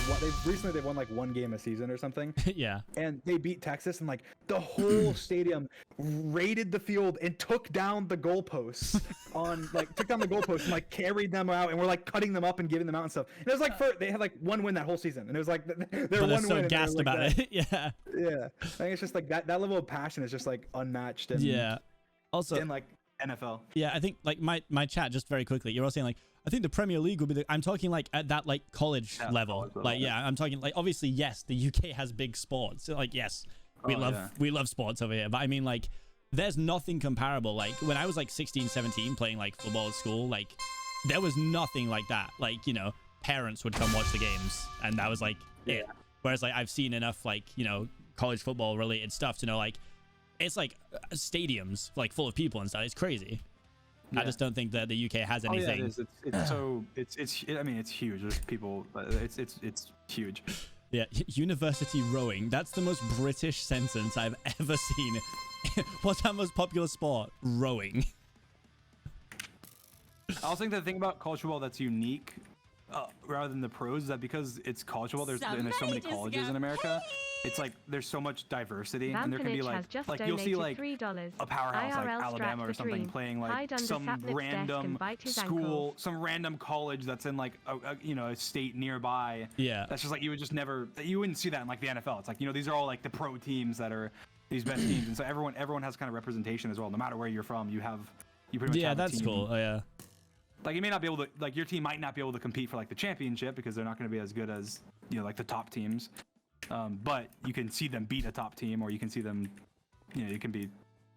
they won like 1 game a season or something.
Yeah.
And they beat Texas, and like the whole stadium raided the field and took down the goalposts and like carried them out, and were like cutting them up and giving them out and stuff. And it was like they had like 1 win that whole season, and it was like
they're so gassed about it. Yeah.
Yeah. I think it's just like that level of passion is just like unmatched. And
yeah. Also,
in like NFL.
Yeah, I think like my chat, just very quickly, you're all saying like, I think the Premier League will be I'm talking like at that like college level. Like, yeah, I'm talking like, obviously, yes, the UK has big sports. So, like, yes, we love sports over here. But I mean, like, there's nothing comparable. Like when I was like 16, 17 playing like football at school, like there was nothing like that. Like, you know, parents would come watch the games, and that was like it. Whereas like I've seen enough like, you know, college football related stuff to know like it's like stadiums like full of people and stuff. It's crazy. I just don't think that the UK has anything.
Oh, yeah, I mean, it's huge. There's people. It's huge.
Yeah, university rowing. That's the most British sentence I've ever seen. What's our most popular sport? Rowing.
I also think the thing about college football that's unique, rather than the pros, is that because it's college football, there's so many colleges in America. It's like there's so much diversity, and there can be like you'll see like a powerhouse like Alabama or something playing like some random school, some random college that's in like a state nearby.
Yeah,
that's just like you wouldn't see that in like the NFL. It's like, you know, these are all like the pro teams that are these best teams, and so everyone has kind of representation as well. No matter where you're from, you pretty much have a
that's
team.
cool. Oh yeah.
Like you may not be able to, like your team might not be able to compete for like the championship because they're not going to be as good as, you know, like the top teams. But you can see them beat a top team, or you can see them, you know, it can be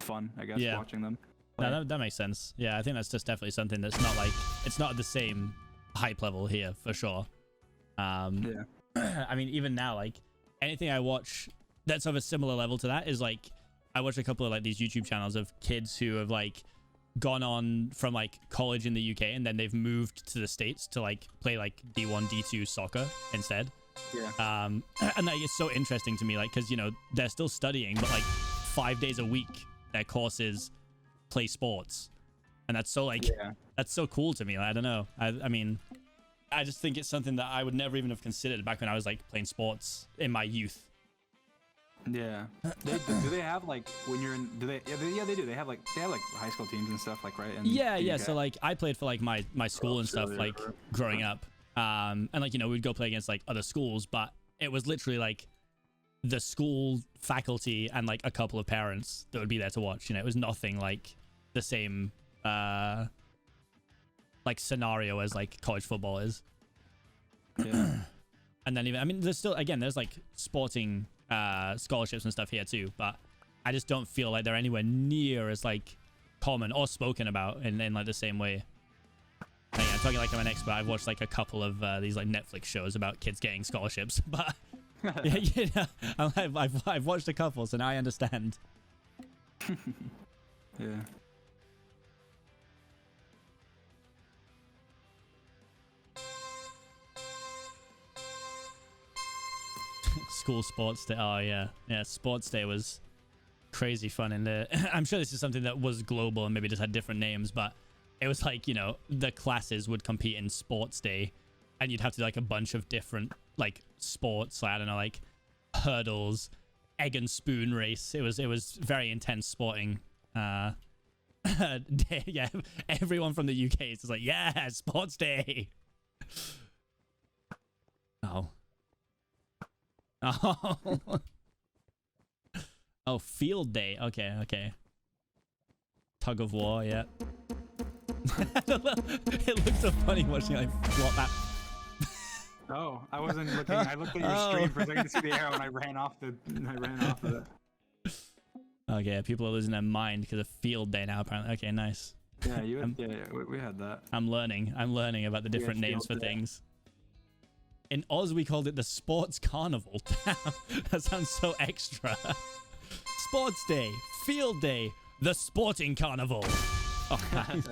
fun, I guess, watching them.
No, that makes sense. Yeah, I think that's just definitely something that's not like, it's not the same hype level here for sure. I mean, even now, like anything I watch that's of a similar level to that is like, I watch a couple of like these YouTube channels of kids who have like gone on from like college in the UK and then they've moved to the States to like play like D1, D2 soccer instead.
Yeah.
And like it's so interesting to me, like, because, you know, they're still studying, but like 5 days a week their courses play sports, and that's so like that's so cool to me. Like, I don't know. I mean, I just think it's something that I would never even have considered back when I was like playing sports in my youth.
Yeah. Do they have like when you're in? Do they? Yeah, they do. They have like high school teams and stuff, like, right?
Yeah. So like I played for like my school and stuff like growing up. And like, you know, we'd go play against like other schools, but it was literally like the school faculty and like a couple of parents that would be there to watch. You know, it was nothing like the same like scenario as like college football is.
Yeah.
And then even, I mean, there's like sporting scholarships and stuff here too, but I just don't feel like they're anywhere near as like common or spoken about in like the same way. Yeah, I'm talking like I'm an expert. I've watched like a couple of these like Netflix shows about kids getting scholarships, but I've watched a couple, so now I understand.
Yeah.
School sports day. Oh yeah, sports day was crazy fun, and I'm sure this is something that was global and maybe just had different names, but it was like, you know, the classes would compete in sports day, and you'd have to do like a bunch of different like sports. Like, I don't know, like hurdles, egg and spoon race. It was very intense sporting. Yeah, everyone from the UK is just like, yeah, sports day. Oh. Oh, field day. Okay. Tug of war, yeah. It looks so funny watching like flop that.
Oh, I wasn't looking. I looked at your stream for a second to see the arrow, and I ran off of it.
Okay, people are losing their mind because of field day now, apparently. Okay, nice.
Yeah, we had that.
I'm learning about the different names for things. In Oz, we called it the Sports Carnival. That sounds so extra. Sports Day, Field Day, the Sporting Carnival. Oh, man.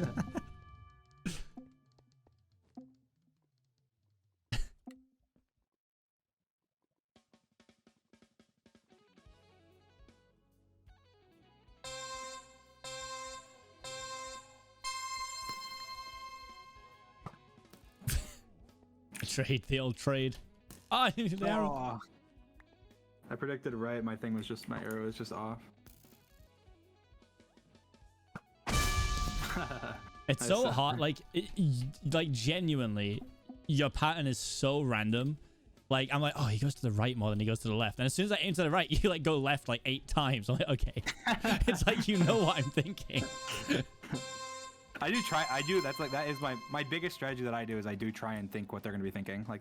Trade, the old trade. Oh, I didn't the arrow.
I predicted right. My arrow was just off.
It's so hard. Like, like genuinely, your pattern is so random. Like, I'm like, oh, he goes to the right more than he goes to the left. And as soon as I aim to the right, you like go left like 8 times. I'm like, okay. It's like, you know what I'm thinking.
I do. That's like, that is my biggest strategy that I do is I do try and think what they're going to be thinking. Like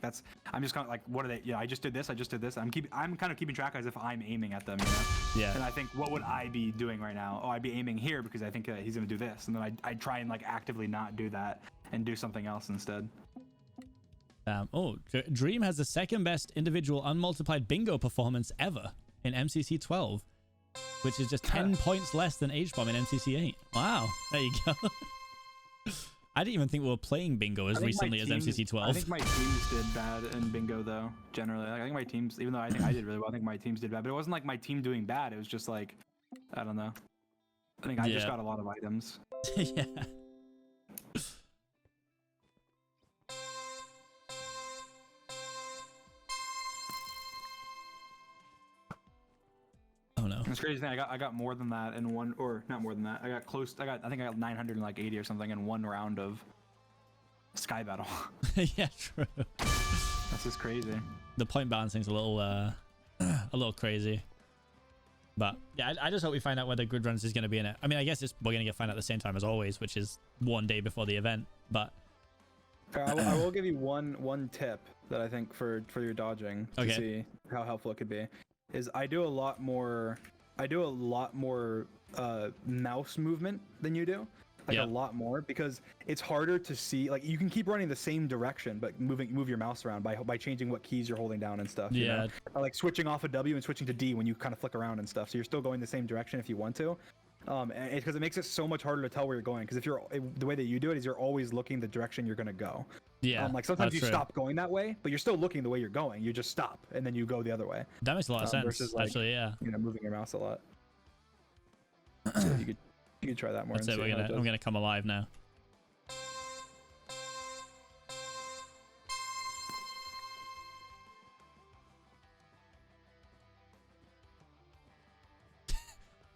I'm just kind of like, what are they? Yeah, I just did this. I'm kind of keeping track as if I'm aiming at them, you know?
Yeah.
And I think, what would I be doing right now? Oh, I'd be aiming here because I think he's going to do this. And then I try and like actively not do that and do something else instead.
Oh, Dream has the second best individual unmultiplied bingo performance ever in MCC 12, which is just 10 points less than H-Bomb in MCC 8. Wow, there you go. I didn't even think we were playing bingo as recently as MCC 12.
I think my teams did bad in bingo though, generally. Like, I think my teams, even though I think I did really well, I think my teams did bad. But it wasn't like my team doing bad. It was just like, I don't know. I think I just got a lot of items.
Yeah. Oh no.
It's crazy thing. I got more than that in one, or not more than that. I got close. I think I got 980 or something in one round of Sky Battle.
Yeah, true.
That's just crazy.
The point balancing's a little crazy. But yeah, I just hope we find out whether Grid Runs is going to be in it. I mean, I guess we're going to find out at the same time as always, which is one day before the event. But
I will give you one tip that I think for your dodging to see how helpful it could be. Is I do a lot more mouse movement than you do, like a lot more, because it's harder to see. Like you can keep running the same direction, but move your mouse around by changing what keys you're holding down and stuff.
Yeah,
you know? Or like switching off a W and switching to D when you kind of flick around and stuff. So you're still going the same direction if you want to. Because it makes it so much harder to tell where you're going. Because the way that you do it is you're always looking the direction you're gonna go.
Yeah.
Like sometimes you stop going that way, but you're still looking the way you're going. You just stop and then you go the other way.
That makes a lot of sense.
Versus like,
actually, yeah.
Moving your mouse a lot. So you could try that more.
That's it. I'm gonna come alive now.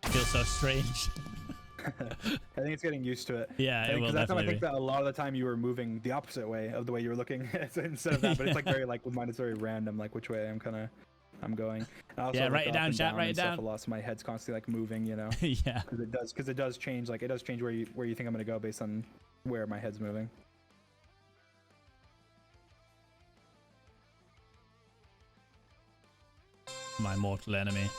Feels so strange.
I think it's getting used to it.
Yeah, it will definitely.
I think that a lot of the time you were moving the opposite way of the way you were looking instead of that. But it's like very like with mine, it's very random, like which way I'm going.
Yeah, write it down, chat. Write it down.
A lot, so my head's constantly like moving, you know.
Yeah.
Because it does change. Like it does change where you think I'm gonna go based on where my head's moving.
My mortal enemy.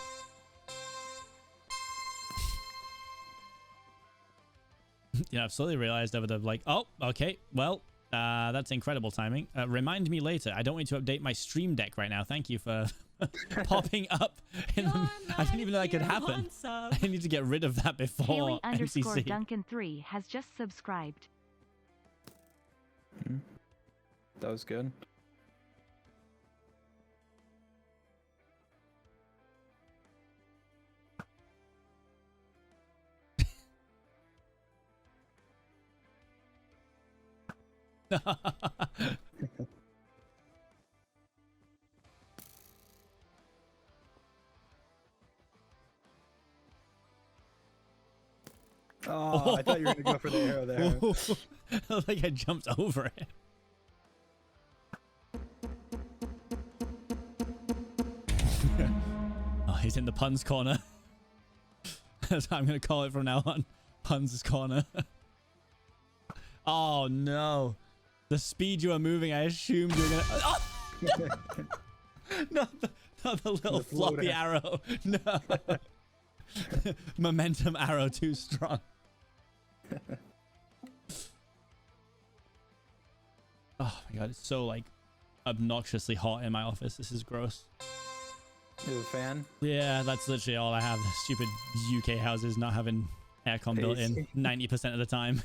I've slowly realized over the oh, okay, well, that's incredible timing. Remind me later. I don't want you to update my stream deck right now. Thank you for popping up. I didn't even know that could happen. I need to get rid of that before MCC.
Duncan3 has just subscribed.
That was good. Oh, I thought you were gonna go for the arrow there.
Like I jumped over it. Oh, he's in the puns corner. That's what I'm gonna call it from now on. Puns corner. Oh no. The speed you are moving, I assumed you were gonna. Oh! not the little floppy arrow. No. Momentum arrow too strong. Oh my god, it's so like obnoxiously hot in my office. This is gross.
You have a fan?
Yeah, that's literally all I have. The stupid UK houses not having aircon built in 90% of the time.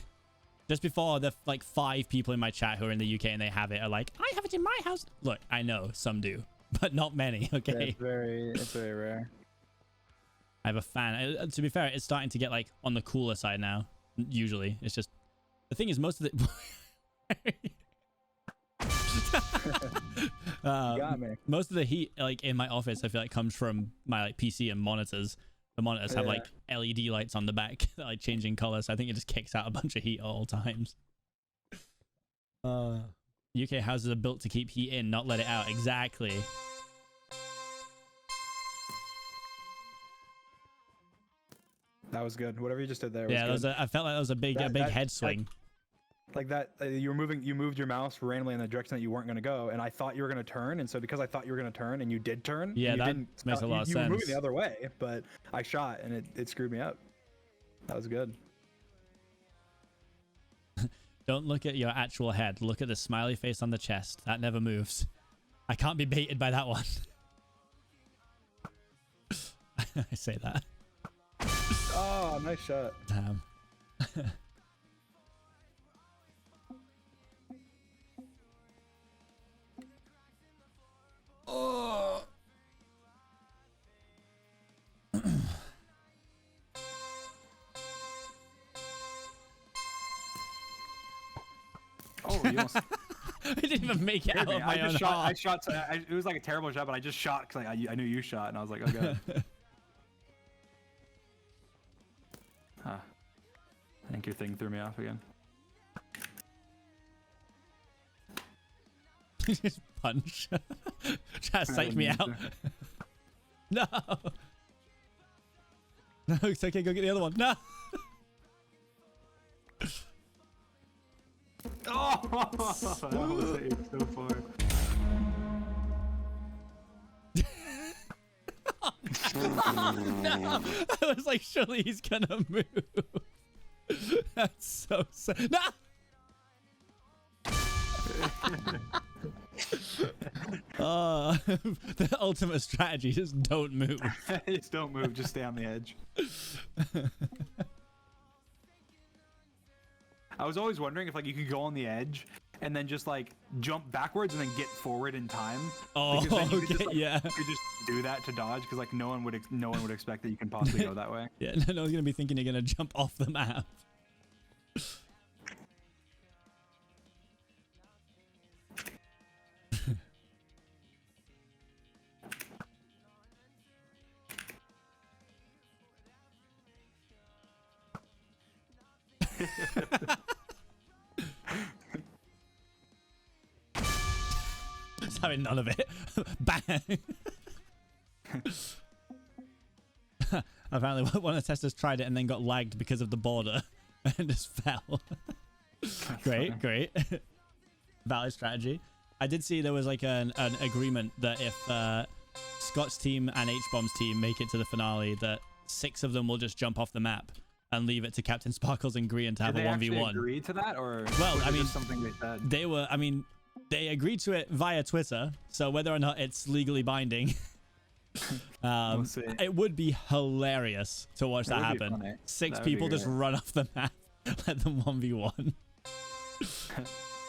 Just before, the like 5 people in my chat who are in the UK and they have it are like, I have it in my house. Look, I know some do, but not many. Okay.
Yeah, it's very rare.
I have a fan. To be fair, it's starting to get like on the cooler side now. Usually, it's just the thing is most of the.
Got me.
Most of the heat like in my office, I feel like comes from my like PC and monitors. The monitors have like LED lights on the back that like changing color, so I think it just kicks out a bunch of heat at all times. UK houses are built to keep heat in, not let it out. Exactly.
That was good. Whatever you just did there.
Yeah,
was good.
I felt like that was a big head swing.
Like that, you moved your mouse randomly in the direction that you weren't going to go, and I thought you were going to turn, and so because I thought you were going to turn, and you did turn.
Yeah, that makes a lot of sense.
You were moving the other way, but I shot, and it screwed me up. That was good.
Don't look at your actual head. Look at the smiley face on the chest. That never moves. I can't be baited by that one. I say that.
Oh, nice shot.
Damn. Oh.
Oh, you almost...
I didn't even make it out of my own heart.
I shot. It was like a terrible shot, but I just shot because I knew you shot, and I was like, okay. Huh. I think your thing threw me off again.
Just punch. Try to psych me out. No. No, it's okay. Go get the other one. No.
Oh, that was so far.
No. I was like, surely he's gonna move. That's so sad. No. The ultimate strategy, just don't move.
Just don't move, just stay on the edge. I was always wondering if like you could go on the edge and then just like jump backwards and then get forward in time.
Oh,
then you
okay,
could just, like,
yeah.
You could just do that to dodge because like no one would expect that you can possibly go that way.
Yeah, no one's gonna be thinking you're gonna jump off the map. Just having none of it. Bang. Apparently one of the testers tried it and then got lagged because of the border and just fell. Great. Valid strategy. I did see there was like an agreement that if Scott's team and H-Bomb's team make it to the finale, that 6 of them will just jump off the map and leave it to Captain Sparkles and Green to have a 1v1.
Did they actually agree to that, or
well, I mean,
just something they said?
They agreed to it via Twitter, so whether or not it's legally binding,
We'll see.
it would be hilarious to watch that happen. 6 people just run off the map, let them 1v1.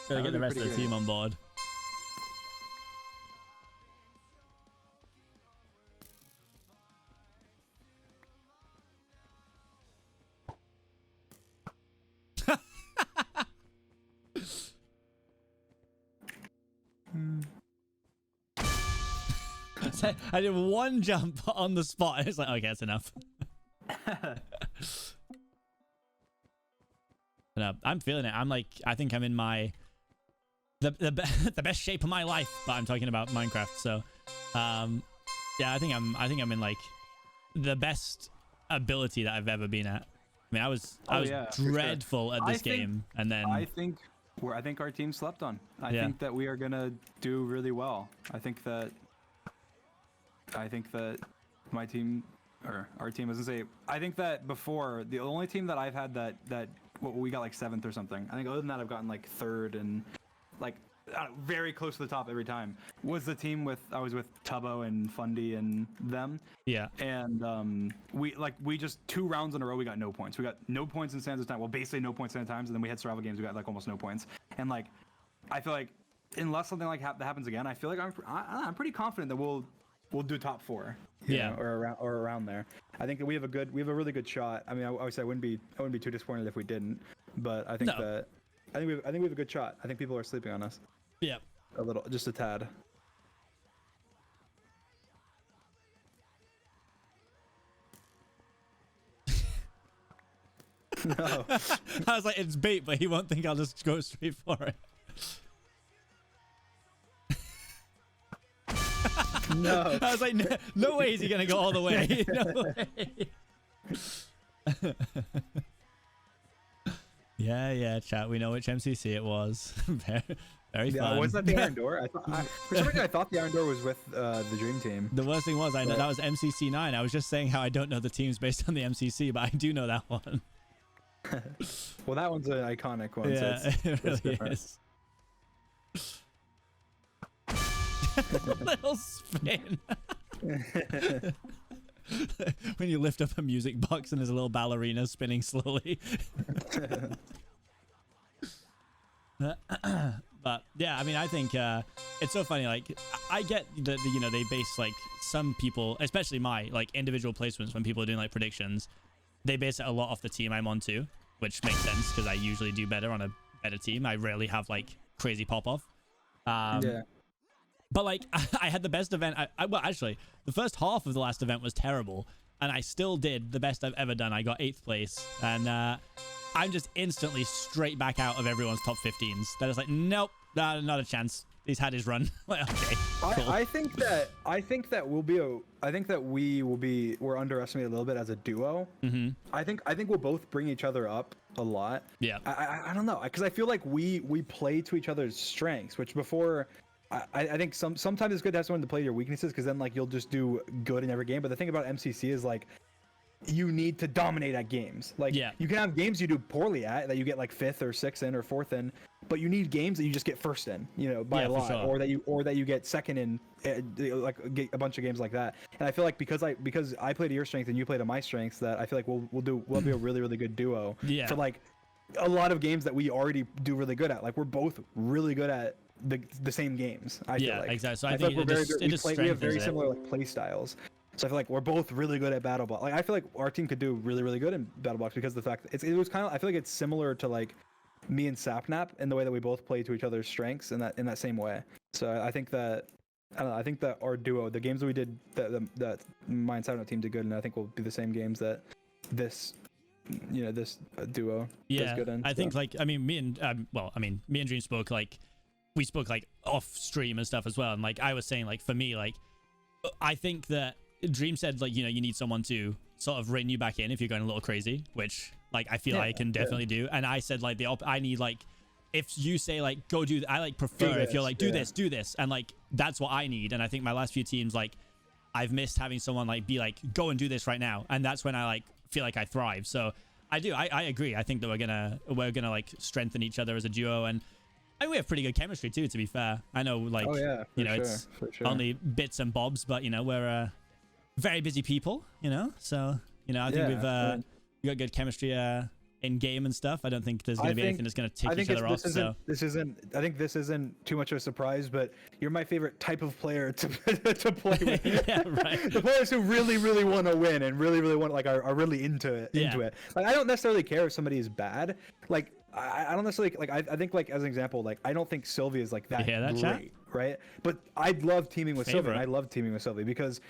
Gotta get the rest of the team on board. I did one jump on the spot. It's like, okay, that's enough. No, I'm feeling it. I'm like, I think I'm in my the best shape of my life. But I'm talking about Minecraft. So, yeah, I think I'm in like the best ability that I've ever been at. I mean, I was dreadful at this game, and then
I think our team slept on. I think that we are gonna do really well. I think that my team, or our team, doesn't say. I think that before, the only team that I've had that we got like 7th or something. I think other than that, I've gotten like 3rd and like very close to the top every time. Was the team I was with Tubbo and Fundy and them. Yeah. And we just 2 rounds in a row we got no points. We got no points in Sands of Time. Well, basically no points in times, and then we had survival games. We got like almost no points. And like, I feel like unless something like that happens again, I feel like I'm pretty confident that we'll do top 4, you know, or around there. I think that we have a really good shot. I mean, I would say I wouldn't be too disappointed if we didn't, but I think I think we have a good shot. I think people are sleeping on us. Yeah, a little, just a tad. No,
I was like, it's bait, but he won't think I'll just go straight for it.
No.
I was like, no way is he gonna go all the way. No way. Yeah, chat. We know which MCC it was. Very fun.
Was that the Iron Door? For some reason, I thought the Iron Door was with the Dream Team.
The worst thing was, I know that was MCC 9. I was just saying how I don't know the teams based on the MCC, but I do know that one.
Well, that one's an iconic one.
Yeah,
So
it really
different.
is. Little spin. When you lift up a music box and there's a little ballerina spinning slowly. But yeah, I mean, I think it's so funny. Like, I get that you know, they base like some people, especially my like individual placements when people are doing like predictions, they base it a lot off the team I'm on too, which makes sense because I usually do better on a better team. I rarely have like crazy pop off.
Yeah.
But like, I had the best event. Well, actually, the first half of the last event was terrible, and I still did the best I've ever done. I got 8th place, and I'm just instantly straight back out of everyone's top 15s. That is like, nope, not a chance. He's had his run. Like, okay, cool.
I think that we're underestimated a little bit as a duo.
Mm-hmm.
I think we'll both bring each other up a lot.
Yeah.
I don't know, because I feel like we play to each other's strengths, which before. I think sometimes it's good to have someone to play your weaknesses, because then like you'll just do good in every game. But the thing about MCC is like you need to dominate at games. Like you can have games you do poorly at that you get like 5th or 6th in or 4th in, but you need games that you just get 1st in, you know, by a lot,
sure.
or that you get 2nd in, like a bunch of games like that. And I feel like because I play to your strength and you play to my strengths, that I feel like we'll be a really, really good duo for like a lot of games that we already do really good at. Like we're both really good at the same games. I feel like.
Exactly. So I
feel
think
like we have very
it.
similar like play styles. So I feel like we're both really good at battle box. Like I feel like our team could do really, really good in battle box because of the fact that it was kind of, I feel like it's similar to like me and Sapnap in the way that we both play to each other's strengths in that same way. So I think that I think that our duo, the games that we did, that my and Sapnap team did good, and I think will be the same games that this duo does good in.
I think like, I mean, me and Dream spoke like, we spoke like off stream and stuff as well, and like I was saying, like for me, like I think that Dream said like, you know, you need someone to sort of rein you back in if you're going a little crazy, which like I feel I can definitely do. And I said like I need like, if you say like go do, I like prefer if you're like do this, and like that's what I need. And I think my last few teams, like I've missed having someone like be like go and do this right now, and that's when I like feel like I thrive. So I agree. I think that we're gonna like strengthen each other as a duo, and I mean, we have pretty good chemistry too, to be fair. I know, like, it's only bits and bobs, but you know, we're very busy people, you know. So, you know, I think we've got good chemistry in game and stuff. I don't think there's going to be anything that's going to take each other off. I
think this isn't too much of a surprise, but you're my favorite type of player to play with.
Yeah, right.
The players who really, really want to win and really, really want, like, are really into it. Like, I don't necessarily care if somebody is bad. Like, I don't necessarily like. I think like as an example, like I don't think Sylvie is like that great,
chat?
right? But I love teaming with Sylvie. I love teaming with Sylvie because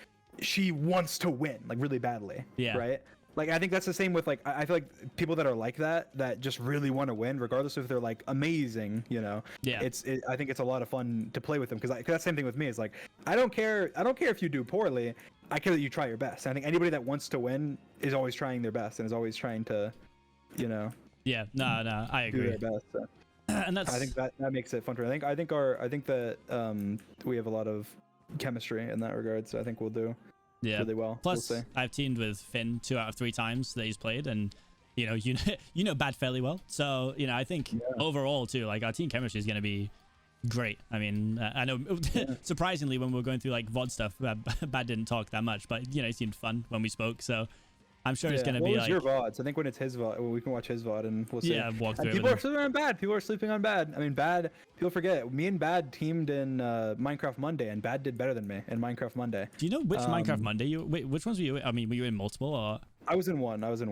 she wants to win like really badly. Yeah. Right. Like I think that's the same with like I feel like people that are like that just really want to win, regardless if they're like amazing. You know. Yeah. I think it's a lot of fun to play with them because that's the same thing with me. It's like I don't care if you do poorly. I care that you try your best. I think anybody that wants to win is always trying their best and is always trying to, you know.
Yeah, no, I agree.
Do their best, so.
And that's.
I think that makes it fun for me. I think that we have a lot of chemistry in that regard, so I think we'll do really well.
Plus, I've teamed with Finn 2 out of 3 times that he's played, and you know Bad fairly well. So you know, I think overall too, like our team chemistry is going to be great. I mean, I know surprisingly when we were going through like VOD stuff, Bad didn't talk that much, but you know, it seemed fun when we spoke. So. I'm sure it's gonna be like
your VODs. I think when it's his VOD, we can watch his VOD and we'll see.
Yeah, walk through.
People are sleeping on Bad. People are sleeping on Bad. I mean, Bad. People forget. Me and Bad teamed in Minecraft Monday, and Bad did better than me in Minecraft Monday.
Do you know which Minecraft Monday which ones were you? I mean, were you in multiple or?
I was in one. I was in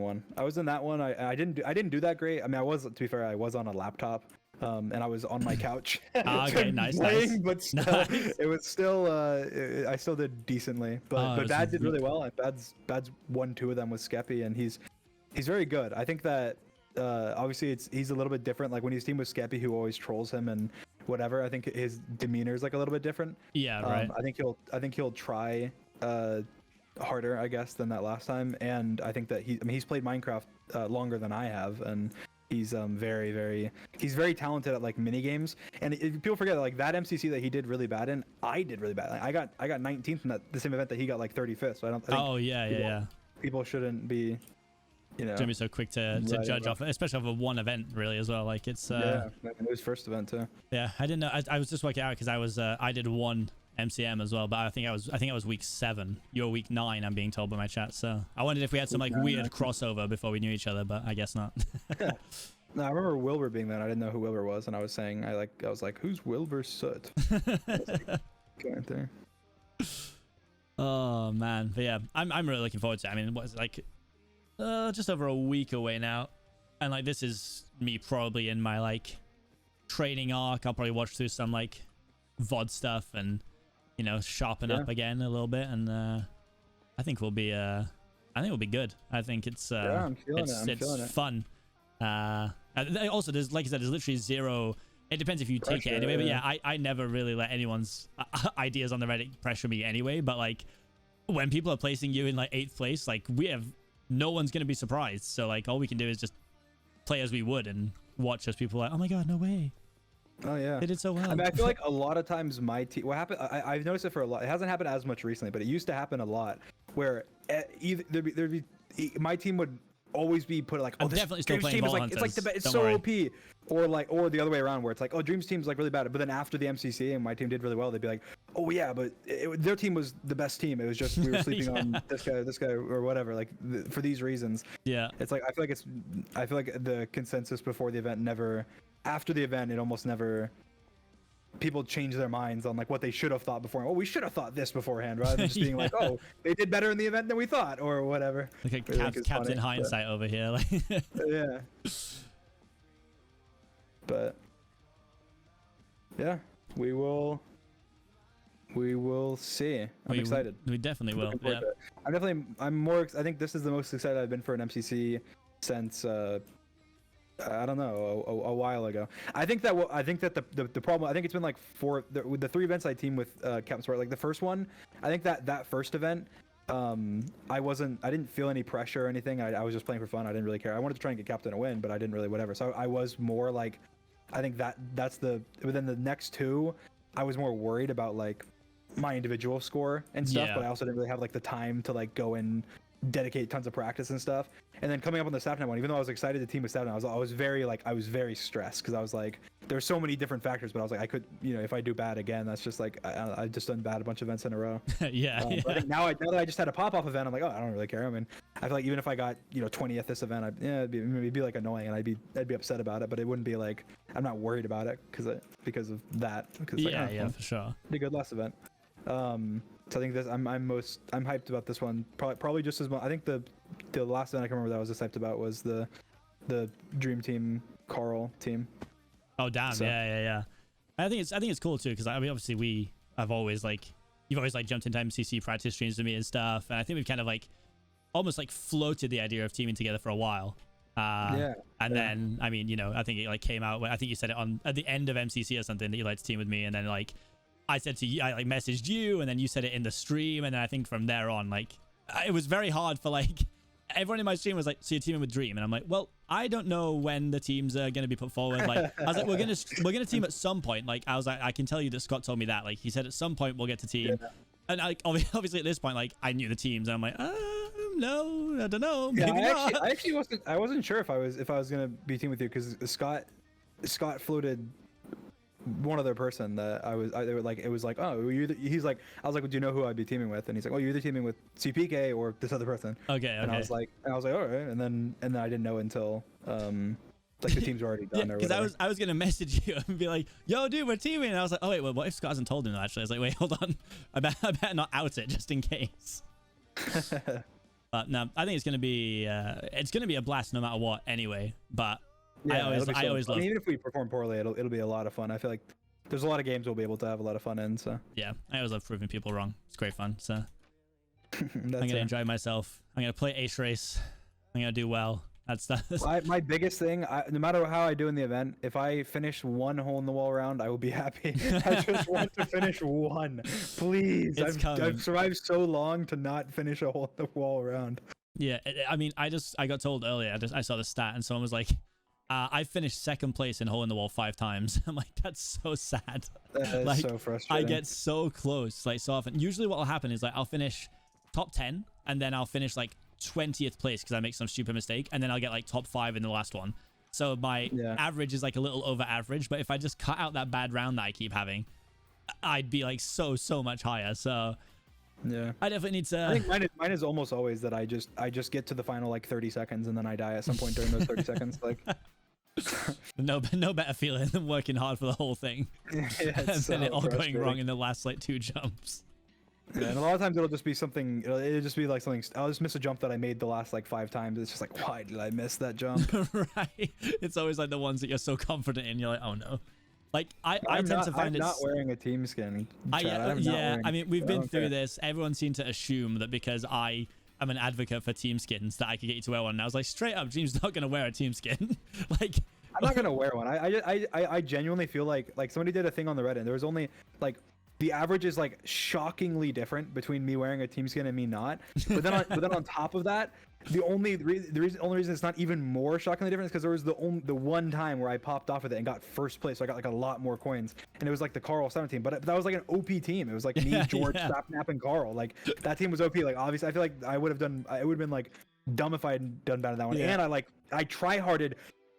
that one. I didn't do that great. I mean, to be fair, I was on a laptop. And I was on my couch.
Okay, nice.
But still, it was still. I still did decently, but Bad did really well. And Bad's won 2 of them with Skeppy, and he's very good. I think that obviously he's a little bit different. Like when he's teamed with Skeppy, who always trolls him and whatever. I think his demeanor is like a little bit different.
Yeah, right.
I think he'll try harder, I guess, than that last time. And I think that he's played Minecraft longer than I have, and. He's very talented at like mini games, and people forget that, like that MCC that he did really bad in, I did really bad. Like, I got 19th in the same event that he got like 35th. So I don't.
Yeah.
People shouldn't be
it's gonna be so quick to judge off, especially off of one event really as well. Like it's
yeah, it was first event too.
Yeah, I didn't know. I was just working out because I did one MCM as well, but I think I was week 7. You're week 9. I'm being told by my chat. So I wondered if we had some like weird crossover before we knew each other, but I guess not.
No, I remember Wilbur being there. I didn't know who Wilbur was, and I was saying I was like, who's Wilbur Soot? Right there.
Oh man, but yeah, I'm really looking forward to it. I mean, what is it, like just over a week away now, and like this is me probably in my like training arc. I'll probably watch through some like VOD stuff and sharpen up again a little bit, and I think we'll be good. I think it's
I'm feeling it.
Fun. Also, there's like I said, there's literally zero. It depends if you take it anyway, but yeah, I never really let anyone's ideas on the Reddit pressure me anyway. But like when people are placing you in like 8th place, like no one's gonna be surprised. So like all we can do is just play as we would and watch as people are like, oh my god, no way.
Oh yeah,
they did so well.
I mean, I feel like a lot of times my team. What happened? I've noticed it for a lot. It hasn't happened as much recently, but it used to happen a lot. Where there'd be my team would always be put like, oh, this
definitely still
Dreams
playing
team is like
Hunters.
it's like the best. It's
Don't
so
worry.
OP. Or the other way around, where it's like, oh, Dreams team's like really bad. But then after the MCC and my team did really well, they'd be like, oh yeah, but their team was the best team. It was just we were sleeping on this guy, or whatever. Like for these reasons.
Yeah.
It's like I feel like the consensus before the event never. After the event, it almost never. People change their minds on like what they should have thought before. Oh, we should have thought this beforehand, rather than just being like, oh, they did better in the event than we thought, or whatever.
Like Captain Hindsight over here. Like
yeah. But yeah, we will see. I'm excited.
We definitely will. Yeah.
I think this is the most excited I've been for an MCC since I don't know, a while ago. I think that the problem. I think it's been like with the 3 events I team with Captain Sport. Like the first one, I think that first event, I didn't feel any pressure or anything. I was just playing for fun. I didn't really care. I wanted to try and get Captain a win, but I didn't really whatever. So I was more like, I think within the next 2, I was more worried about like my individual score and stuff.
Yeah.
But I also didn't really have like the time to like go and dedicate tons of practice and stuff. And then coming up on the Sapnet one, even though I was excited to team with Sapnet, I was very stressed because I was like, there's so many different factors, but I was like, I could, if I do bad again, that's just like I just done bad a bunch of events in a row.
Yeah.
But I think now that I just had a pop-off event, I'm like, oh, I don't really care. I mean, I feel like even if I got 20th this event, it'd be like annoying, and I'd be upset about it, but it wouldn't be like I'm not worried about it because of that.
Yeah, for sure.
Pretty good last event. So I think I'm hyped about this one. Probably just as much. I think the last event I can remember that I was just hyped about was the Dream Team Carl team.
Oh damn! So. Yeah. I think it's cool too because I mean obviously you've always jumped into MCC practice streams with me and stuff, and I think we've kind of like almost like floated the idea of teaming together for a while. Then I mean I think it like came out when I think you said it at the end of MCC or something that you like to team with me, and then like. I said to you, I like messaged you, and then you said it in the stream, and then I think from there on, like, it was very hard for like everyone in my stream was like, "So you're teaming with Dream?" And I'm like, "Well, I don't know when the teams are gonna be put forward." Like, I was like, "We're gonna team at some point." Like, I was like, "I can tell you that Scott told me that." Like, he said at some point we'll get to team, and like obviously at this point, like, I knew the teams, and I'm like, no, I don't know. Maybe not.
I actually wasn't sure if I was gonna be team with you because Scott floated one other person that they were like, it was like, oh, he's like, I was like, well, do you know who I'd be teaming with? And he's like, oh, you're either teaming with Seapeekay or this other person.
Okay.
And I was like, all right. And then I didn't know until like the team's already done.
Yeah, because I was gonna message you and be like, yo, dude, we're teaming. And I was like, oh wait, well, what if Scott hasn't told him that? Actually, I was like, wait, hold on, I better not out it just in case. But no, I think it's gonna be a blast no matter what. Anyway, but.
Yeah,
I always love.
Even if we perform poorly, it'll be a lot of fun. I feel like there's a lot of games we'll be able to have a lot of fun in. So
yeah, I always love proving people wrong. It's great fun. So I'm gonna enjoy myself. I'm gonna play Ace Race. I'm gonna do well. That's
my biggest thing. No matter how I do in the event, if I finish one hole in the wall round, I will be happy. I just want to finish one, please. I've survived so long to not finish a hole in the wall round.
Yeah, I mean, I got told earlier. I saw the stat, and someone was like. I finished second place in hole in the wall 5 times. I'm like, that's so sad.
That is
like,
so frustrating.
I get so close, like so often. Usually what will happen is like I'll finish top 10 and then I'll finish like 20th place because I make some stupid mistake, and then I'll get like top 5 in the last one. So my average is like a little over average, but if I just cut out that bad round that I keep having, I'd be like so much higher. So
yeah,
I definitely need to.
I think mine is almost always that I just get to the final like 30 seconds and then I die at some point during those 30 seconds. Like
no better feeling than working hard for the whole thing,
yeah,
and then it all going wrong in the last like 2 jumps.
Yeah, and a lot of times it'll just be something. It'll just be like something. I'll just miss a jump that I made the last like 5 times. It's just like, why did I miss that jump?
Right. It's always like the ones that you're so confident in. You're like, oh no. Like I tend to find
I'm not wearing a team skin.
I mean, we've been through this. Everyone seemed to assume that because I am an advocate for team skins that I could get you to wear one. And I was like, straight up, Dream's not gonna wear a team skin. Like,
I'm not gonna wear one. I genuinely feel like somebody did a thing on the Reddit. There was only like. The average is like shockingly different between me wearing a team skin and me not. But then on top of only reason it's not even more shockingly different is because there was the one time where I popped off with it and got first place. So I got like a lot more coins, and it was like the Carl 17. But that was like an OP team. It was like me, George, Sapnap, and Carl. Like that team was OP. Like obviously, I feel like it would have been like dumb if I had done bad at that one. Yeah. And I try-harded.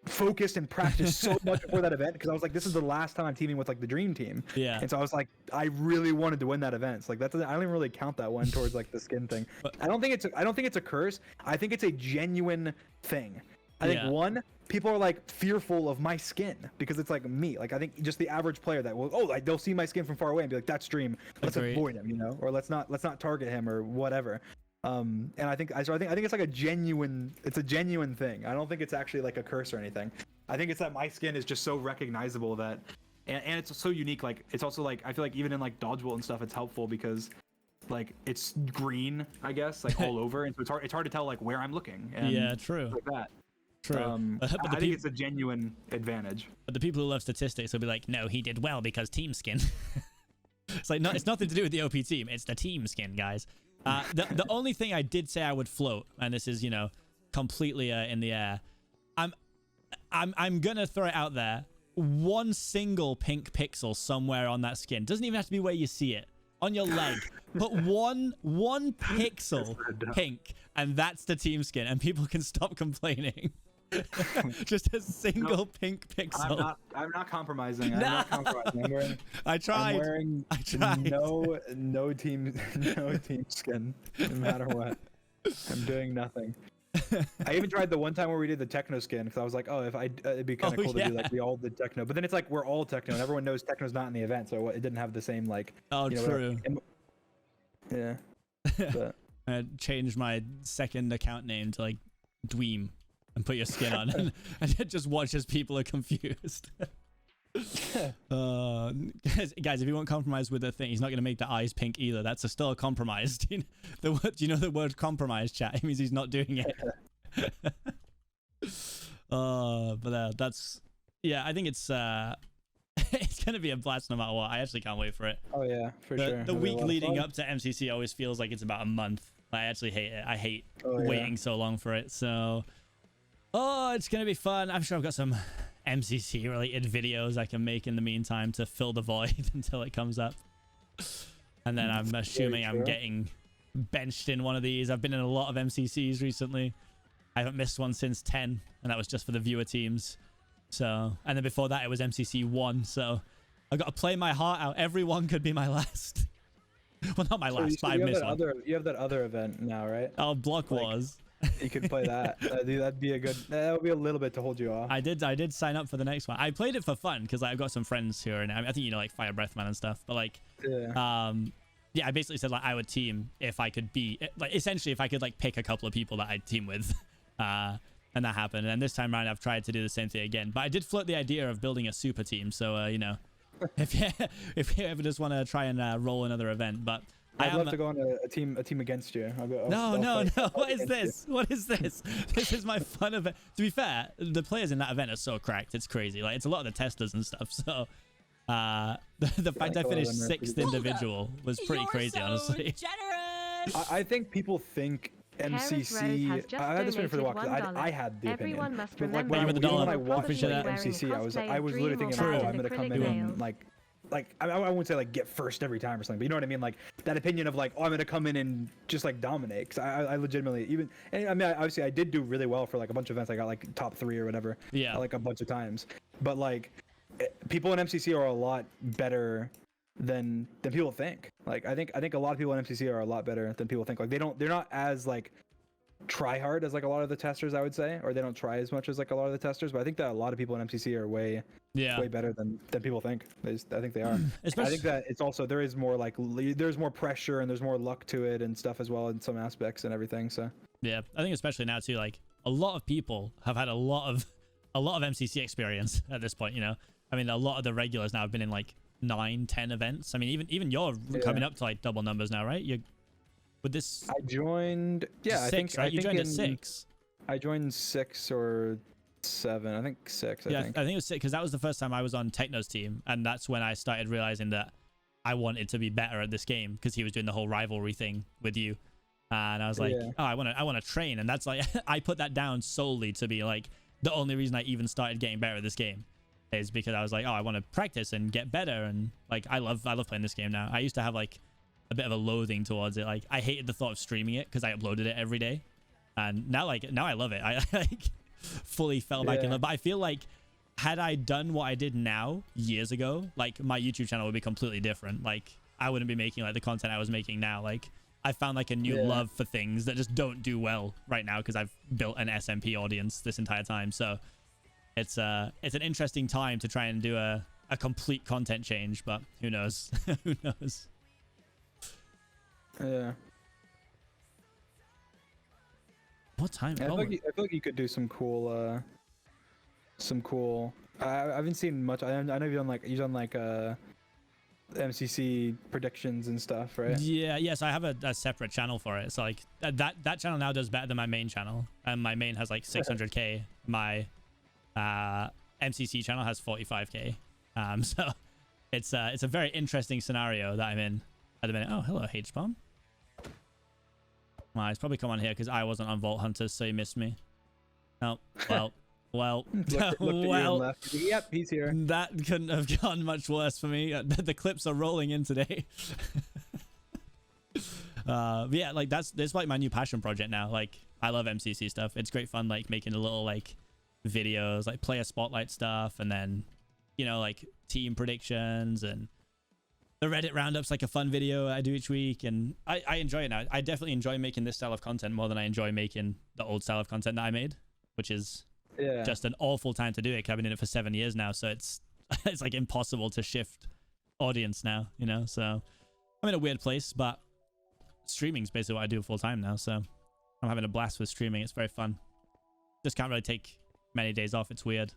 Focused and practiced so much before that event because I was like, this is the last time I'm teaming with like the dream team.
Yeah.
And so I was like, I really wanted to win that event. So, like I don't even really count that one towards like the skin thing. I don't think it's a curse. I think it's a genuine thing. I think one, people are like fearful of my skin because it's like me. Like I think just the average player that will they'll see my skin from far away and be like, that's Dream. Let's avoid him, or let's not target him or whatever. And I think it's like a genuine thing. I don't think it's actually like a curse or anything. I think it's that my skin is just so recognizable that, and it's so unique. Like it's also like I feel like even in like dodgeball and stuff, it's helpful because like it's green, I guess, like all over, and so it's hard to tell like where I'm looking. And
yeah, true.
Like that.
True.
I think it's a genuine advantage.
But the people who love statistics will be like, no, he did well because team skin. It's like it's nothing to do with the OP team. It's the team skin, guys. The only thing I did say I would float, and this is completely in the air. I'm gonna throw it out there. One single pink pixel somewhere on that skin, doesn't even have to be where you see it, on your leg. Put one pixel pink, and that's the team skin, and people can stop complaining. Just a single pink pixel.
I'm not compromising. I'm not compromising.
I tried.
I tried. No team skin, no matter what. I'm doing nothing. I even tried the one time where we did the techno skin because I was like, it'd be kind of cool to do like we all did techno. But then it's like we're all techno, and everyone knows techno's not in the event, so it didn't have the same like.
Oh, true.
Yeah. But.
I changed my second account name to like Dweem. And put your skin on, and just watch as people are confused. Guys, if you won't compromise with the thing, he's not going to make the eyes pink either. That's still a compromise. Do you know the word compromise, chat? It means he's not doing it. That's I think it's it's going to be a blast no matter what. I actually can't wait for it.
Oh yeah, for sure.
The week leading up to MCC always feels like it's about a month. I actually hate it. I hate waiting so long for it. So. Oh, it's going to be fun. I'm sure I've got some MCC related videos I can make in the meantime to fill the void until it comes up. And then I'm assuming I'm getting benched in one of these. I've been in a lot of MCCs recently. I haven't missed one since 10, and that was just for the viewer teams. So, and then before that it was MCC 1. So I've got to play my heart out. Everyone could be my last. Well, not my last, but I missed one.
You have that other event now, right?
Oh, Block Wars.
You could play that. That'd be that would be a little bit to hold you off.
I did sign up for the next one. I played it for fun because I've got some friends who are in it. I think like Fire Breathman and stuff. But like, I basically said like I would team if I could be like essentially if I could like pick a couple of people that I'd team with, and that happened. And this time around I've tried to do the same thing again. But I did float the idea of building a super team. So if you ever just want to try and roll another event, but.
I'd love to go on a team against you.
No. What is this? What is this? This is my fun event. To be fair, the players in that event are so cracked. It's crazy. Like it's a lot of the testers and stuff. So the fact I finished 6th individual was pretty crazy, honestly.
I think people think MCC. I had this one for the walk. I had the opinion.
Everyone must
But
remember
like when I watched
appreciate that.
MCC, I was literally thinking, I'm gonna come in and like like I wouldn't say like get first every time or something, but you know what I mean, like that opinion of like, oh, I'm gonna come in and just like dominate, because I legitimately even, and I mean obviously I did do really well for like a bunch of events. I got like top 3 or whatever, like a bunch of times, but like people in MCC are a lot better than people think. Like I think a lot of people in MCC are a lot better than people think. Like they're not as like try hard as like a lot of the testers, I would say, or they don't try as much as like a lot of the testers, but I think that a lot of people in MCC are way better than people think. I think they are. I think that it's also, there is more like, there's more pressure and there's more luck to it and stuff as well in some aspects and everything. So
yeah, I think especially now too, like a lot of people have had a lot of MCC experience at this point, you know. I mean, a lot of the regulars now have been in like 9-10 events. I mean, even you're coming up to like double numbers now, right? You're with this.
I joined, I think,
right? You joined
at
6.
I joined 6 or 7. I think 6.
I think it was 6, because that was the first time I was on Techno's team, and that's when I started realizing that I wanted to be better at this game, because he was doing the whole rivalry thing with you, and I was like, oh, I want to train, and that's like I put that down solely to be like the only reason I even started getting better at this game is because I was like, oh, I want to practice and get better, and like I love playing this game now. I used to have like a bit of a loathing towards it. Like I hated the thought of streaming it because I uploaded it every day, and now I love it. I like fully fell back in love. But I feel like had I done what I did now years ago, like my YouTube channel would be completely different. Like I wouldn't be making like the content I was making now. Like I found like a new love for things that just don't do well right now because I've built an SMP audience this entire time. So it's an interesting time to try and do a complete content change, but who knows? Who knows?
Yeah.
What time?
I feel like you could do some cool. I haven't seen much. I know you've done like MCC predictions and stuff, right?
Yeah. Yes, I have a separate channel for it. So like that channel now does better than my main channel, and my main has like 600k. My MCC channel has 45k. So it's a very interesting scenario that I'm in at the minute. Oh, hello, H-bomb. Well, he's probably come on here because I wasn't on Vault Hunters, so he missed me. Oh, well,
left. Yep, he's here.
That couldn't have gone much worse for me. The clips are rolling in today. But yeah, like that's like my new passion project now. Like I love MCC stuff. It's great fun, like making a little like videos, like player spotlight stuff, and then like team predictions, and the Reddit roundups, like a fun video I do each week, and I enjoy it now. I definitely enjoy making this style of content more than I enjoy making the old style of content that I made, which is just an awful time to do it. I've been in it for 7 years now, so it's like impossible to shift audience now, so I'm in a weird place, but streaming's basically what I do full time now, so I'm having a blast with streaming. It's very fun. Just can't really take many days off. It's weird.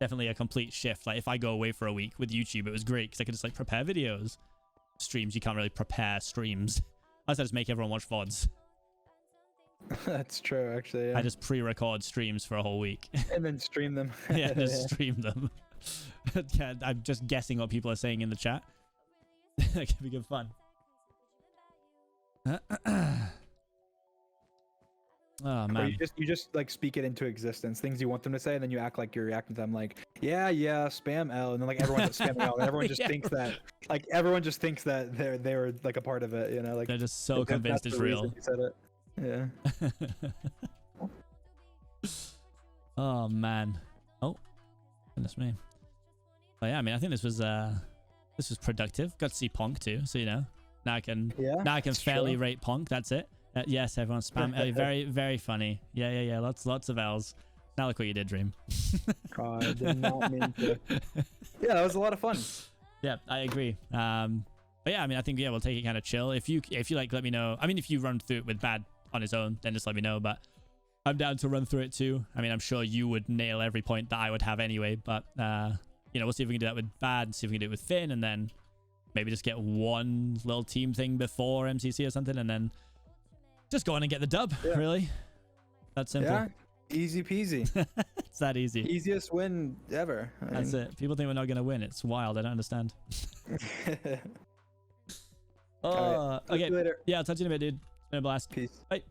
Definitely a complete shift. Like if I go away for a week with YouTube, it was great because I could just like prepare videos. Streams, you can't really prepare streams. Unless I just make everyone watch VODs.
That's true, actually. Yeah.
I just pre-record streams for a whole week.
And then stream them.
Yeah, just stream them. Yeah, I'm just guessing what people are saying in the chat. That could be good fun. Oh man!
Or you just like speak it into existence, things you want them to say, and then you act like you're reacting to them, like yeah, spam L, and then like everyone just spamming L, and everyone just thinks that, like everyone just thinks that they were like a part of it, like
they're just so convinced it's real.
You said it. Yeah.
Oh man! Oh, goodness me! But yeah, I mean, I think this was productive. Got to see Ponk too, so now I can fairly rate Ponk. That's it. Yes, everyone spam L. Very, very funny. Yeah. Lots of L's. Now look what you did, Dream.
God, I did not mean to. Yeah, that was a lot of fun.
Yeah, I agree. But yeah, I mean, I think we'll take it kind of chill. If you like, let me know. I mean, if you run through it with Bad on his own, then just let me know. But I'm down to run through it too. I mean, I'm sure you would nail every point that I would have anyway. But we'll see if we can do that with Bad, and see if we can do it with Finn, and then maybe just get one little team thing before MCC or something, and then just go on and get the dub, really. That's simple.
Yeah, easy peasy.
It's that easy.
Easiest win ever.
That's it. People think we're not going to win. It's wild. I don't understand.
Right.
Okay. Later. Yeah, I'll talk to you in a bit, dude. It's been a blast.
Peace.
Bye.